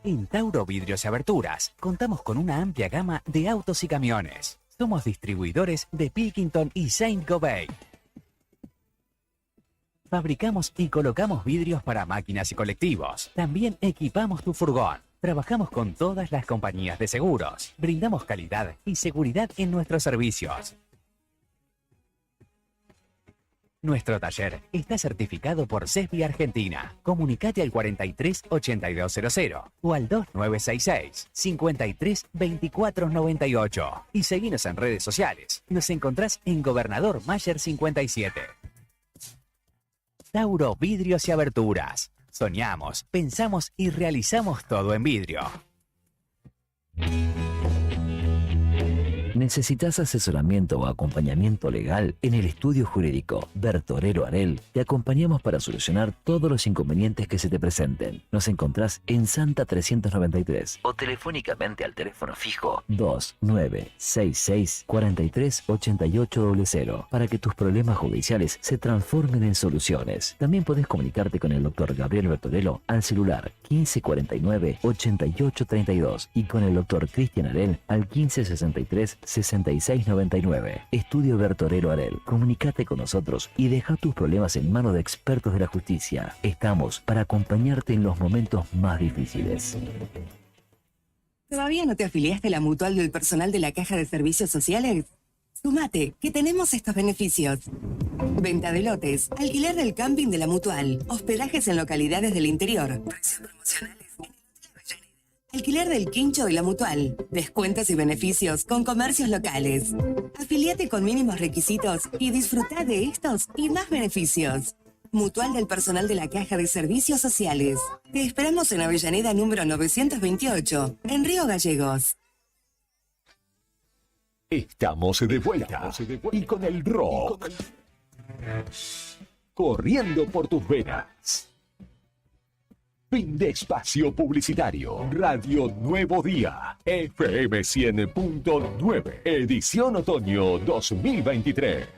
En Tauro Vidrios y Aberturas contamos con una amplia gama de autos y camiones. Somos distribuidores de Pilkington y Saint-Gobain. Fabricamos y colocamos vidrios para máquinas y colectivos. También equipamos tu furgón. Trabajamos con todas las compañías de seguros. Brindamos calidad y seguridad en nuestros servicios. Nuestro taller está certificado por CESBI Argentina. Comunicate al 43 8200 o al 2966 53 24 98 y seguinos en redes sociales. Nos encontrás en Gobernador Mayer 57. Tauro Vidrios y Aberturas. Soñamos, pensamos y realizamos todo en vidrio. ¿Necesitas asesoramiento o acompañamiento legal? En el estudio jurídico Bertorero Arel te acompañamos para solucionar todos los inconvenientes que se te presenten. Nos encontrás en Santa 393 o telefónicamente al teléfono fijo 2966 43 8800 para que tus problemas judiciales se transformen en soluciones. También podés comunicarte con el doctor Gabriel Bertorello al celular 1549 8832 y con el doctor Cristian Arel al 1563 6699. Estudio Bertorero Arel. Comunicate con nosotros y deja tus problemas en manos de expertos de la justicia. Estamos para acompañarte en los momentos más difíciles. ¿Todavía no te afiliaste a la mutual del personal de la Caja de Servicios Sociales? Sumate, que tenemos estos beneficios. Venta de lotes, alquiler del camping de la mutual, hospedajes en localidades del interior, precios promocionales. Alquiler del quincho de la mutual. Descuentos y beneficios con comercios locales. Afiliate con mínimos requisitos y disfruta de estos y más beneficios. Mutual del personal de la Caja de Servicios Sociales. Te esperamos en Avellaneda número 928, en Río Gallegos. Estamos de vuelta y con el rock corriendo por tus venas. Fin de espacio publicitario. Radio Nuevo Día. FM 100.9. Edición otoño 2023.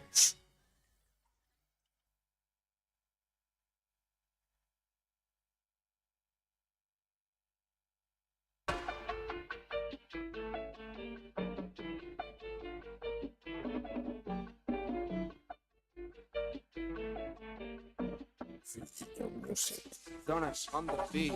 Donuts on the beat.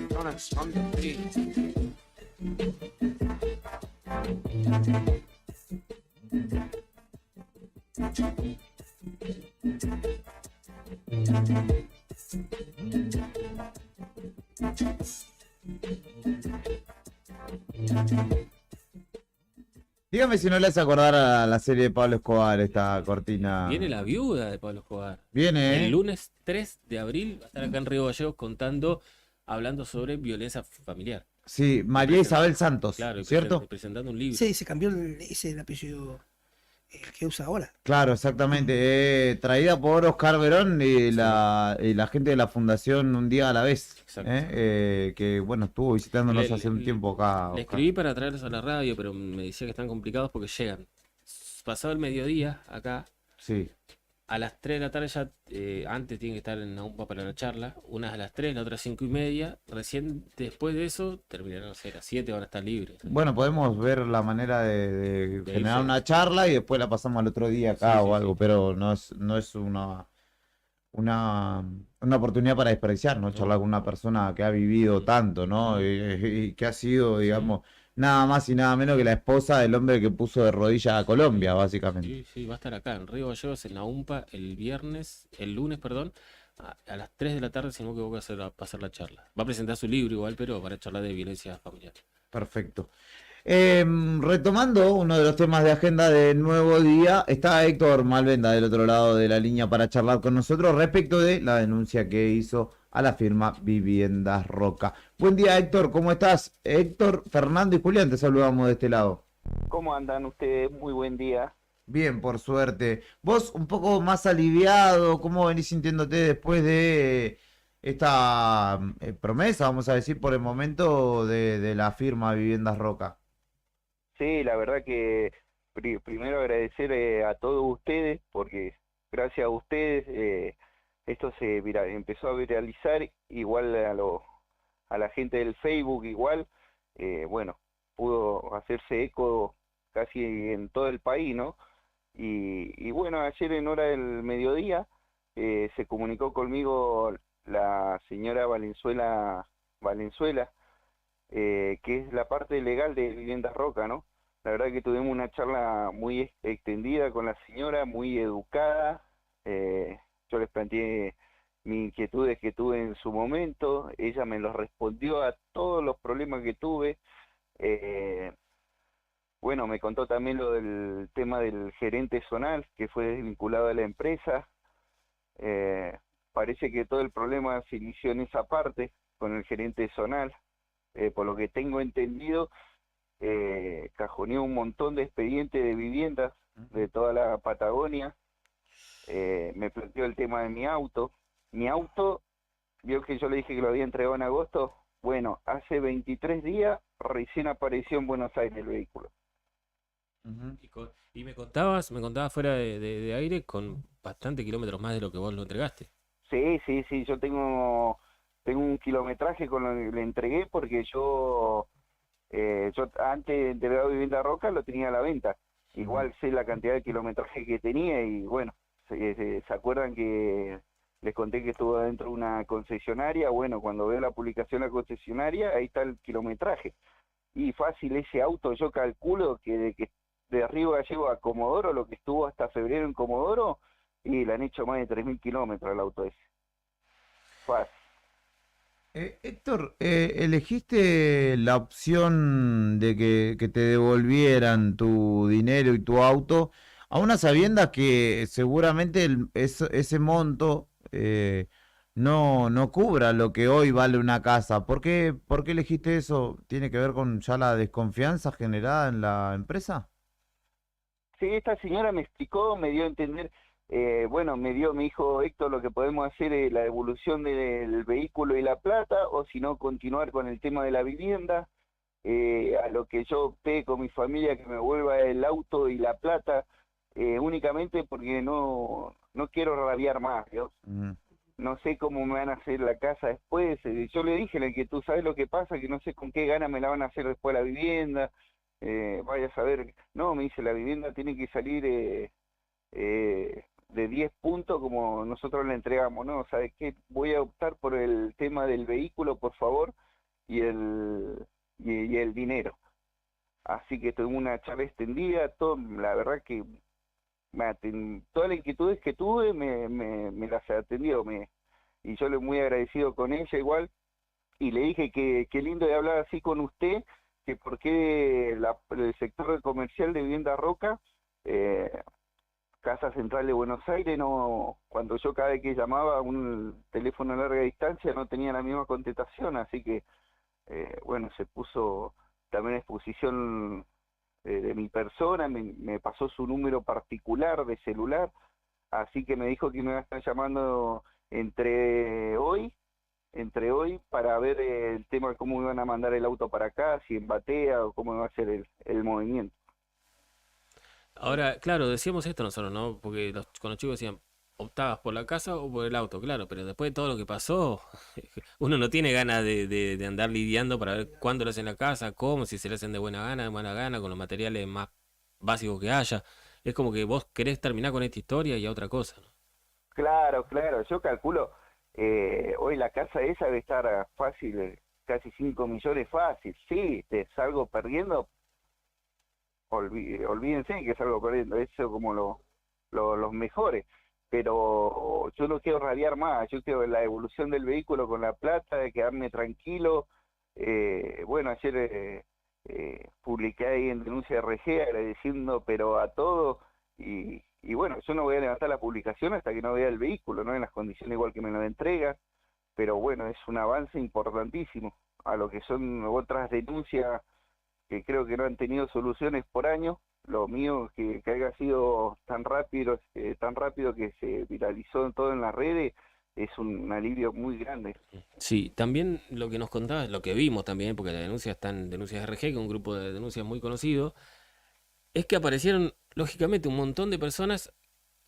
Donuts on the beat. Dígame si no le hace acordar a la serie de Pablo Escobar esta cortina. Viene la viuda de Pablo Escobar. Viene, ¿eh? El lunes 3 de abril va a estar acá en Río Gallegos hablando sobre violencia familiar. Sí, María Isabel Santos, Claro, ¿cierto? presentando un libro. Sí, se cambió el apellido el que usa ahora. Claro, exactamente. Traída por Oscar Verón y la gente de la Fundación Un Día a la Vez. Que bueno, estuvo visitándonos hace un tiempo acá. Le escribí para traerlos a la radio, pero me decía que están complicados porque llegan pasado el mediodía acá. Sí. A las 3 de la tarde ya, antes tienen que estar en Naumpa para la charla. Una a las 3, la otra a 5:30. Recién después de eso, terminarán, no sé, a las 7 van a estar libres. Bueno, podemos ver la manera de generar irse. una charla y después la pasamos al otro día acá Sí, o sí, algo, pero no es una oportunidad para desperdiciar, ¿no? Charlar con una persona que ha vivido tanto, ¿no? Y que ha sido, digamos, nada más y nada menos que la esposa del hombre que puso de rodillas a Colombia, básicamente. Sí, sí, va a estar acá en Río Gallegos, en Naumpa, el lunes, a las 3 de la tarde, si no me equivoco, va a hacer la charla. Va a presentar su libro igual, pero para charlar de violencia familiar. Perfecto. Retomando uno de los temas de agenda del nuevo día, está Héctor Malvenda del otro lado de la línea para charlar con nosotros respecto de la denuncia que hizo a la firma Viviendas Roca. Buen día, Héctor, ¿cómo estás? Héctor, Fernando y Julián, te saludamos de este lado. ¿Cómo andan ustedes? Muy buen día. Bien, por suerte. Vos un poco más aliviado, ¿cómo venís sintiéndote después de esta promesa, vamos a decir, por el momento de la firma Viviendas Roca? Sí, la verdad que primero agradecer a todos ustedes, porque gracias a ustedes esto empezó a viralizar, igual a la gente del Facebook, igual, bueno, pudo hacerse eco casi en todo el país, ¿no? Y bueno, ayer en hora del mediodía se comunicó conmigo la señora Valenzuela, que es la parte legal de Viviendas Roca, ¿no? La verdad que tuvimos una charla muy extendida con la señora, muy educada. Yo les planteé mis inquietudes que tuve en su momento, ella me los respondió a todos los problemas que tuve. Bueno, me contó también lo del tema del gerente zonal, que fue desvinculado a la empresa. Parece que todo el problema se inició en esa parte, con el gerente zonal. Por lo que tengo entendido, cajoneó un montón de expedientes de viviendas de toda la Patagonia. Me planteó el tema de mi auto. Mi auto, vio que yo le dije que lo había entregado en agosto. Bueno, hace 23 días recién apareció en Buenos Aires el vehículo. Y me contabas fuera de aire con bastante kilómetros más de lo que vos lo entregaste. Sí, yo tengo un kilometraje con lo que le entregué, porque yo antes de entregar Vivienda Roca lo tenía a la venta. Igual sé la cantidad de kilometraje que tenía y bueno, se acuerdan que les conté que estuvo dentro de una concesionaria. Bueno, cuando veo la publicación de la concesionaria, ahí está el kilometraje. Y fácil, ese auto yo calculo que de Río Gallegos a Comodoro, lo que estuvo hasta febrero en Comodoro, y le han hecho más de 3.000 kilómetros al auto ese. Fácil. Héctor, elegiste la opción de que te devolvieran tu dinero y tu auto, a una sabienda que seguramente ese monto no cubra lo que hoy vale una casa. ¿Por qué elegiste eso? ¿Tiene que ver con ya la desconfianza generada en la empresa? Sí, esta señora me explicó, me dio a entender, me dijo, Héctor, lo que podemos hacer es la devolución del vehículo y la plata, o si no, continuar con el tema de la vivienda. A lo que yo opté con mi familia, que me vuelva el auto y la plata, únicamente porque no quiero rabiar más, ¿Dios? No sé cómo me van a hacer la casa después. Yo le dije que tú sabes lo que pasa, que no sé con qué ganas me la van a hacer después la vivienda. Vaya a saber. No, me dice, la vivienda tiene que salir de 10 puntos como nosotros la entregamos, ¿no? ¿Sabes qué? Voy a optar por el tema del vehículo, por favor, y el dinero. Así que tuvimos una charla extendida, todo, la verdad que todas las inquietudes que tuve me las atendió, y yo le muy agradecido con ella igual, y le dije que qué lindo de hablar así con usted, que por qué el sector comercial de Vivienda Roca, Casa Central de Buenos Aires, no, cuando yo cada vez que llamaba un teléfono a larga distancia no tenía la misma contestación, así que bueno, se puso también a exposición de mi persona, me pasó su número particular de celular, así que me dijo que me iba a estar llamando entre hoy para ver el tema de cómo me iban a mandar el auto para acá, si en batea o cómo iba a ser el movimiento. Ahora, claro, decíamos esto nosotros, ¿no? Porque con los chicos decían, optabas por la casa o por el auto, claro, pero después de todo lo que pasó, uno no tiene ganas de andar lidiando para ver cuándo lo hacen en la casa, cómo, si se le hacen de buena gana, con los materiales más básicos que haya. Es como que vos querés terminar con esta historia y a otra cosa, ¿no? Claro, yo calculo, hoy la casa esa debe estar fácil, casi 5 millones fácil, sí, te salgo perdiendo, olvídense que salgo perdiendo, eso como los mejores, pero yo no quiero rabiar más, yo quiero la evolución del vehículo con la plata, de quedarme tranquilo. Bueno, ayer publiqué ahí en Denuncia RG agradeciendo pero a todos, y bueno, yo no voy a levantar la publicación hasta que no vea el vehículo, no en las condiciones igual que me lo entrega, pero bueno, es un avance importantísimo a lo que son otras denuncias que creo que no han tenido soluciones por año. Lo mío que haya sido tan rápido que se viralizó todo en las redes, es un alivio muy grande. Sí, también lo que nos contabas, lo que vimos también, porque la denuncia está en Denuncias RG, que es un grupo de denuncias muy conocido, es que aparecieron, lógicamente, un montón de personas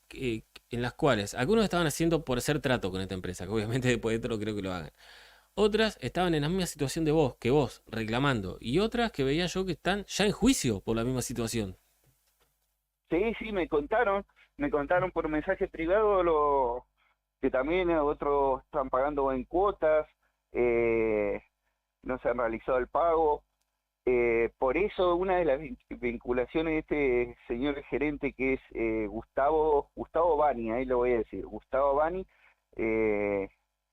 en las cuales algunos estaban haciendo por hacer trato con esta empresa, que obviamente después de esto no creo que lo hagan. Otras estaban en la misma situación de vos, reclamando, y otras que veía yo que están ya en juicio por la misma situación. Sí, me contaron por mensaje privado que también otros están pagando en cuotas, no se han realizado el pago. Por eso una de las vinculaciones de este señor gerente que es Gustavo Bani, ahí lo voy a decir, Gustavo Bani,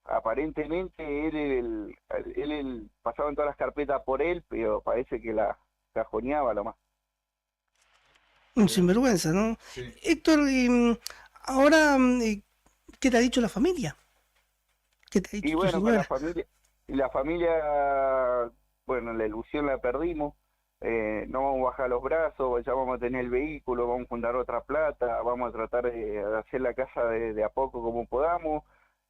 aparentemente él pasaban todas las carpetas por él, pero parece que la cajoneaba lo más. Un sinvergüenza, ¿no? Sí. Héctor, ahora, ¿qué te ha dicho la familia? ¿Qué te ha dicho y tu bueno, señora? la familia, bueno, la ilusión la perdimos, no vamos a bajar los brazos, ya vamos a tener el vehículo, vamos a juntar otra plata, vamos a tratar de hacer la casa de a poco como podamos,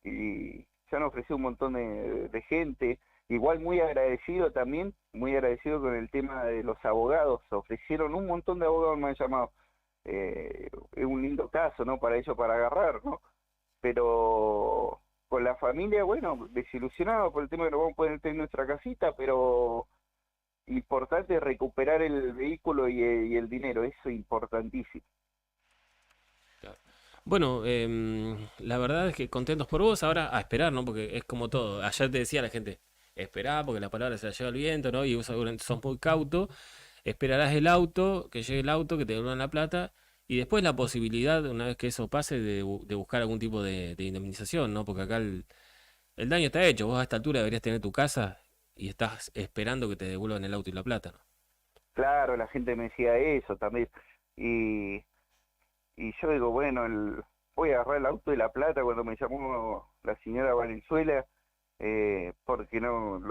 y ya nos ofreció un montón de gente. Igual muy agradecido con el tema de los abogados, ofrecieron un montón de abogados, me han llamado, es un lindo caso, ¿no? Para ellos, para agarrar, ¿no? Pero con la familia, bueno, desilusionado por el tema de que no vamos a poder tener nuestra casita, pero importante recuperar el vehículo y el dinero, eso es importantísimo. Bueno, la verdad es que contentos por vos, ahora a esperar, ¿no? Porque es como todo, ayer te decía la gente, esperá porque la palabra se la lleva el viento, ¿no? Y vos sos muy cauto, esperarás el auto, que llegue el auto, que te devuelvan la plata, y después la posibilidad, una vez que eso pase, de buscar algún tipo de indemnización, ¿no? Porque acá el daño está hecho, vos a esta altura deberías tener tu casa y estás esperando que te devuelvan el auto y la plata, ¿no? Claro, la gente me decía eso también, y yo digo, bueno, voy a agarrar el auto y la plata cuando me llamó la señora Valenzuela, porque no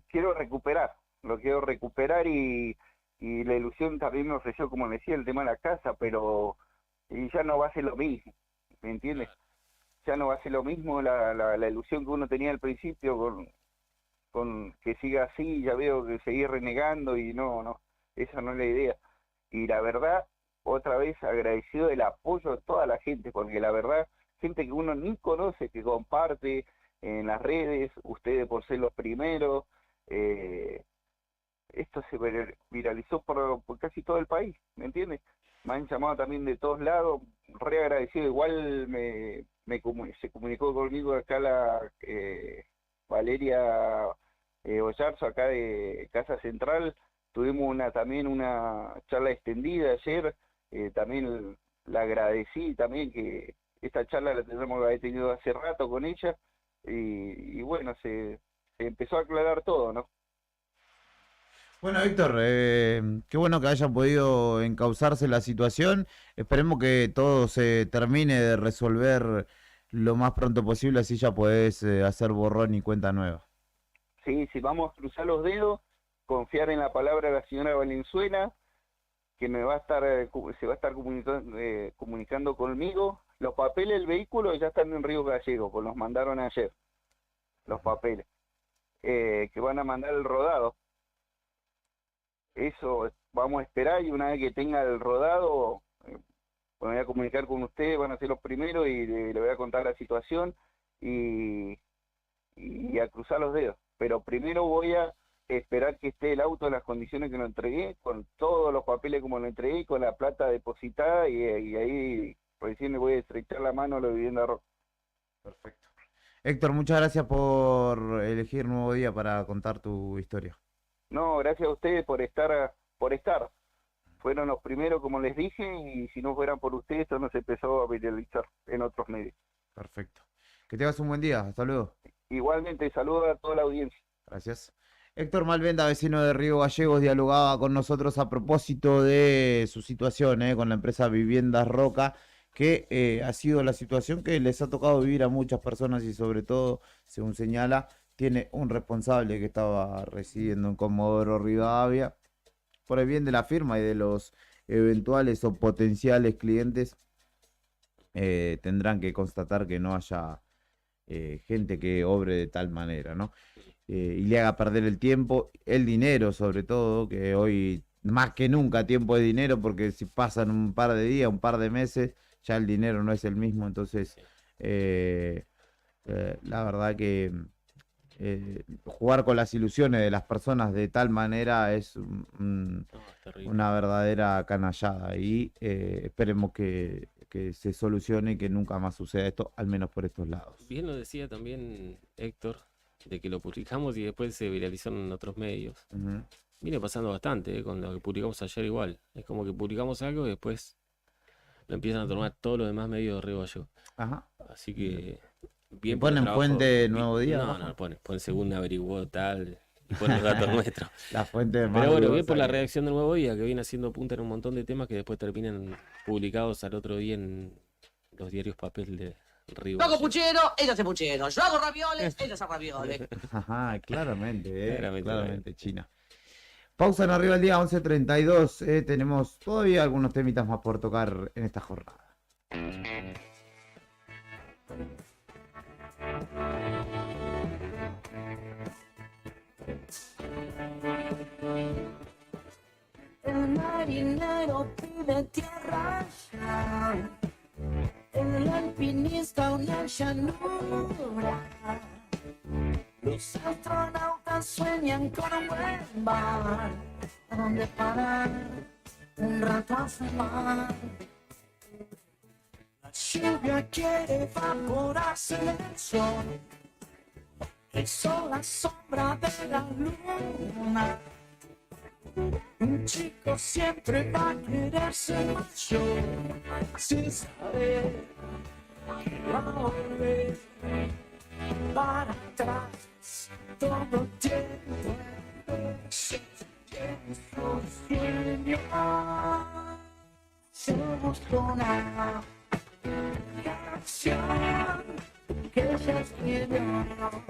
quiero recuperar, lo quiero recuperar y la ilusión también me ofreció, como decía, el tema de la casa, pero ya no va a ser lo mismo, ¿me entiendes? Ya no va a ser lo mismo la ilusión que uno tenía al principio con que siga así, ya veo que seguir renegando y no, esa no es la idea. Y la verdad, otra vez agradecido del apoyo de toda la gente, porque la verdad, gente que uno ni conoce, que comparte en las redes, ustedes por ser los primeros, esto se viralizó por casi todo el país, ¿me entiendes? Me han llamado también de todos lados, re agradecido, igual se comunicó conmigo acá la Valeria Ollarzo, acá de Casa Central, tuvimos también una charla extendida ayer, también la agradecí también, que esta charla la tendremos que haber tenido hace rato con ella, y bueno, se empezó a aclarar todo, ¿no? Bueno, Héctor, qué bueno que haya podido encauzarse la situación. Esperemos que todo se termine de resolver lo más pronto posible, así ya podés hacer borrón y cuenta nueva. Sí, vamos a cruzar los dedos, confiar en la palabra de la señora Valenzuela, que me va a estar, se va a estar comunicando conmigo. Los papeles del vehículo ya están en Río Gallegos, pues los mandaron ayer, los papeles, que van a mandar el rodado. Eso vamos a esperar, y una vez que tenga el rodado, me voy a comunicar con ustedes, van a ser los primeros, y le voy a contar la situación y a cruzar los dedos. Pero primero voy a esperar que esté el auto en las condiciones que lo entregué, con todos los papeles como lo entregué, con la plata depositada, y ahí recién le voy a estrechar la mano a la vivienda roja. Perfecto. Héctor, muchas gracias por elegir Nuevo Día para contar tu historia. No, gracias a ustedes por estar. Fueron los primeros, como les dije, y si no fueran por ustedes, esto no se empezó a viralizar en otros medios. Perfecto. Que tengas un buen día. Hasta luego. Igualmente, saludos a toda la audiencia. Gracias. Héctor Malvenda, vecino de Río Gallegos, dialogaba con nosotros a propósito de su situación con la empresa Viviendas Roca, que ha sido la situación que les ha tocado vivir a muchas personas, y sobre todo, según señala, tiene un responsable que estaba residiendo en Comodoro Rivadavia. Por el bien de la firma y de los eventuales o potenciales clientes, tendrán que constatar que no haya gente que obre de tal manera, ¿no? Y le haga perder el tiempo, el dinero sobre todo, que hoy más que nunca tiempo es dinero, porque si pasan un par de días, un par de meses, ya el dinero no es el mismo. Entonces, la verdad que jugar con las ilusiones de las personas de tal manera es una verdadera canallada, y esperemos que se solucione y que nunca más suceda esto, al menos por estos lados. Bien lo decía también Héctor, de que lo publicamos y después se viralizó en otros medios. Viene pasando bastante, con lo que publicamos ayer igual. Es como que publicamos algo y después lo empiezan a tomar todos los demás medios de Río Gallegos. Ajá. Así que ¿Y ponen Fuente Nuevo Día? No, ponen según averiguó tal, y ponen los datos nuestros. La fuente de más Pero bueno, bien dudosa por la que- redacción del Nuevo Día, que viene haciendo punta en un montón de temas que después terminan publicados al otro día en los diarios papel de Río Yo hago Gallegos. puchero, ellos hacen puchero. Yo hago ravioles, ellos hacen ravioles. Ajá, claramente, Claramente, claramente, China. Pausa en Arriba el Día, 11:32. Tenemos todavía algunos temitas más por tocar en esta jornada. El marinero pide tierra ya, el alpinista una llanura. Los astronautas sueñan con un buen mar, a donde parar un rato a fumar. La lluvia quiere evaporarse del sol, el sol la sombra de la luna. Un chico siempre va a querer ser mayor, sin saber que va a volver para atrás. Todo tiempo en nuestros sueños. Se busca una reacción que ya escribió mejor.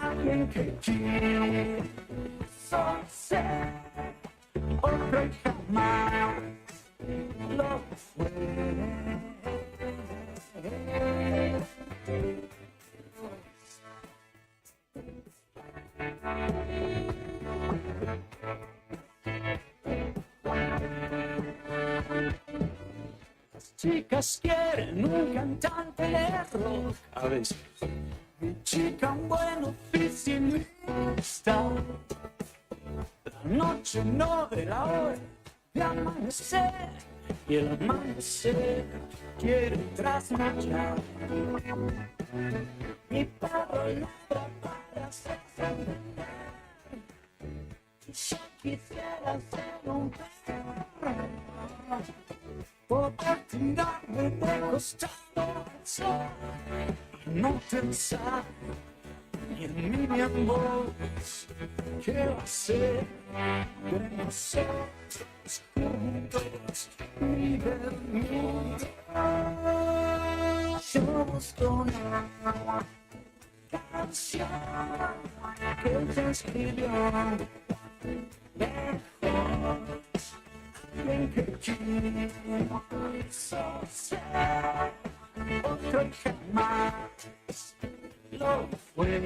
Alguien que quiere ser otro y jamás lo fue. Las chicas quieren un cantante de rock, a veces. Mi chica, un buen oficinista. La noche no ve la hora de amanecer, y el amanecer quiere trasnochar. Mi perro ladra para hacerse entender, y yo quisiera ser un perro poder tirarme de costado al sol, no pensar ni en mí ni en vos. ¿Qué va a ser de nosotros juntos y del mundo? Yo busco una canción que ella escribió mejor, alguien que quiso ser otro y jamás lo fue.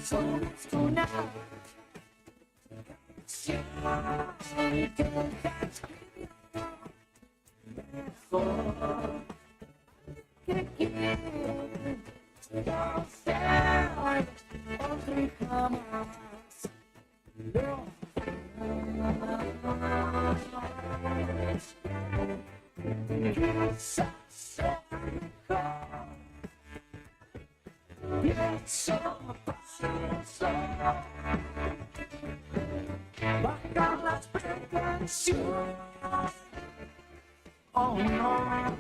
Somos una canción que ella escribió mejor, que quiso ser otro y jamás lo quizás sea mejor. Pienso para bajar las pretensiones. Oh no,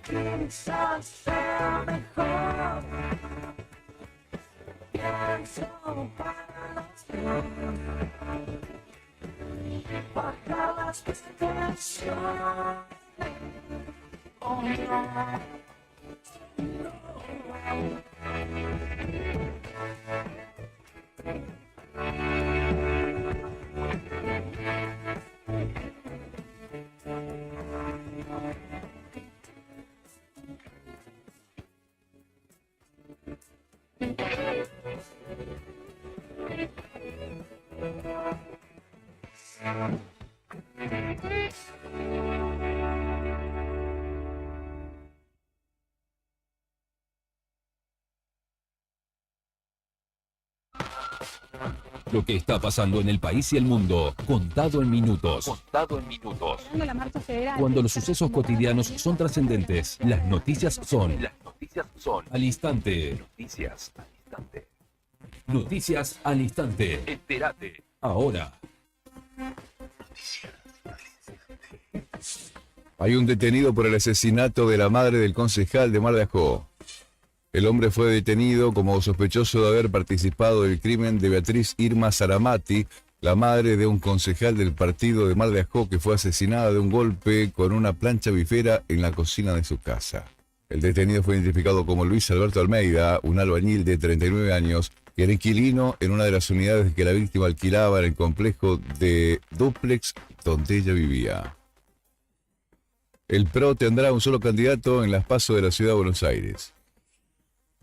quizás sea mejor. Pienso para los dos, bajar las pretensiones. Oh no, Lo que está pasando en el país y el mundo, contado en minutos. Contado en minutos. La marcha federal. Cuando los sucesos cotidianos son trascendentes, las noticias son Las noticias son al instante. noticias al instante. Noticias al instante. Entérate. Ahora. Hay un detenido por el asesinato de la madre del concejal de Mar de Ajó. El hombre fue detenido como sospechoso de haber participado del crimen de Beatriz Irma Saramati, la madre de un concejal del partido de Mar de Ajó que fue asesinada de un golpe con una plancha bifera en la cocina de su casa. El detenido fue identificado como Luis Alberto Almeida, un albañil de 39 años, que era inquilino en una de las unidades que la víctima alquilaba en el complejo de dúplex donde ella vivía. El PRO tendrá un solo candidato en las PASO de la Ciudad de Buenos Aires.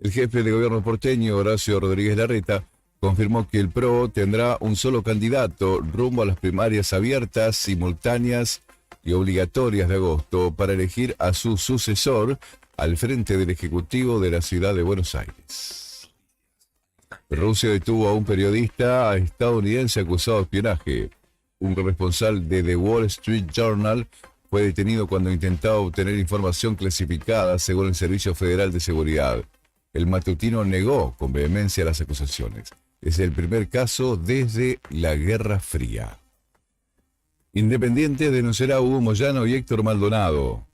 El jefe de gobierno porteño, Horacio Rodríguez Larreta, confirmó que el PRO tendrá un solo candidato rumbo a las primarias abiertas, simultáneas y obligatorias de agosto para elegir a su sucesor al frente del Ejecutivo de la Ciudad de Buenos Aires. Rusia detuvo a un periodista estadounidense acusado de espionaje. Un corresponsal de The Wall Street Journal fue detenido cuando intentaba obtener información clasificada según el Servicio Federal de Seguridad. El matutino negó con vehemencia las acusaciones. Es el primer caso desde la Guerra Fría. Independiente denunciará a Hugo Moyano y Héctor Maldonado.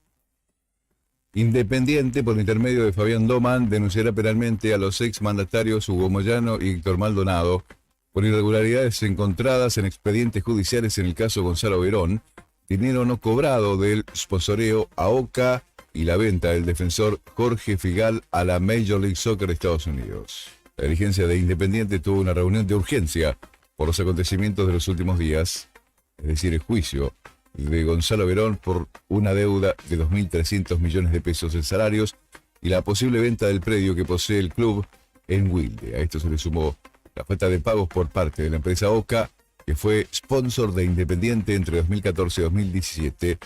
Independiente, por intermedio de Fabián Doman, denunciará penalmente a los exmandatarios Hugo Moyano y Héctor Maldonado por irregularidades encontradas en expedientes judiciales en el caso Gonzalo Verón, dinero no cobrado del sponsoreo a Oca y la venta del defensor Jorge Figal a la Major League Soccer de Estados Unidos. La dirigencia de Independiente tuvo una reunión de urgencia por los acontecimientos de los últimos días, es decir, el juicio de Gonzalo Verón por una deuda de 2.300 millones de pesos en salarios y la posible venta del predio que posee el club en Wilde. A esto se le sumó la falta de pagos por parte de la empresa Oca, que fue sponsor de Independiente entre 2014 y 2017,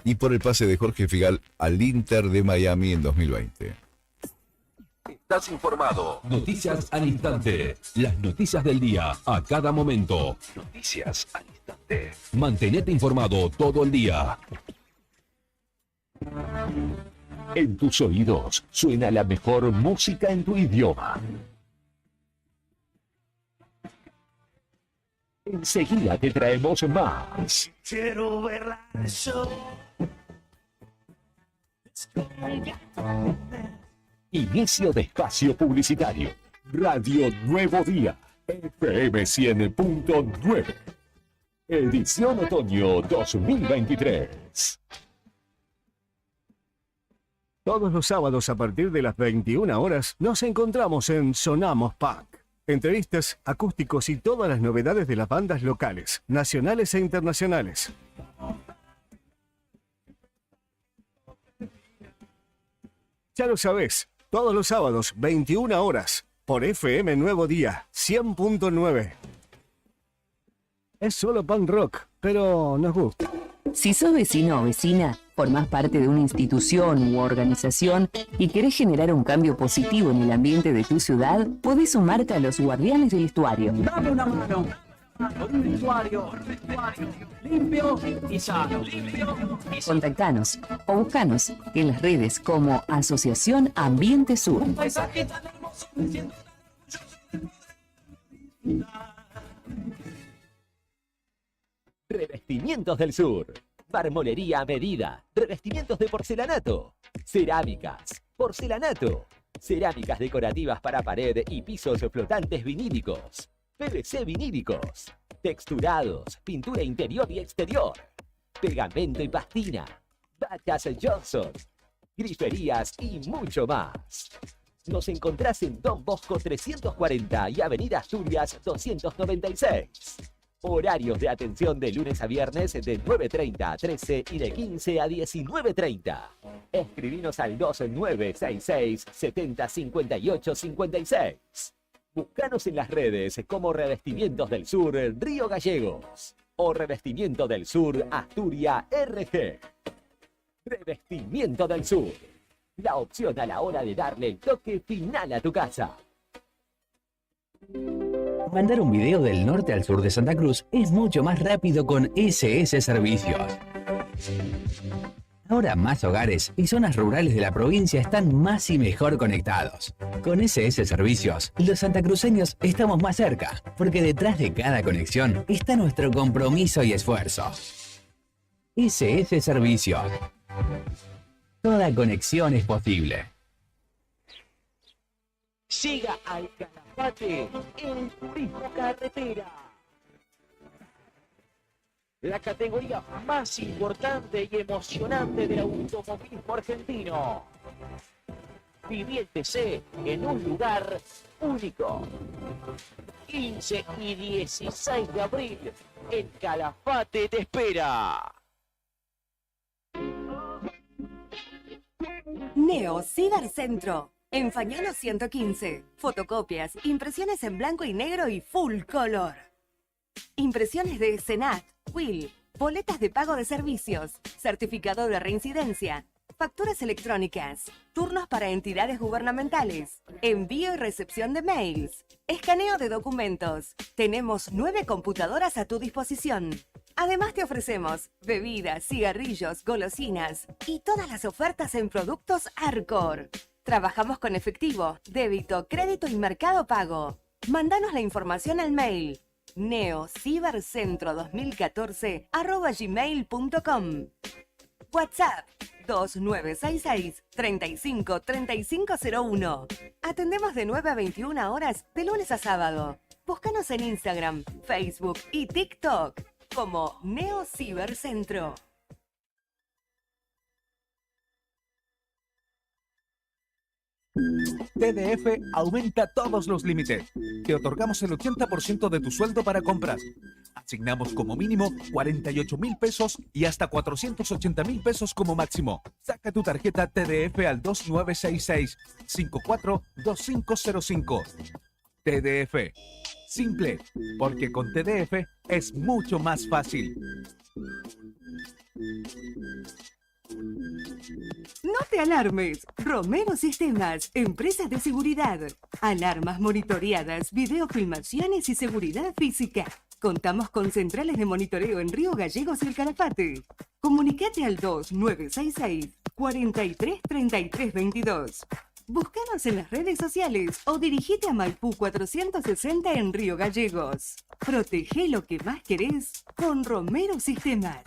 y por el pase de Jorge Figal al Inter de Miami en 2020. Estás informado. Noticias al instante. Las noticias del día a cada momento. Noticias al instante. Mantenete informado todo el día. En tus oídos suena la mejor música en tu idioma. Enseguida te traemos más. Quiero verla eso. Inicio de espacio publicitario. Radio Nuevo Día. FM 100.9. Edición Otoño 2023. Todos los sábados a partir de las 21 horas nos encontramos en Sonamos Punk. Entrevistas, acústicos y todas las novedades de las bandas locales, nacionales e internacionales. Ya lo sabés, todos los sábados, 21 horas, por FM Nuevo Día, 100.9. Es solo punk rock, pero nos gusta. Si sos vecino o vecina, formás parte de una institución u organización y querés generar un cambio positivo en el ambiente de tu ciudad, podés sumarte a los Guardianes del Estuario. Dame una mano. Un estuario limpio y sano. Contactanos o buscanos en las redes como Asociación Ambiente Sur. Un paisaje tan hermoso. Revestimientos del Sur. Marmolería a medida. Revestimientos de porcelanato. Cerámicas. Porcelanato. Cerámicas decorativas para pared y pisos flotantes vinílicos. PVC vinílicos. Texturados. Pintura interior y exterior. Pegamento y pastina. Bachas Johnson. Griferías y mucho más. Nos encontrás en Don Bosco 340 y Avenida Asturias 296. Horarios de atención de lunes a viernes de 9:30 a 13 y de 15 a 19:30. Escribinos al 2966 70 58 56. Búscanos en las redes como Revestimientos del Sur Río Gallegos o Revestimiento del Sur Asturias RG. Revestimiento del Sur. La opción a la hora de darle el toque final a tu casa. Mandar un video del norte al sur de Santa Cruz es mucho más rápido con SS Servicios. Ahora más hogares y zonas rurales de la provincia están más y mejor conectados. Con SS Servicios, los santacruceños estamos más cerca, porque detrás de cada conexión está nuestro compromiso y esfuerzo. SS Servicios. Toda conexión es posible. Llega al Calafate el turismo carretera. La categoría más importante y emocionante del automovilismo argentino. Viví el TC en un lugar único. 15 y 16 de abril, el Calafate te espera. Neo Cibercentro. En Fañano 115. Fotocopias, impresiones en blanco y negro y full color. Impresiones de Senat, Quill, boletas de pago de servicios, certificado de reincidencia, facturas electrónicas, turnos para entidades gubernamentales, envío y recepción de mails, escaneo de documentos. Tenemos 9 computadoras a tu disposición. Además te ofrecemos bebidas, cigarrillos, golosinas y todas las ofertas en productos Arcor. Trabajamos con efectivo, débito, crédito y mercado pago. Mándanos la información al mail neocibercentro2014@gmail.com. WhatsApp 2966 35 3501. Atendemos de 9 a 21 horas de lunes a sábado. Búscanos en Instagram, Facebook y TikTok como Neo Cibercentro. TDF aumenta todos los límites. Te otorgamos el 80% de tu sueldo para compras. Asignamos como mínimo 48.000 pesos y hasta 480.000 pesos como máximo. Saca tu tarjeta TDF al 2966-542505. TDF. Simple, porque con TDF es mucho más fácil. No te alarmes. Romero Sistemas, empresa de seguridad. Alarmas monitoreadas, videofilmaciones y seguridad física. Contamos con centrales de monitoreo en Río Gallegos y el Calafate. Comunicate al 2966 433322. Búscanos en las redes sociales o dirigite a Maipú 460 en Río Gallegos. Protege lo que más querés con Romero Sistemas.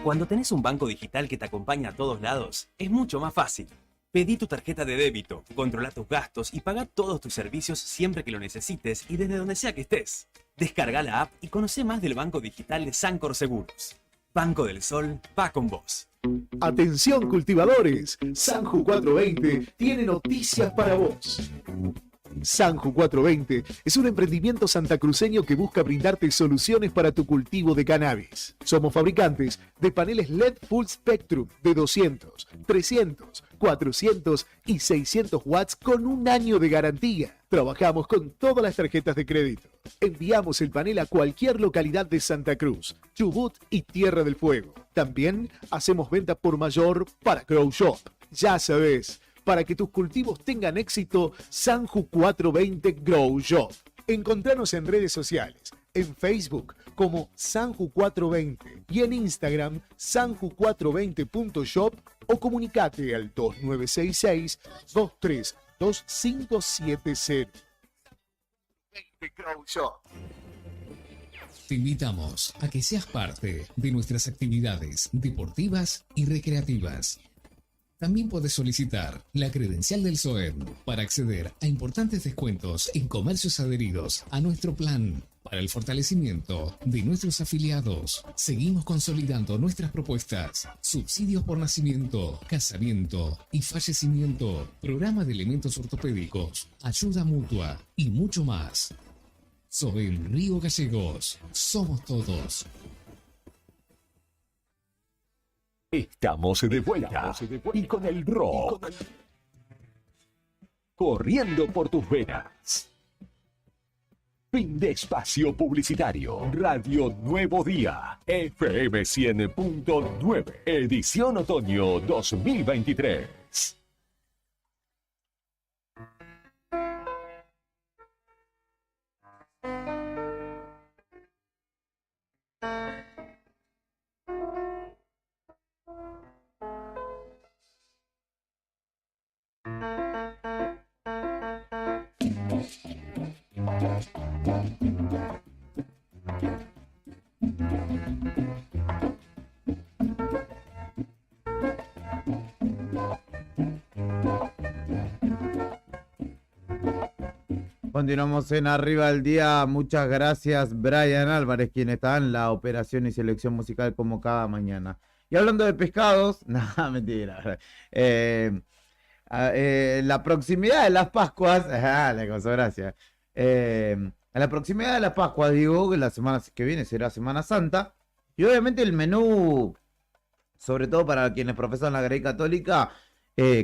Cuando tenés un banco digital que te acompaña a todos lados, es mucho más fácil. Pedí tu tarjeta de débito, controla tus gastos y paga todos tus servicios siempre que lo necesites y desde donde sea que estés. Descarga la app y conoce más del banco digital de Sancor Seguros. Banco del Sol va con vos. Atención cultivadores, Sanju 420 tiene noticias para vos. Sanju 420 es un emprendimiento santacruceño que busca brindarte soluciones para tu cultivo de cannabis. Somos fabricantes de paneles LED Full Spectrum de 200, 300, 400 y 600 watts con un año de garantía. Trabajamos con todas las tarjetas de crédito. Enviamos el panel a cualquier localidad de Santa Cruz, Chubut y Tierra del Fuego. También hacemos venta por mayor para Grow Shop. Ya sabes, para que tus cultivos tengan éxito, Sanju 420 Grow Shop. Encontranos en redes sociales, en Facebook como Sanju 420 y en Instagram sanju420.shop o comunicate al 2966 232570. Grow Shop. Te invitamos a que seas parte de nuestras actividades deportivas y recreativas. También puedes solicitar la credencial del SOEM para acceder a importantes descuentos en comercios adheridos a nuestro plan. Para el fortalecimiento de nuestros afiliados, seguimos consolidando nuestras propuestas: subsidios por nacimiento, casamiento y fallecimiento, programa de elementos ortopédicos, ayuda mutua y mucho más. SOEM Río Gallegos, somos todos. Estamos de vuelta y con el rock corriendo por tus venas. Fin de espacio publicitario. Radio Nuevo Día, FM 100.9, edición otoño 2023. Continuamos en Arriba del Día. Muchas gracias, Brian Álvarez, quien está en la operación y selección musical como cada mañana. Y hablando de pescados, nada, mentira. La proximidad de las Pascuas, le causó gracia. En la proximidad de las Pascuas, digo, que la semana que viene será Semana Santa. Y obviamente el menú, sobre todo para quienes profesan la Grey Católica,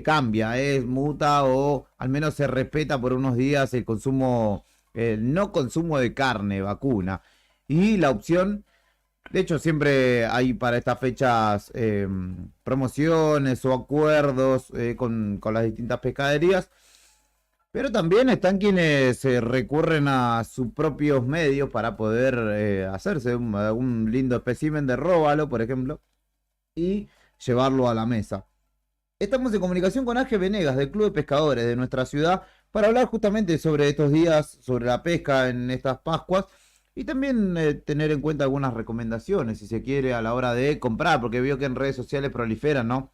cambia, muta o al menos se respeta por unos días el consumo, el no consumo de carne vacuna. Y la opción, de hecho siempre hay para estas fechas promociones o acuerdos con las distintas pescaderías, pero también están quienes recurren a sus propios medios para poder hacerse un lindo espécimen de róbalo, por ejemplo, y llevarlo a la mesa. Estamos en comunicación con Ángel Venegas del Club de Pescadores de nuestra ciudad para hablar justamente sobre estos días, sobre la pesca en estas Pascuas y también tener en cuenta algunas recomendaciones, si se quiere, a la hora de comprar, porque veo que en redes sociales proliferan, ¿no?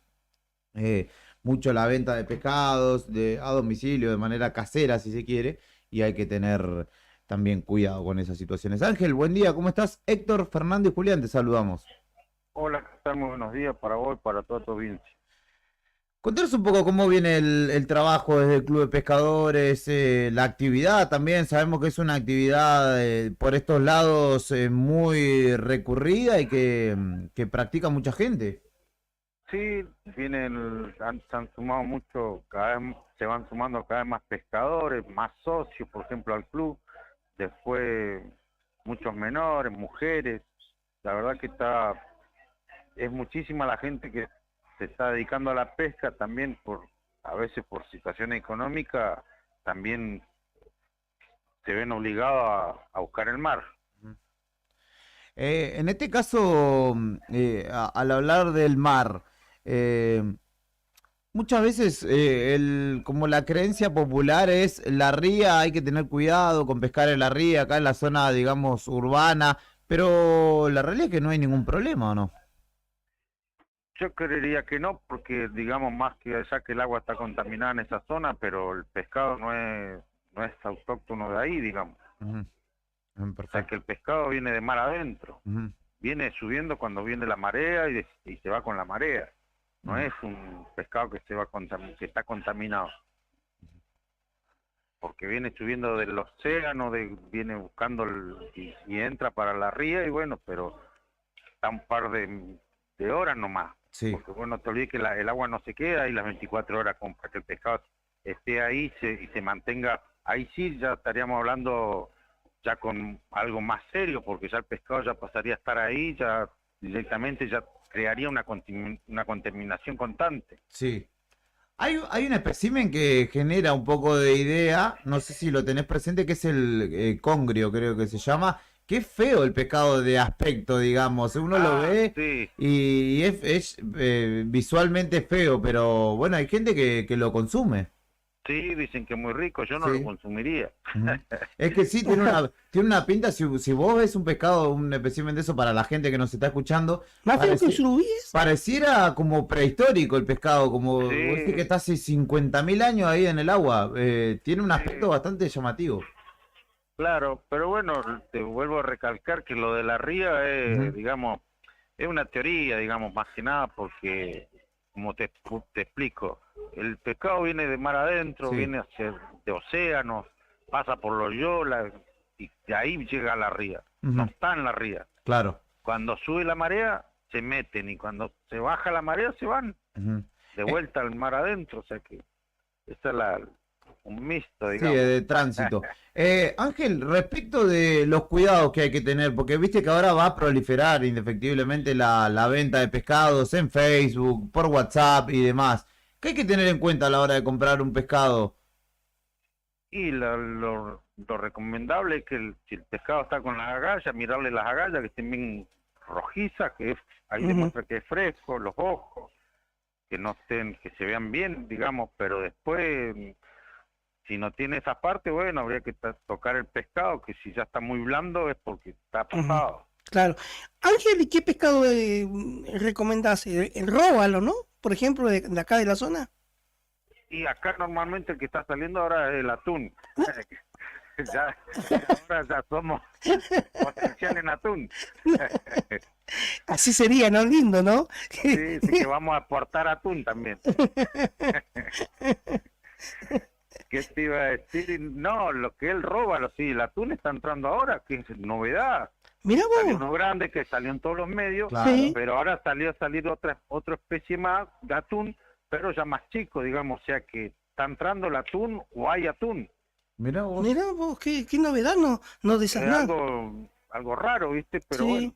Mucho la venta de pescados a domicilio, de manera casera, si se quiere, y hay que tener también cuidado con esas situaciones. Ángel, buen día, ¿cómo estás? Héctor, Fernando y Julián, te saludamos. Hola, ¿qué tal? Muy buenos días para vos y para toda tu audiencia. Contanos un poco cómo viene el trabajo desde el Club de Pescadores, la actividad también. Sabemos que es una actividad por estos lados muy recurrida y que practica mucha gente. Sí, se han sumado mucho, cada vez se van sumando cada vez más pescadores, más socios, por ejemplo, al club. Después muchos menores, mujeres. La verdad que es muchísima la gente que se está dedicando a la pesca también a veces por situación económica, también se ven obligados a buscar el mar. En este caso, al hablar del mar, Muchas veces, como la creencia popular es la ría, hay que tener cuidado con pescar en la ría, acá en la zona, digamos, urbana, pero la realidad es que no hay ningún problema, ¿o no? Yo creería que no, porque digamos más que allá que el agua está contaminada en esa zona, pero el pescado no es autóctono de ahí, digamos. O sea que el pescado viene de mar adentro, viene subiendo cuando viene la marea y se va con la marea. No es un pescado que que está contaminado. Porque viene subiendo del océano, viene buscando y entra para la ría y bueno, pero está un par de horas nomás. Sí. Porque bueno, no te olvides que el agua no se queda ahí las 24 horas como para que el pescado esté ahí y se mantenga. Ahí sí ya estaríamos hablando ya con algo más serio, porque ya el pescado ya pasaría a estar ahí, ya directamente ya crearía una contaminación constante. Sí. Hay un espécimen que genera un poco de idea, no sé si lo tenés presente, que es el congrio, creo que se llama. Qué feo el pescado de aspecto, digamos. Uno lo ve sí. y es visualmente feo, pero bueno, hay gente que lo consume. Sí, dicen que es muy rico, yo no Sí. lo consumiría. Es que sí, tiene una pinta, si vos ves un pescado, un espécimen de eso para la gente que nos está escuchando, Más feo que un surubí es. pareciera como prehistórico el pescado, como vos Sí. decís que está hace 50.000 años ahí en el agua. Tiene un aspecto bastante llamativo. Claro, pero bueno, te vuelvo a recalcar que lo de la ría es, digamos, es una teoría, digamos, más que nada, porque, como te explico, el pescado viene de mar adentro, Sí. viene de océanos, pasa por los yolas, y de ahí llega a la ría. No está en la ría. Claro. Cuando sube la marea, se meten, y cuando se baja la marea, se van de vuelta al mar adentro, o sea que esta es un mixto, Sí, digamos. de tránsito. Ángel, respecto de los cuidados que hay que tener, porque viste que ahora va a proliferar indefectiblemente la venta de pescados en Facebook, por WhatsApp y demás. ¿Qué hay que tener en cuenta a la hora de comprar un pescado? Y lo recomendable es que si el pescado está con las agallas, mirarle las agallas que estén bien rojizas, ahí demuestra que es fresco, los ojos, que no estén, que se vean bien, digamos, pero después, si no tiene esa parte, bueno, habría que tocar el pescado, que si ya está muy blando es porque está pasado. Claro. Ángel, ¿y qué pescado recomendás? El róbalo, ¿no? Por ejemplo, de acá de la zona. Y acá normalmente el que está saliendo ahora es el atún. Ahora ya somos potencial en atún. Así sería, ¿no? Lindo, ¿no? Sí, sí que vamos a aportar atún también. ¿Qué te iba a decir? No, lo que él roba, sí, el atún está entrando ahora, que es novedad. Mira vos. Salió uno grande que salió en todos los medios, Claro. Sí. pero ahora salió a salir otra especie más de atún, pero ya más chico, digamos, o sea que está entrando el atún o hay atún. Mirá vos. Mirá vos, qué novedad, no de Es esas nada. algo raro, ¿viste? Pero Sí.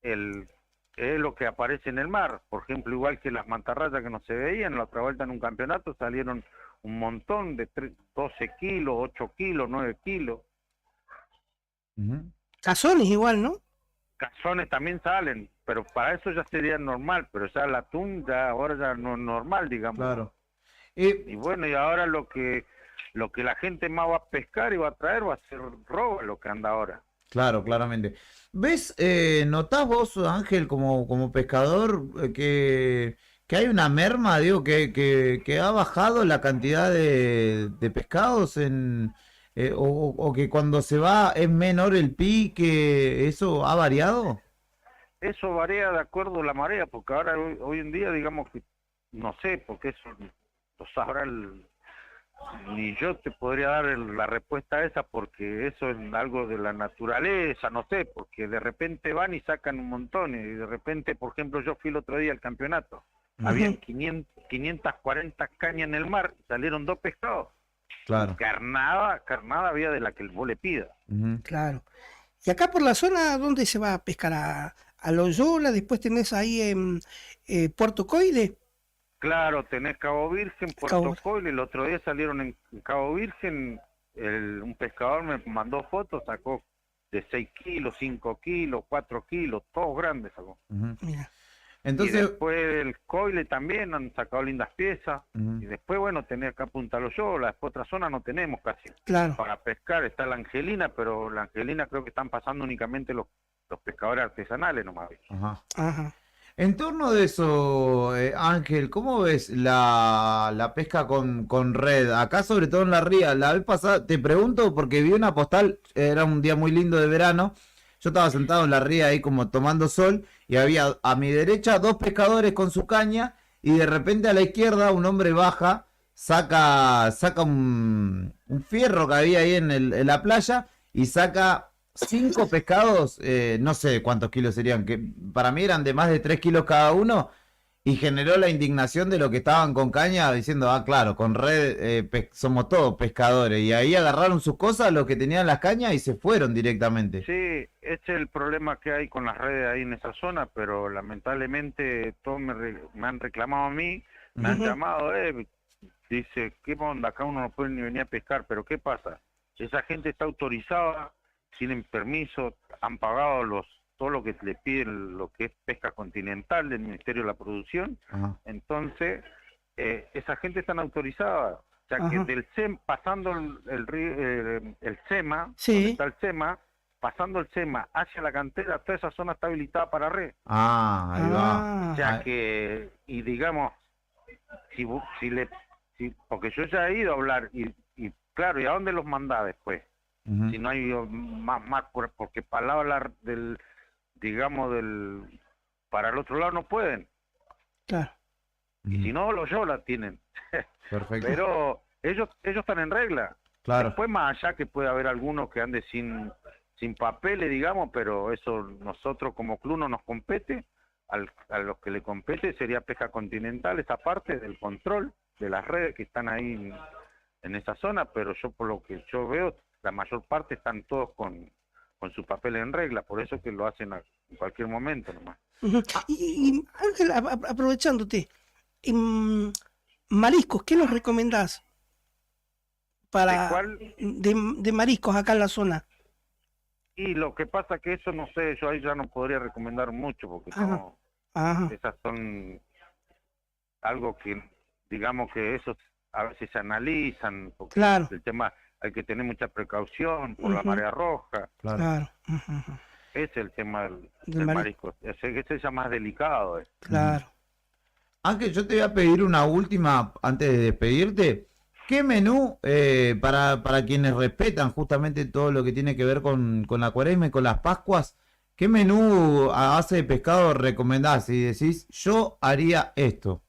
bueno, es lo que aparece en el mar. Por ejemplo, igual que las mantarrayas que no se veían, la otra vuelta en un campeonato salieron un montón de 12 kilos, 8 kilos, 9 kilos. Cazones igual, ¿no? Cazones también salen, pero para eso ya sería normal, pero ya el atún ya ahora ya no es normal, digamos. Claro. Y bueno, y ahora lo que la gente más va a pescar y va a traer va a ser robo, lo que anda ahora. Claro, claramente. ¿Ves, notás vos, Ángel, como pescador, que hay una merma, digo, que ha bajado la cantidad de pescados o que cuando se va es menor el pique? ¿Eso ha variado? Eso varía de acuerdo a la marea, porque ahora hoy en día, digamos que, no sé, porque eso lo sabrá ni yo te podría dar la respuesta a esa, porque eso es algo de la naturaleza, no sé, porque de repente van y sacan un montón, y de repente, por ejemplo, yo fui el otro día al campeonato, habían 540 cañas en el mar, y salieron 2 pescados. Claro. Carnada había de la que vos le pidas. Claro. Y acá por la zona, ¿dónde se va a pescar? A Loyola, después tenés ahí en Puerto Coile. Claro, tenés Cabo Virgen, Puerto Coile, el otro día salieron en Cabo Virgen, un pescador me mandó fotos, sacó de 6 kilos, 5 kilos, 4 kilos, todos grandes sacó. Mira. Entonces, y después el coile también han sacado lindas piezas. Ujú. Y después, bueno, tenés acá Punta Loyola, después otra zona no tenemos casi. Claro. Para pescar está la Angelina, pero la Angelina creo que están pasando únicamente los pescadores artesanales nomás. Ajá. Ajá. En torno de eso, Ángel, ¿cómo ves la pesca con red? Acá, sobre todo en la ría. La vez pasada, te pregunto porque vi una postal, era un día muy lindo de verano. Yo estaba sentado en la ría ahí como tomando sol y había a mi derecha 2 pescadores con su caña y de repente a la izquierda un hombre baja, saca un fierro que había ahí en la playa y saca 5 pescados, no sé cuántos kilos serían, que para mí eran de más de 3 kilos cada uno, y generó la indignación de los que estaban con caña diciendo, ah, claro, con red somos todos pescadores, y ahí agarraron sus cosas los que tenían las cañas y se fueron directamente. Sí, ese es el problema que hay con las redes ahí en esa zona, pero lamentablemente todos me han reclamado a mí, me han Ujú. llamado, dice, ¿qué onda? Acá uno no puede ni venir a pescar, pero ¿qué pasa? Esa gente está autorizada, tienen permiso, han pagado todo lo que le piden, lo que es pesca continental del Ministerio de la Producción. Ajá. Entonces, esa gente está autorizada. O sea, que Ajá. del SEM, pasando el SEMA, Sí. donde está el SEMA, pasando el SEMA hacia la cantera, toda esa zona está habilitada para red. Ah, ahí va. O sea Ah, que, y digamos, porque yo ya he ido a hablar, y claro, ¿y a dónde los mandás después? ujú. Si no hay más porque para el lado para el otro lado no pueden, Claro. y si no los yo la tienen. Perfecto. Pero ellos están en regla. Claro. Después más allá que puede haber algunos que ande sin papeles, digamos, pero eso nosotros como club no nos compete. A los que le compete sería pesca continental, esa parte del control de las redes que están ahí en esa zona, pero yo por lo que yo veo, la mayor parte están todos con su papel en regla, por eso que lo hacen en cualquier momento nomás. Ujú. Y, Ángel, aprovechándote, mariscos, ¿qué nos recomendás para ¿De cuál? de mariscos acá en la zona? Y lo que pasa que eso no sé, yo ahí ya no podría recomendar mucho, porque Ajá. no, Ajá. esas son algo que, digamos que esos a veces se analizan, porque Claro. el tema hay que tener mucha precaución por la Ujú. marea roja, Claro. Ujú. ese es el tema del Del marisco, ese es ya más delicado. Claro. Ángel, yo te voy a pedir una última antes de despedirte. ¿Qué menú para quienes respetan justamente todo lo que tiene que ver con la Cuaresma y con las Pascuas? ¿Qué menú a base de pescado recomendás? Y decís, yo haría esto.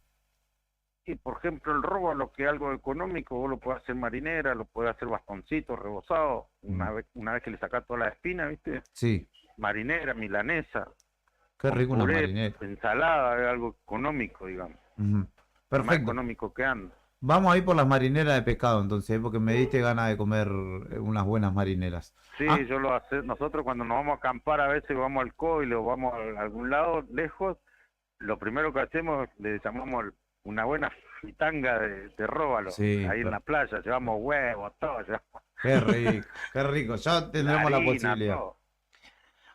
Y por ejemplo el robo, lo que es algo económico, vos lo podés hacer marinera, lo podés hacer bastoncito, rebozado, una vez que le sacás toda la espina, ¿viste? Sí, Marinera, milanesa, qué rico una puré, marinera. ensalada, es algo económico, digamos, Ujú. más Perfecto. económico que anda. Vamos a ir por las marineras de pescado entonces, porque me diste ganas de comer unas buenas marineras. Sí, Ah. yo lo hace, nosotros cuando nos vamos a acampar a veces vamos al coile o vamos a algún lado lejos, lo primero que hacemos le llamamos una buena fritanga de róbalo, Sí, ahí en la playa, llevamos huevos, todo, llevamos Qué rico, qué rico. Ya tendremos la harina, posibilidad. todo.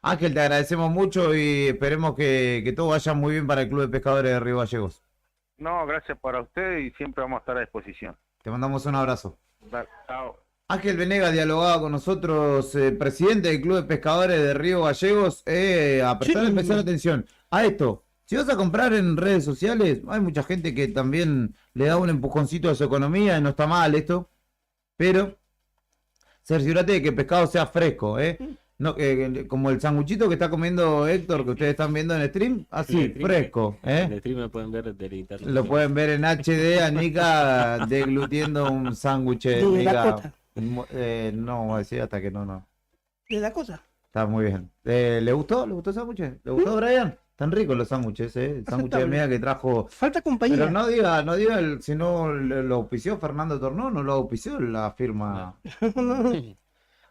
Ángel, te agradecemos mucho y esperemos que todo vaya muy bien para el Club de Pescadores de Río Gallegos. No, gracias para usted y siempre vamos a estar a disposición. Te mandamos un abrazo. Chao. Ángel Venegas dialogaba con nosotros, presidente del Club de Pescadores de Río Gallegos, a prestar Sí. especial atención a esto. Si vas a comprar en redes sociales, hay mucha gente que también le da un empujoncito a su economía y no está mal esto, pero cerciórate de que el pescado sea fresco, No, como el sanguchito que está comiendo Héctor, que ustedes están viendo en stream, así, fresco, En el stream lo pueden ver del internet. Lo pueden ver en HD, a Nica deglutiendo un sándwich. De Nica, Dakota. no, voy a decir hasta que no. De la cosa. Está muy bien. ¿Le gustó? ¿Le gustó el sándwich? ¿Le gustó, Brian? Están ricos los sándwiches, El sándwich de Aceptable. amiga que trajo. Falta compañía. Pero no diga si no lo auspició Fernando Tornó, no lo auspició la firma.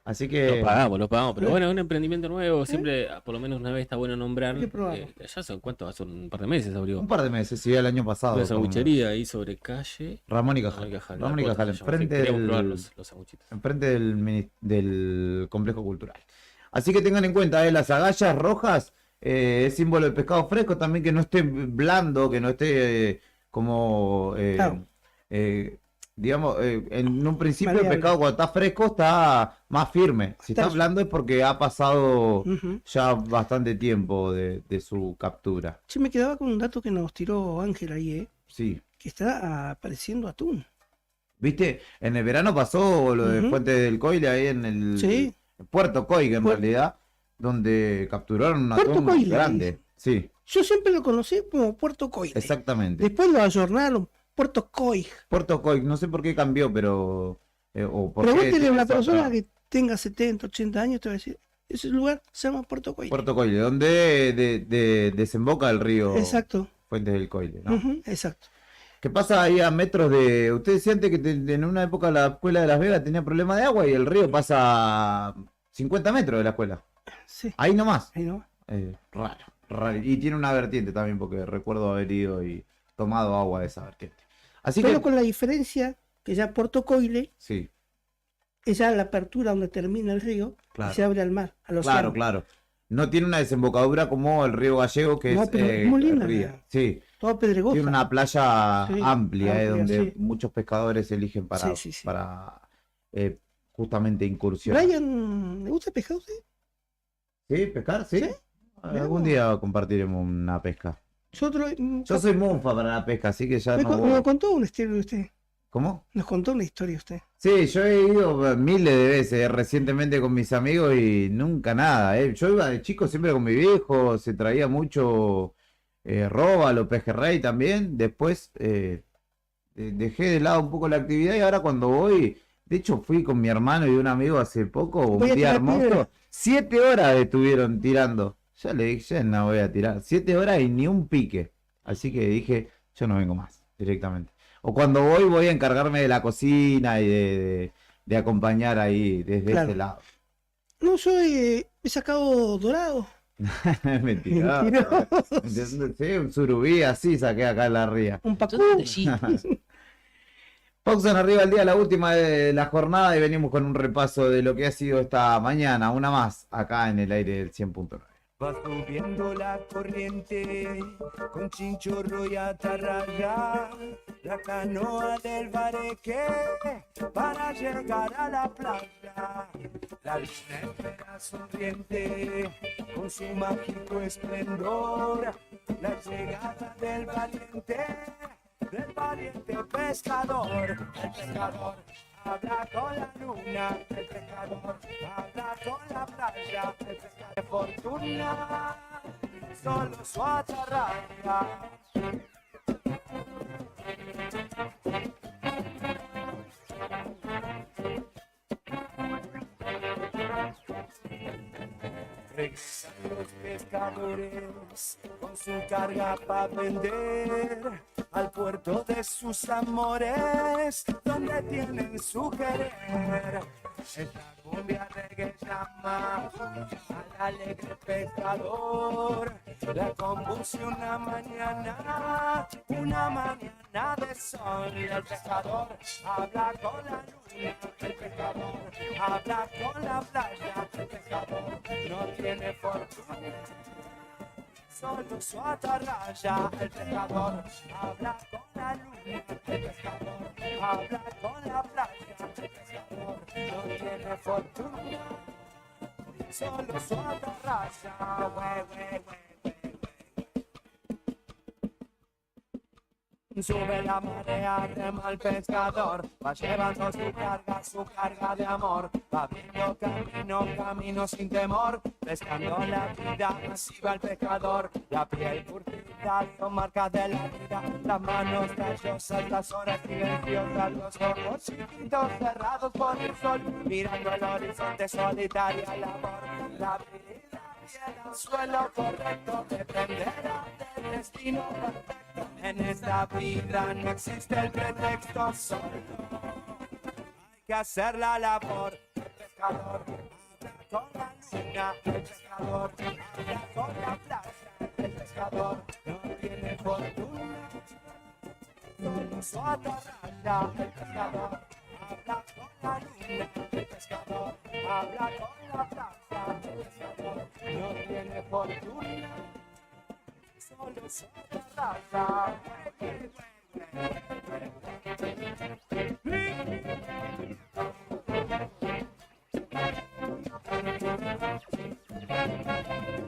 Así que. Lo pagamos, pero bueno, es un emprendimiento nuevo, siempre, por lo menos una vez está bueno nombrar. Hay que probarlo. Ya son, ¿cuánto? Hace un par de meses abrió. Un par de meses, sí, el año pasado. Una sanguchería ahí sobre calle Ramón y Cajal. Ramón y Cajal, enfrente Queríamos probar del, los sanguchitos. enfrente del complejo cultural. Así que tengan en cuenta, las agallas rojas Es símbolo del pescado fresco también, que no esté blando, que no esté como, Claro. digamos, en un principio el Maleable. pescado cuando está fresco está más firme. Si está Está- blando es porque ha pasado Ujú. ya bastante tiempo de su captura. Che, me quedaba con un dato que nos tiró Ángel ahí, Sí. que está apareciendo atún. ¿Viste? En el verano pasó lo de Ujú. Fuente del Coile ahí en el Sí. Puerto Coigue en realidad, donde capturaron un Puerto atún Coile, grande. Sí, Yo siempre lo conocí como Puerto Coyle. exactamente. Después lo ayornaron, Puerto Coy. Puerto Coigue, no sé por qué cambió, pero o por qué Pregúntele a tiene una esa persona otra- que tenga 70, 80 años, te va a decir, ese lugar se llama Puerto Coy. Puerto Coile, donde desemboca el río Exacto. Fuentes del Coile, ¿no? Ujú, exacto. ¿Qué pasa ahí a metros de... Usted decía antes que en una época la escuela de Las Vegas tenía problemas de agua y el río pasa a 50 metros de la escuela. Sí. Ahí nomás. Ahí nomás. Raro, raro. Y tiene una vertiente también, porque recuerdo haber ido y tomado agua de esa vertiente. Así Pero que, con la diferencia que ya Puerto Coyle sí, es ya la apertura donde termina el río Claro. y se abre al mar, al claro, océano. claro. No tiene una desembocadura como el río Gallego, que No, es pero es muy linda, río. Sí, Todo pedregosa. tiene una playa Sí, amplia, donde sí. muchos pescadores eligen para, Sí, sí, sí. para justamente incursionar. Brian, ¿le gusta pescar a usted? ¿Sí? ¿Pescar? ¿Sí? Algún día compartiremos una pesca. Yo soy mufa para la pesca, así que ya no voy. Nos contó una historia de usted. ¿Cómo? Nos contó una historia usted. Sí, yo he ido miles de veces recientemente con mis amigos y nunca nada. Yo iba de chico siempre con mi viejo, se traía mucho róbalo, pejerrey también. Después dejé de lado un poco la actividad y ahora cuando voy, de hecho fui con mi hermano y un amigo hace poco, un Voy a día tirar hermoso. piedra. 7 horas estuvieron tirando. Ya le dije, ya no voy a tirar. 7 horas y ni un pique. Así que dije, yo no vengo más directamente. O cuando voy a encargarme de la cocina y de acompañar ahí desde Claro. ese lado. No, yo he sacado dorado. Mentira. Mentiroso. Sí, un surubí así saqué acá en la ría. Un pacú. Foxon arriba el día, la última de la jornada y venimos con un repaso de lo que ha sido esta mañana, una más, acá en el aire del 100.9. Va subiendo la corriente con chinchorro y atarraya, la canoa del bareque para llegar a la playa. La luna espera sonriente con su mágico esplendor, la llegada del valiente pescador. El pescador habla con la luna, el pescador habla con la playa, el pescador de fortuna, solo su atarraya. Regresan los pescadores con su carga para vender al puerto de sus amores, donde tienen su querer. Esta cumbia reggae llama al alegre pescador, la compuso una mañana de sol. El pescador habla con la luna, el pescador habla con la playa, el pescador no tiene fortuna, solo su atarraya. El pescador habla con la luna, el pescador habla con la playa, el pescador no tiene fortuna, solo su atarraya. Sube la marea, rema el pescador, va llevando su carga de amor, va abriendo camino sin temor, pescando la vida, así va el pescador, la piel curtida con marcas de la vida, las manos callosas, las horas silenciosas, los ojos chiquitos cerrados por el sol, mirando el horizonte solitaria labor, la vida y el suelo correcto dependerá del destino perfecto. En esta vida no existe el pretexto, solo hay que hacer la labor. El pescador habla con la luna, el pescador habla con la playa, el pescador no tiene fortuna, solo su atarraya. El pescador habla con la luna, el pescador habla con la playa, el no tiene fortuna, solo es otra raza.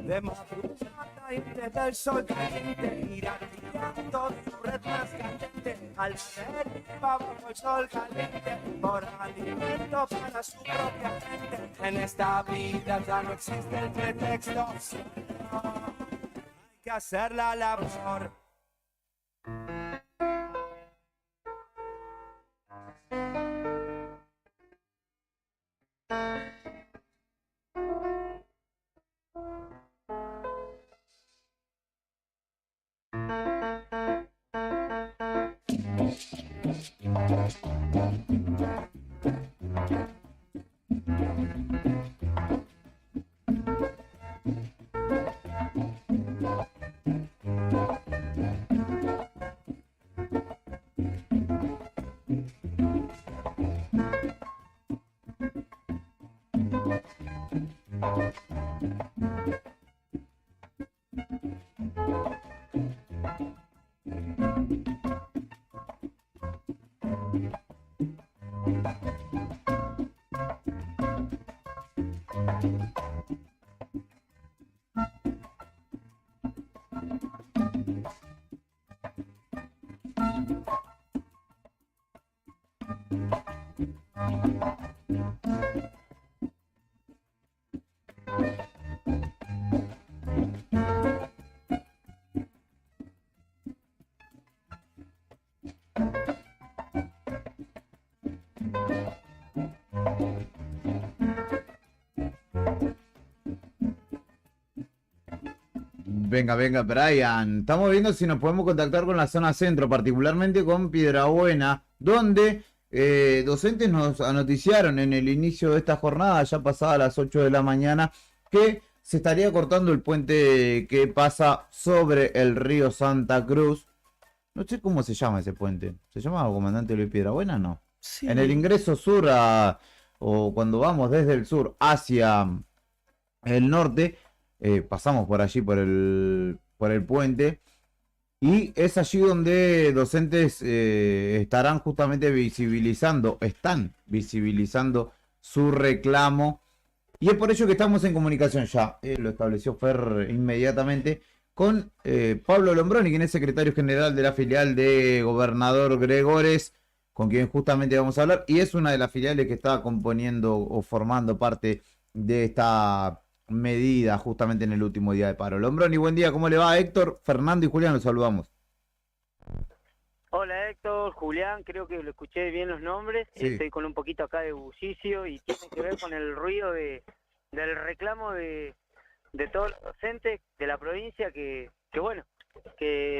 De madrugada y desde el sol caliente irá tirando su red más caliente al ser bajo el sol caliente por alimento para su propia mente. En esta vida ya no existe el pretexto, solo hay que hacer la labor. Venga, venga, Brian. Estamos viendo si nos podemos contactar con la zona centro, particularmente con Piedrabuena, donde docentes nos anoticiaron en el inicio de esta jornada, ya pasada las 8 de la mañana, que se estaría cortando el puente que pasa sobre el río Santa Cruz. No sé cómo se llama ese puente. ¿Se llama Comandante Luis Piedrabuena? No. Sí. En el ingreso sur o cuando vamos desde el sur hacia el norte, pasamos por allí por el puente y es allí donde docentes están visibilizando su reclamo, y es por ello que estamos en comunicación ya, lo estableció Fer inmediatamente, con Pablo Lombroni, quien es secretario general de la filial de Gobernador Gregores, con quien justamente vamos a hablar, y es una de las filiales que está componiendo o formando parte de esta medida justamente en el último día de paro. Lombroni, buen día, ¿cómo le va? Héctor, Fernando y Julián, los saludamos. Hola Héctor, Julián, creo que lo escuché bien los nombres. Sí. Estoy con un poquito acá de bullicio y tiene que ver con el ruido del reclamo de todos los docentes de la provincia que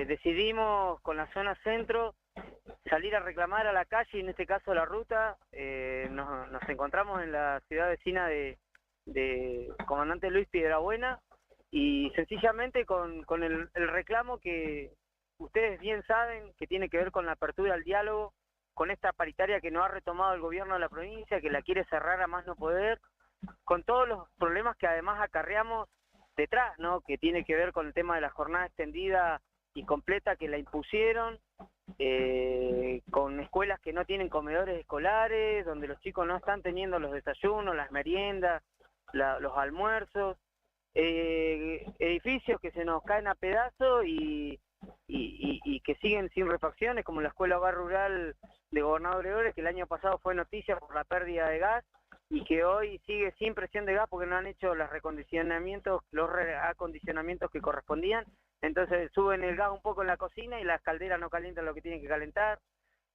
decidimos con la zona centro salir a reclamar a la calle, en este caso la ruta. Nos encontramos en la ciudad vecina de Comandante Luis Piedrabuena y sencillamente con el reclamo que ustedes bien saben que tiene que ver con la apertura al diálogo, con esta paritaria que no ha retomado el gobierno de la provincia, que la quiere cerrar a más no poder, con todos los problemas que además acarreamos detrás, ¿no? Que tiene que ver con el tema de la jornada extendida y completa que la impusieron, con escuelas que no tienen comedores escolares, donde los chicos no están teniendo los desayunos, las meriendas, los almuerzos, edificios que se nos caen a pedazos y que siguen sin refacciones, como la Escuela Hogar Rural de Gobernador Gregores, que el año pasado fue noticia por la pérdida de gas y que hoy sigue sin presión de gas porque no han hecho los acondicionamientos que correspondían. Entonces suben el gas un poco en la cocina y las calderas no calientan lo que tienen que calentar.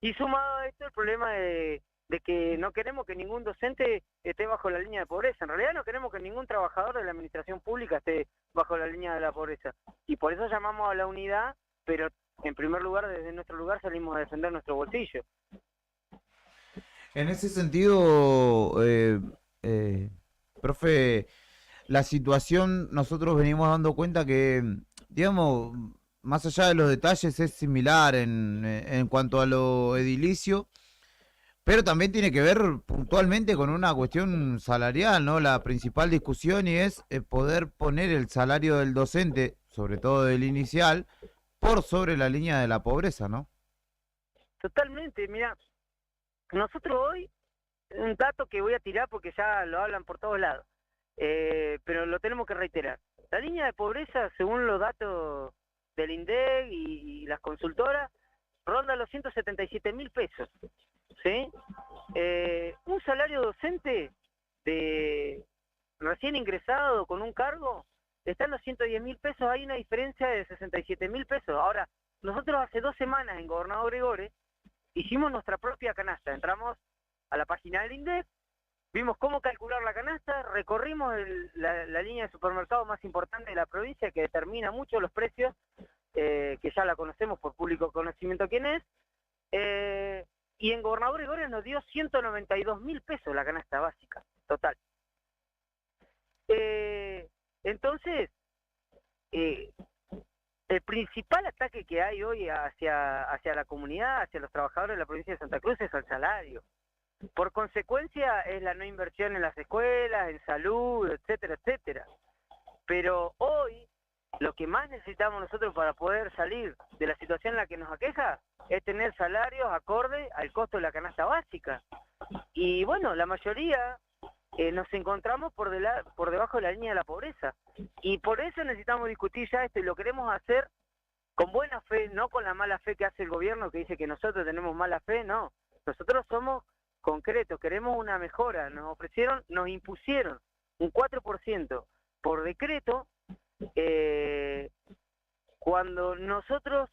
Y sumado a esto el problema de que no queremos que ningún docente esté bajo la línea de pobreza. En realidad no queremos que ningún trabajador de la administración pública esté bajo la línea de la pobreza. Y por eso llamamos a la unidad, pero en primer lugar, desde nuestro lugar salimos a defender nuestro bolsillo. En ese sentido, profe, la situación, nosotros venimos dando cuenta que, digamos, más allá de los detalles, es similar en cuanto a lo edilicio. Pero también tiene que ver puntualmente con una cuestión salarial, ¿no? La principal discusión y es poder poner el salario del docente, sobre todo del inicial, por sobre la línea de la pobreza, ¿no? Totalmente, mira, nosotros hoy, un dato que voy a tirar porque ya lo hablan por todos lados, pero lo tenemos que reiterar. La línea de pobreza, según los datos del INDEC y las consultoras, ronda los 177.000 pesos, ¿sí? Un salario docente de recién ingresado con un cargo está en los 110.000 pesos, hay una diferencia de 67.000 pesos. Ahora, nosotros hace 2 semanas en Gobernador Gregores hicimos nuestra propia canasta, entramos a la página del INDEC, vimos cómo calcular la canasta, recorrimos la línea de supermercado más importante de la provincia que determina mucho los precios, que ya la conocemos por público conocimiento quién es, y en Gobernador Gregores nos dio 192.000 pesos la canasta básica, total. Entonces, el principal ataque que hay hoy hacia la comunidad, hacia los trabajadores de la provincia de Santa Cruz es el salario. Por consecuencia es la no inversión en las escuelas, en salud, etcétera, etcétera. Pero hoy lo que más necesitamos nosotros para poder salir de la situación en la que nos aqueja es tener salarios acorde al costo de la canasta básica. Y bueno, la mayoría nos encontramos por debajo de la línea de la pobreza. Y por eso necesitamos discutir ya esto y lo queremos hacer con buena fe, no con la mala fe que hace el gobierno que dice que nosotros tenemos mala fe, no. Nosotros somos concretos, queremos una mejora. Nos impusieron un 4% por decreto. Cuando nosotros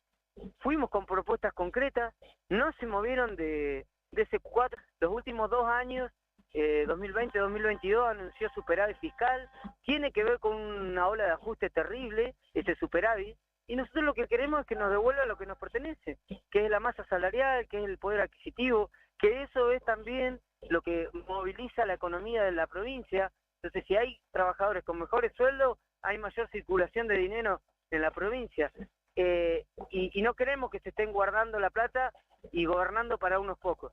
fuimos con propuestas concretas, no se movieron de ese 4. Los últimos 2 años, 2020-2022, anunció superávit fiscal, tiene que ver con una ola de ajuste terrible, ese superávit, y nosotros lo que queremos es que nos devuelva lo que nos pertenece, que es la masa salarial, que es el poder adquisitivo, que eso es también lo que moviliza la economía de la provincia. Entonces, si hay trabajadores con mejores sueldos, hay mayor circulación de dinero en la provincia. Y no queremos que se estén guardando la plata y gobernando para unos pocos.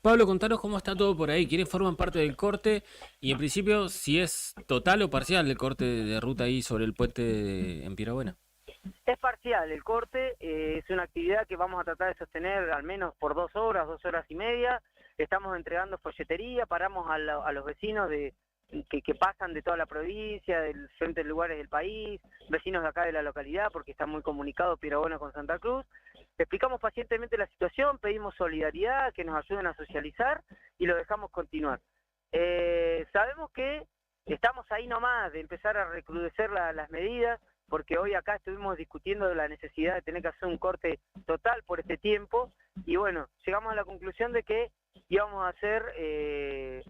Pablo, contanos cómo está todo por ahí. ¿Quiénes forman parte del corte? Y en principio, si es total o parcial el corte de ruta ahí sobre el puente en Pirabuena. Es parcial el corte, es una actividad que vamos a tratar de sostener al menos por 2 horas, 2 horas y media. Estamos entregando folletería, paramos a los vecinos que pasan de toda la provincia, de diferentes lugares del país, vecinos de acá de la localidad, porque está muy comunicado Pirabuena con Santa Cruz. Explicamos pacientemente la situación, pedimos solidaridad, que nos ayuden a socializar y lo dejamos continuar. Sabemos que estamos ahí nomás de empezar a recrudecer las medidas, porque hoy acá estuvimos discutiendo de la necesidad de tener que hacer un corte total por este tiempo, y bueno, llegamos a la conclusión de que íbamos a hacer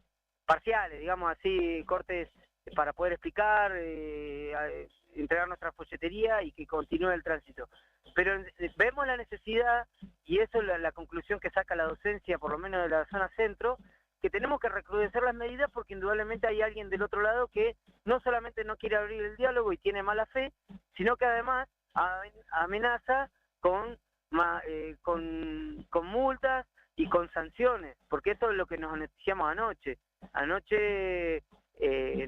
parciales, digamos así, cortes para poder explicar, entregar nuestra folletería y que continúe el tránsito. Pero vemos la necesidad, y eso es la conclusión que saca la docencia, por lo menos de la zona centro, que tenemos que recrudecer las medidas porque indudablemente hay alguien del otro lado que no solamente no quiere abrir el diálogo y tiene mala fe, sino que además amenaza con multas y con sanciones, porque eso es lo que nos noticiamos anoche. Anoche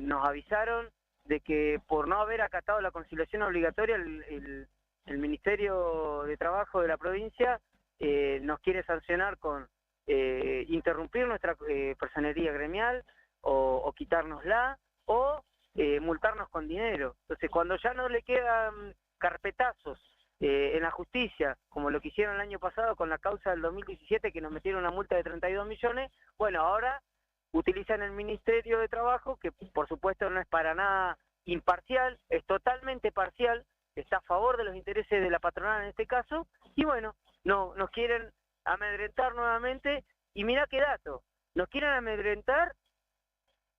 nos avisaron de que por no haber acatado la conciliación obligatoria el Ministerio de Trabajo de la provincia nos quiere sancionar con interrumpir nuestra personería gremial o quitárnosla o multarnos con dinero. Entonces, cuando ya no le quedan carpetazos en la justicia, como lo que hicieron el año pasado con la causa del 2017, que nos metieron una multa de 32 millones, bueno, ahora utilizan el Ministerio de Trabajo, que por supuesto no es para nada imparcial, es totalmente parcial, está a favor de los intereses de la patronal en este caso, y bueno, nos quieren amedrentar nuevamente, y mira qué dato, nos quieren amedrentar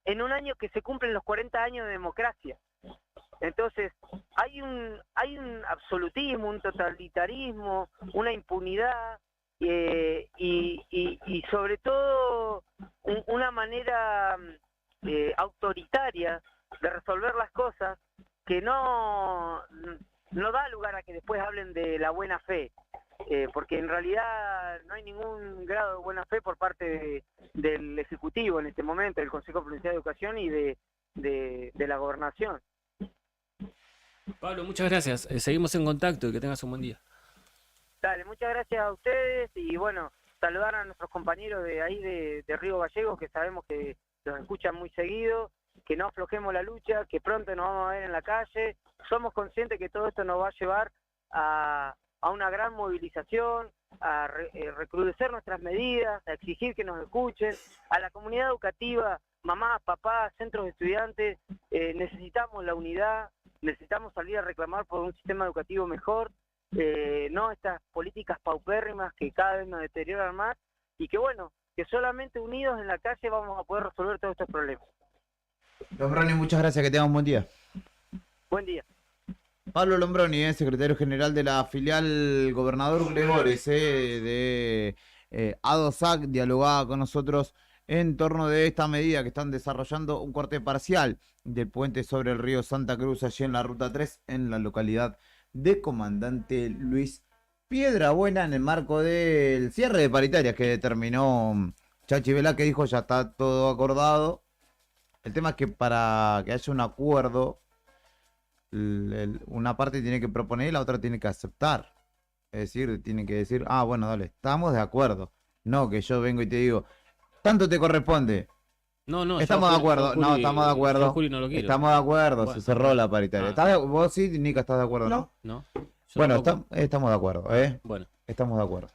en un año que se cumplen los 40 años de democracia. Entonces, hay un absolutismo, un totalitarismo, una impunidad, y sobre todo una manera autoritaria de resolver las cosas que no da lugar a que después hablen de la buena fe. porque en realidad no hay ningún grado de buena fe por parte del Ejecutivo en este momento, del Consejo Provincial de Educación y de la Gobernación. Pablo, muchas gracias. Seguimos en contacto y que tengas un buen día. Dale, muchas gracias a ustedes y bueno, saludar a nuestros compañeros de ahí de Río Gallegos, que sabemos que los escuchan muy seguido, que no aflojemos la lucha, que pronto nos vamos a ver en la calle. Somos conscientes que todo esto nos va a llevar a una gran movilización, a recrudecer nuestras medidas, a exigir que nos escuchen, a la comunidad educativa, mamás, papás, centros de estudiantes, necesitamos la unidad, necesitamos salir a reclamar por un sistema educativo mejor, no estas políticas paupérrimas que cada vez nos deterioran más, y que bueno, que solamente unidos en la calle vamos a poder resolver todos estos problemas. Lombroni, muchas gracias, que tengan un buen día. Buen día. Pablo Lombroni, secretario general de la filial Gobernador Gregores de ADOSAC, dialogaba con nosotros en torno de esta medida que están desarrollando un corte parcial del puente sobre el río Santa Cruz, allí en la Ruta 3, en la localidad de Comandante Luis Piedrabuena, en el marco del cierre de paritarias que determinó Chachi Velá, que dijo ya está todo acordado. El tema es que para que haya un acuerdo, una parte tiene que proponer y la otra tiene que aceptar. Es decir, tiene que decir, ah, bueno, dale, estamos de acuerdo. No, que yo vengo y te digo, tanto te corresponde. No, estamos de acuerdo. No, estamos de acuerdo. Estamos de acuerdo, Bueno, se cerró la paritaria. ¿Vos sí, Nica, estás de acuerdo? No. Bueno, estamos de acuerdo, ¿eh? Bueno. Estamos de acuerdo.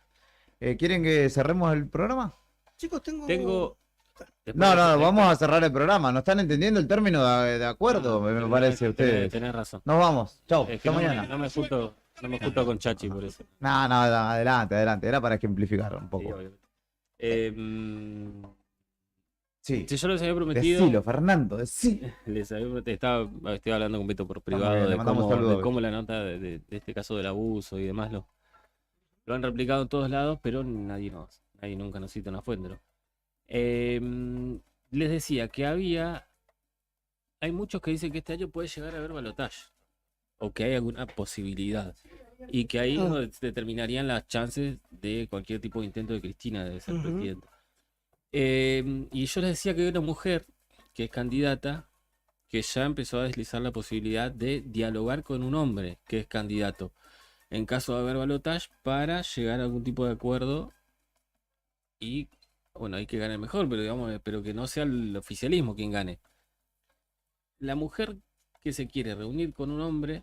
¿Quieren que cerremos el programa? Chicos, Tengo... No, vamos a cerrar el programa. ¿No están entendiendo el término de acuerdo? Me parece ustedes. Tenés razón. Nos vamos. Chau. Es Hasta que mañana. no me junto con Chachi por eso. No, adelante. Era para ejemplificar un poco. Sí, yo les había prometido. Decilo, Fernando, decilo. Estoy hablando con Beto por privado bien, le de mandamos saludos, cómo la nota de este caso del abuso y demás lo han replicado en todos lados, pero nadie nunca nos cita una fuente, ¿no? Les decía que hay muchos que dicen que este año puede llegar a haber balotaje, o que hay alguna posibilidad, y que ahí se determinarían las chances de cualquier tipo de intento de Cristina de ser presidenta. Y yo les decía que hay una mujer que es candidata que ya empezó a deslizar la posibilidad de dialogar con un hombre que es candidato en caso de haber balotaje para llegar a algún tipo de acuerdo y bueno, hay que ganar mejor, pero que no sea el oficialismo quien gane. La mujer que se quiere reunir con un hombre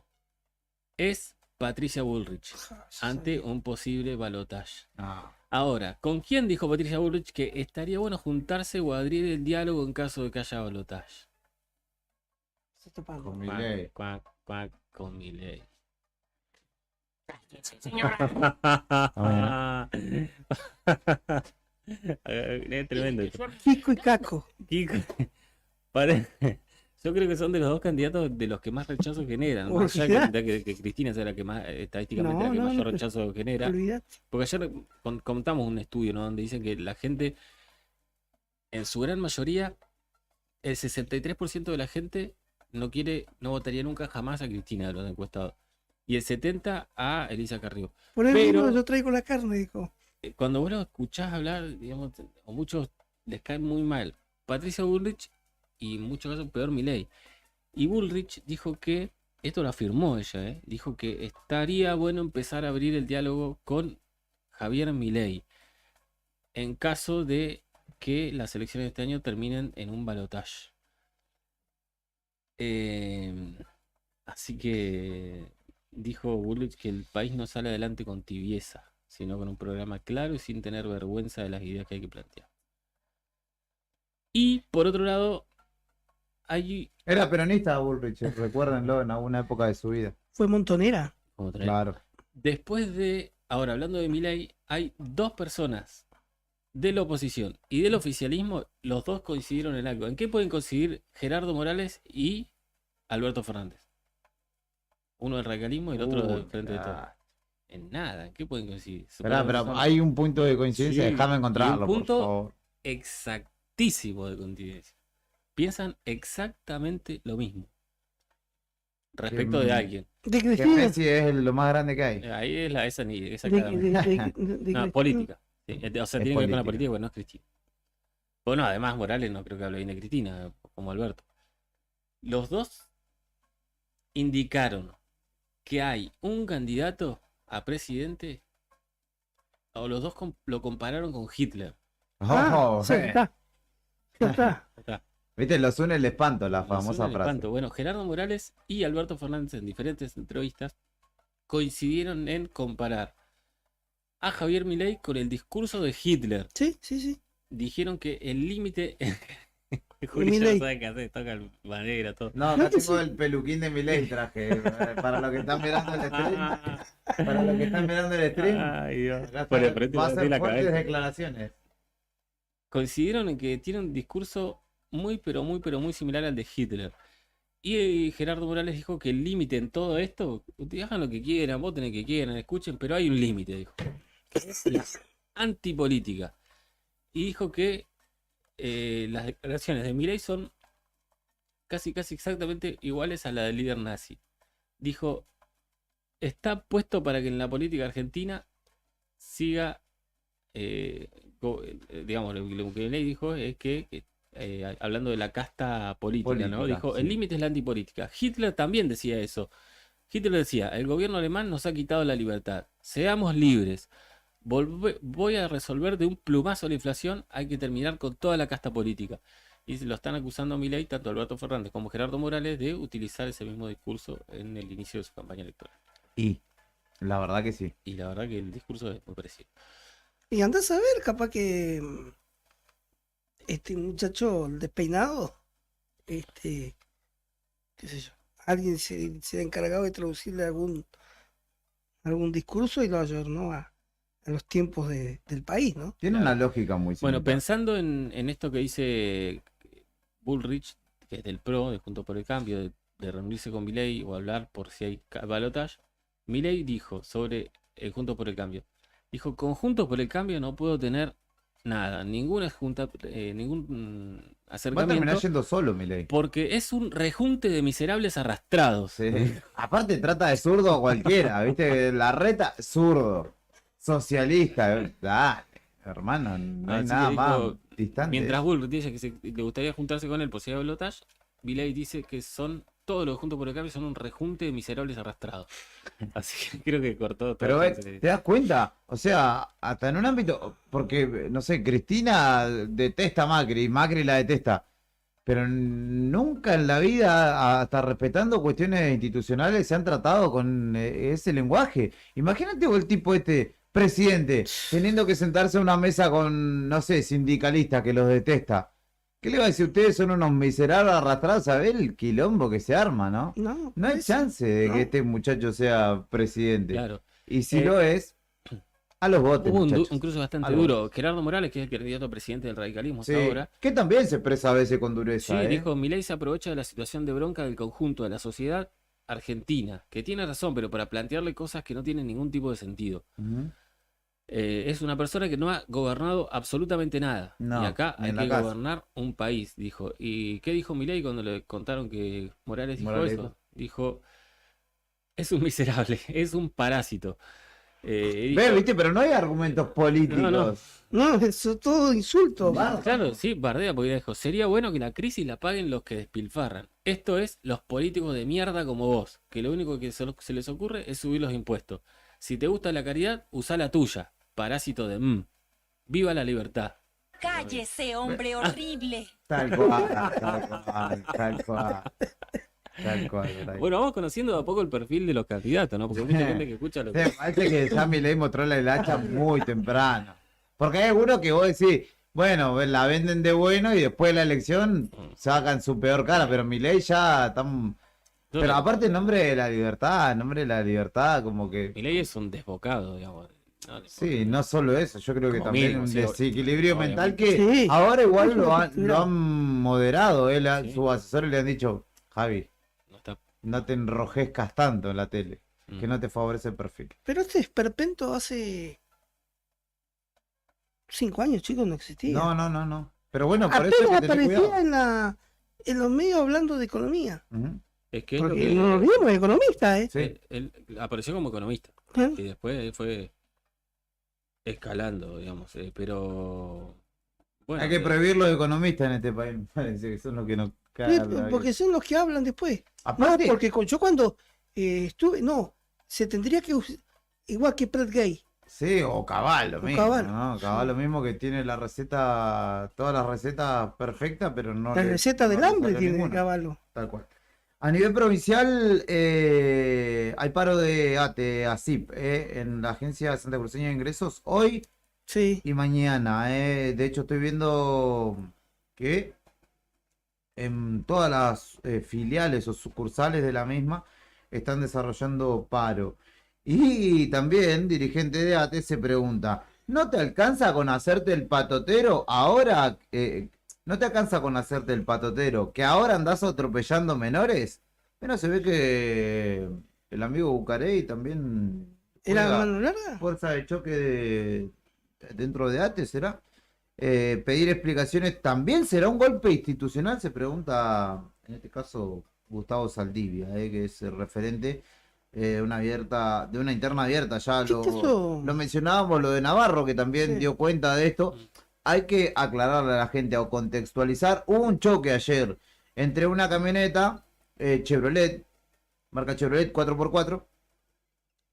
es Patricia Bullrich ante un posible balotaje. Ahora, ¿con quién dijo Patricia Bullrich que estaría bueno juntarse o abrir el diálogo en caso de que haya balotaje? Con Milei. Con Milei. Es tremendo. Kiko y Caco. Yo creo que son de los dos candidatos de los que más rechazo generan. Más allá que Cristina sea la que más, estadísticamente, la que mayor rechazo genera. Porque ayer contamos un estudio, ¿no?, donde dicen que la gente, en su gran mayoría, el 63% de la gente no votaría nunca jamás a Cristina de los encuestados. Y el 70% a Elisa Carrió. Por el vino yo traigo la carne, dijo. Cuando vos lo escuchás hablar, digamos, a muchos les cae muy mal Patricia Bullrich y en muchos casos peor Milei. Y Bullrich dijo que, esto lo afirmó ella, dijo que estaría bueno empezar a abrir el diálogo con Javier Milei en caso de que las elecciones de este año terminen en un balotaje. Así que dijo Bullrich que el país no sale adelante con tibieza, sino con un programa claro y sin tener vergüenza de las ideas que hay que plantear. Y por otro lado, era peronista Bullrich, recuérdenlo, en alguna época de su vida. Fue montonera. Claro. Después de, ahora hablando de Milei, hay dos personas de la oposición y del oficialismo, los dos coincidieron en algo. ¿En qué pueden coincidir Gerardo Morales y Alberto Fernández? Uno del radicalismo y el otro del Frente de Todos. En nada, ¿en qué pueden coincidir? Pero hay un punto de coincidencia, Sí, déjame encontrarlo, y un punto por favor. exactísimo de coincidencia. Piensan exactamente lo mismo. respecto de alguien. De Que Cristina. Messi es lo más grande que hay. Ahí es esa De- cada de- uno. de No, Cristina. política. Sí, o sea, Es tiene que ver con la política. política, pero no es Cristina. Bueno, además Morales no creo que hable bien de Cristina, como Alberto. Los dos indicaron que hay un candidato a presidente, o los dos lo compararon con Hitler. Oh, Sí, está. Ya está. Está. Viste, los une el espanto, la Los famosa une el frase. espanto. Bueno, Gerardo Morales y Alberto Fernández en diferentes entrevistas coincidieron en comparar a Javier Milei con el discurso de Hitler. Sí, sí, sí. Dijeron que el límite... Juli ya Milei. no sabe qué hacer, toca el madera, todo. No, acá tengo el peluquín de Milei traje. Para los que están mirando el stream. Para los que están mirando el stream. Ay, Dios. acá Bueno, está- pero te va a batí ser la fuertes cabeza. declaraciones. Coincidieron en que tiene un discurso muy, pero muy similar al de Hitler. Y Gerardo Morales dijo que el límite en todo esto, ustedes hagan lo que quieran, voten el que quieran, escuchen, pero hay un límite, dijo. Que es la antipolítica. Y dijo que las declaraciones de Milei son casi exactamente iguales a la del líder nazi. Dijo, está puesto para que en la política argentina siga, digamos, lo que Milei dijo es que, hablando de la casta política, ¿no? Política, Dijo, el sí. límite es la antipolítica. Hitler también decía eso. Hitler decía, el gobierno alemán nos ha quitado la libertad. Seamos libres. Voy a resolver de un plumazo la inflación, hay que terminar con toda la casta política. Y lo están acusando a Milei, tanto Alberto Fernández como Gerardo Morales, de utilizar ese mismo discurso en el inicio de su campaña electoral. Y la verdad que sí. Y la verdad que el discurso es muy parecido. Y andás a ver, capaz que este muchacho, el despeinado, qué sé yo, alguien se ha encargado de traducirle algún discurso y lo ayornó a los tiempos del país, ¿no? Tiene una lógica muy simple. Bueno, pensando en esto que dice Bullrich, que es del PRO, de Juntos por el Cambio, de reunirse con Milei o hablar por si hay balotaje, Milei dijo sobre el Juntos por el Cambio, dijo, con Juntos por el Cambio no puedo tener nada, ningún Va a acercamiento, terminar yendo solo, Milei. porque es un rejunte de miserables arrastrados. Sí. Aparte trata de zurdo a cualquiera, ¿viste? La reta, zurdo. Socialista. Dale, hermano, no hay Así nada que más dijo, distante. mientras Bullrich dice que le gustaría juntarse con él por si hay balotaje, Milei dice que son todos los Juntos por el Cambio son un rejunte de miserables arrastrados. Así que creo que cortó todo. Pero el ¿te das cuenta? O sea, hasta en un ámbito, porque, no sé, Cristina detesta a Macri, Macri la detesta, pero nunca en la vida, hasta respetando cuestiones institucionales, se han tratado con ese lenguaje. Imagínate vos el tipo presidente, teniendo que sentarse a una mesa con, no sé, sindicalistas que los detesta. ¿Qué le va a decir? Ustedes son unos miserables arrastrados, a ver el quilombo que se arma, ¿no? No hay chance de que este muchacho sea presidente. Claro. Y si lo es, a los votos. Hubo muchachos. un cruce bastante A los duro. Gerardo Morales, que es el candidato a presidente del radicalismo hasta Sí, ahora, que también se expresa a veces con sí, dureza. ¿eh? dijo, Milei se aprovecha de la situación de bronca del conjunto de la sociedad argentina, que tiene razón, pero para plantearle cosas que no tienen ningún tipo de sentido. Ujú. Es una persona que no ha gobernado absolutamente nada. No, y acá ni hay en la que casa. gobernar un país, dijo. ¿Y qué dijo Milei cuando le contaron que Morales dijo Morales eso? Dijo, es un miserable, es un parásito. Ve, Dijo, viste, pero no hay argumentos políticos. No. No, eso es todo insulto. claro, sí, bardea, porque dijo, sería bueno que la crisis la paguen los que despilfarran. Esto es, los políticos de mierda como vos, que lo único que se les ocurre es subir los impuestos. Si te gusta la caridad, usa la tuya. Parásito de viva la libertad. Cállese, hombre horrible. Tal cual, tal cual, tal cual. Tal cual, Bray. Bueno, vamos conociendo de a poco el perfil de los candidatos, ¿no? Porque hay mucha gente que escucha lo que... Sí, parece que ya Milei mostró la hacha muy temprano. Porque hay algunos que vos decís, bueno, la venden de bueno y después de la elección sacan su peor cara, pero Milei ya están... Pero aparte en nombre de la libertad, como que... Milei es un desbocado, digamos. Sí, no solo eso, yo creo que Como también mínimo, un sí, desequilibrio mental obviamente. que Sí. ahora igual lo Claro. han moderado, Sí. sus asesores le han dicho, Javi, No está... no te enrojezcas tanto en la tele, que no te favorece el perfil. Pero este esperpento hace 5 años, chicos, no existía. No. Pero bueno, por eso hay Apenas que tener aparecía cuidado. en los medios hablando de economía. Ujú. Es que es Porque lo que- no nos olvidemos, es economista, ¿eh? Él apareció como economista. ¿Eh? Y después fue escalando, digamos. Pero. Bueno, Hay que prohibir los economistas en este país, me parece que son los que nos Sí, cagan la porque vida. son los que hablan después. Aparte- No, porque yo cuando estuve, no, se tendría que igual que Pret Gay. Sí, o Caballo O mismo, Caballo. ¿no? Caballo mismo que tiene la receta, todas las recetas perfectas, pero no La le- receta no del le hambre salió tiene ninguna. Caballo. Tal cual. A nivel provincial, hay paro de ATE, ASIP, en la Agencia Santa Cruceña de Ingresos hoy y mañana. De hecho, estoy viendo que en todas las filiales o sucursales de la misma están desarrollando paro. Y también, dirigente de ATE se pregunta, ¿no te alcanza con hacerte el patotero ahora? ¿No te alcanza con hacerte el patotero que ahora andás atropellando menores? Pero se ve que el amigo Bucarey también ¿Era juega mano larga? fuerza de choque dentro de ATE, ¿será? Pedir explicaciones también será un golpe institucional, se pregunta en este caso Gustavo Saldivia, que es el referente de una interna abierta. Ya eso? lo mencionábamos, lo de Navarro, que también dio cuenta de esto. Hay que aclararle a la gente o contextualizar. Hubo un choque ayer entre una camioneta Chevrolet, marca Chevrolet 4x4,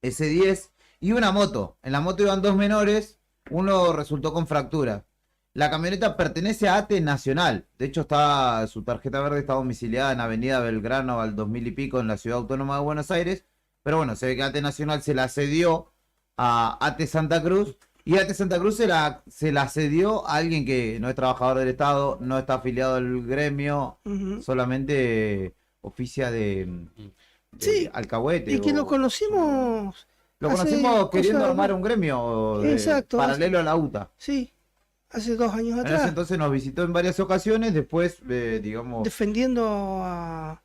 S10, y una moto. En la moto iban dos menores, uno resultó con fractura. La camioneta pertenece a ATE Nacional. De hecho, su tarjeta verde está domiciliada en Avenida Belgrano al 2000 y pico en la Ciudad Autónoma de Buenos Aires. Pero bueno, se ve que ATE Nacional se la cedió a ATE Santa Cruz. Y ATE Santa Cruz se la cedió a alguien que no es trabajador del Estado, no está afiliado al gremio, solamente oficia de alcahuete. Y que lo conocimos. Lo hace conocimos queriendo cosas- armar un gremio Exacto, paralelo a la UTA. Sí, hace 2 años En ese atrás. entonces nos visitó en varias ocasiones, después, digamos, Defendiendo a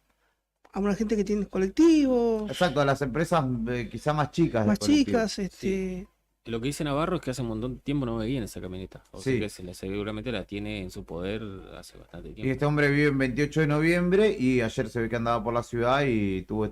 una gente que tiene colectivos, exacto, a las empresas quizá más chicas. más del colectivo. chicas, Lo que dice Navarro es que hace un montón de tiempo no veía en esa camioneta. O Sí. sea que seguramente la tiene en su poder hace bastante Y tiempo. este hombre vive en 28 de noviembre y ayer se ve que andaba por la ciudad y tuvo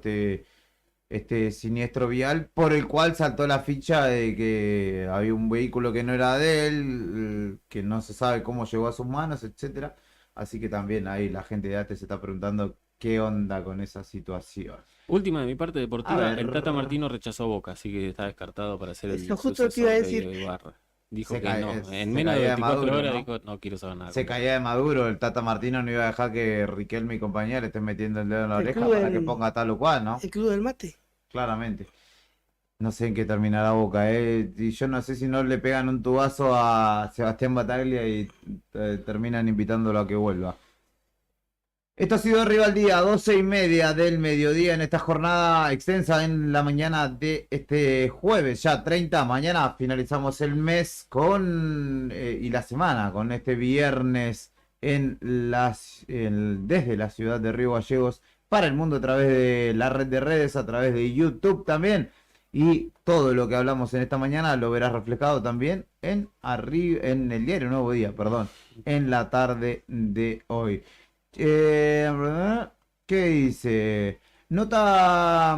este siniestro vial por el cual saltó la ficha de que había un vehículo que no era de él, que no se sabe cómo llegó a sus manos, etcétera. Así que también ahí la gente de ATE se está preguntando qué onda con esa situación. Última de mi parte A deportiva, ver. el Tata Martino rechazó a Boca, así que está descartado para ser el Eso justo lo que iba a sucesor de decir. Ibarra. Dijo Se que cae- no, se en menos de caía de 24 Maduro, horas ¿no? dijo no quiero saber nada. Se caía de Maduro, el Tata Martino no iba a dejar que Riquelme y compañía le estén metiendo el dedo en la El oreja club para que del- ponga tal o cual, ¿no? el club del mate. Claramente. No sé en qué terminará Boca, y yo no sé si no le pegan un tubazo a Sebastián Bataglia y terminan invitándolo a que vuelva. Esto ha sido Arriba al Día, 12:30 del mediodía en esta jornada extensa en la mañana de este jueves, ya 30. Mañana finalizamos el mes y la semana con este viernes desde la ciudad de Río Gallegos para el mundo a través de la red de redes, a través de YouTube también. Y todo lo que hablamos en esta mañana lo verás reflejado también en el diario Nuevo Día, perdón, en la tarde de hoy. ¿Qué dice? Nota.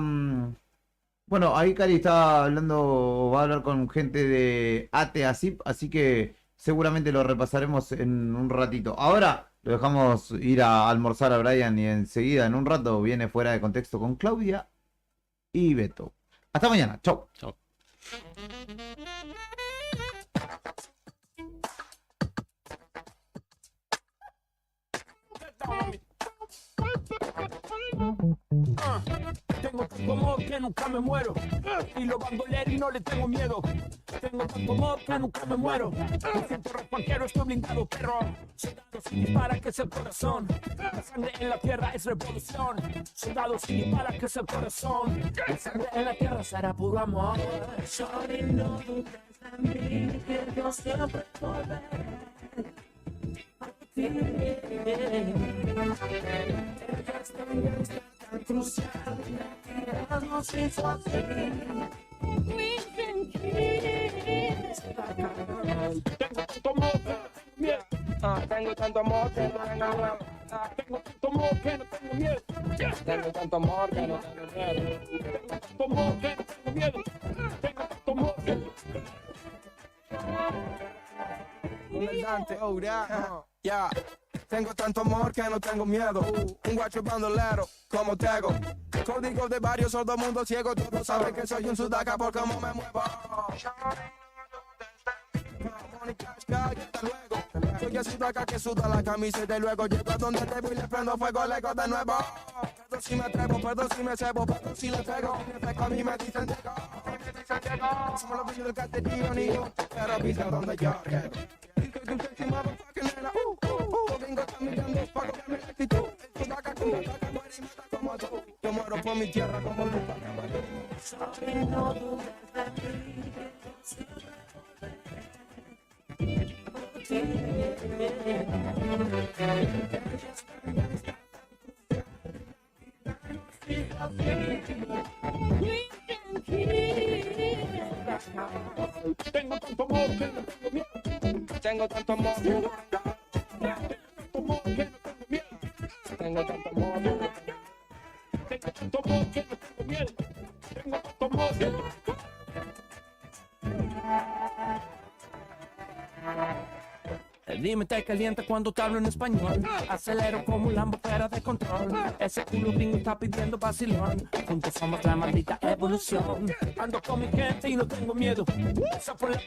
Bueno, ahí Cari está hablando, va a hablar con gente de ATE ASIP, así que seguramente lo repasaremos en un ratito. Ahora lo dejamos ir a almorzar a Brian y enseguida, en un rato, viene Fuera de Contexto con Claudia y Beto. Hasta mañana, chau. Chau. Tengo tanto amor que nunca me muero. Y los bandoleros y no le tengo miedo. Tengo tanto amor que nunca me muero. Me siento repanquero, estoy blindado, perro. Soldados sin dispara, que es el corazón. La sangre en la tierra es revolución. Soldados sin dispara, que es el corazón. La sangre en la tierra será puro amor. Shorty, no dudes de mí, que yo siempre volveré. Tan crucial, la nos hizo así. Tengo tanto amor, tengo tanto amor que no Tengo tanto amor que no tengo miedo. Tengo tanto amor que no tengo miedo. Tengo tanto amor que no tengo miedo. Tengo tanto amor que no Comandante, ya. Tengo tanto amor que no tengo miedo. Un guacho bandolero como Tego. Código de barrio, sordo mundo ciego. Todos saben que soy un sudaca por cómo me muevo. Soy el sudaca que suda la camiseta y luego llego a donde debo y le prendo fuego, lego de nuevo. Perdón si me atrevo, perdón si me cebo, perdón si le pego. En efecto a mí me dicen Diego. Somos los bichos del caterío, niño. Pero viste donde yo llego. Vengo caminando para comer mi actitud. El sudaca con la taca muere y mata como tú. Yo muero por mi tierra como tú. Tengo tanto amor que no tengo miedo. Tengo tanto amor que no tengo miedo. Tengo tanto amor que no tengo miedo. Tengo tanto amor que no tengo miedo. Tengo tanto amor que no tengo miedo. El límite caliente cuando te hablo en español. Acelero como un Lambo fuera de control. Ese culo gringo está pidiendo vacilón. Juntos somos la maldita evolución. Ando con mi gente y no tengo miedo. Esa fue la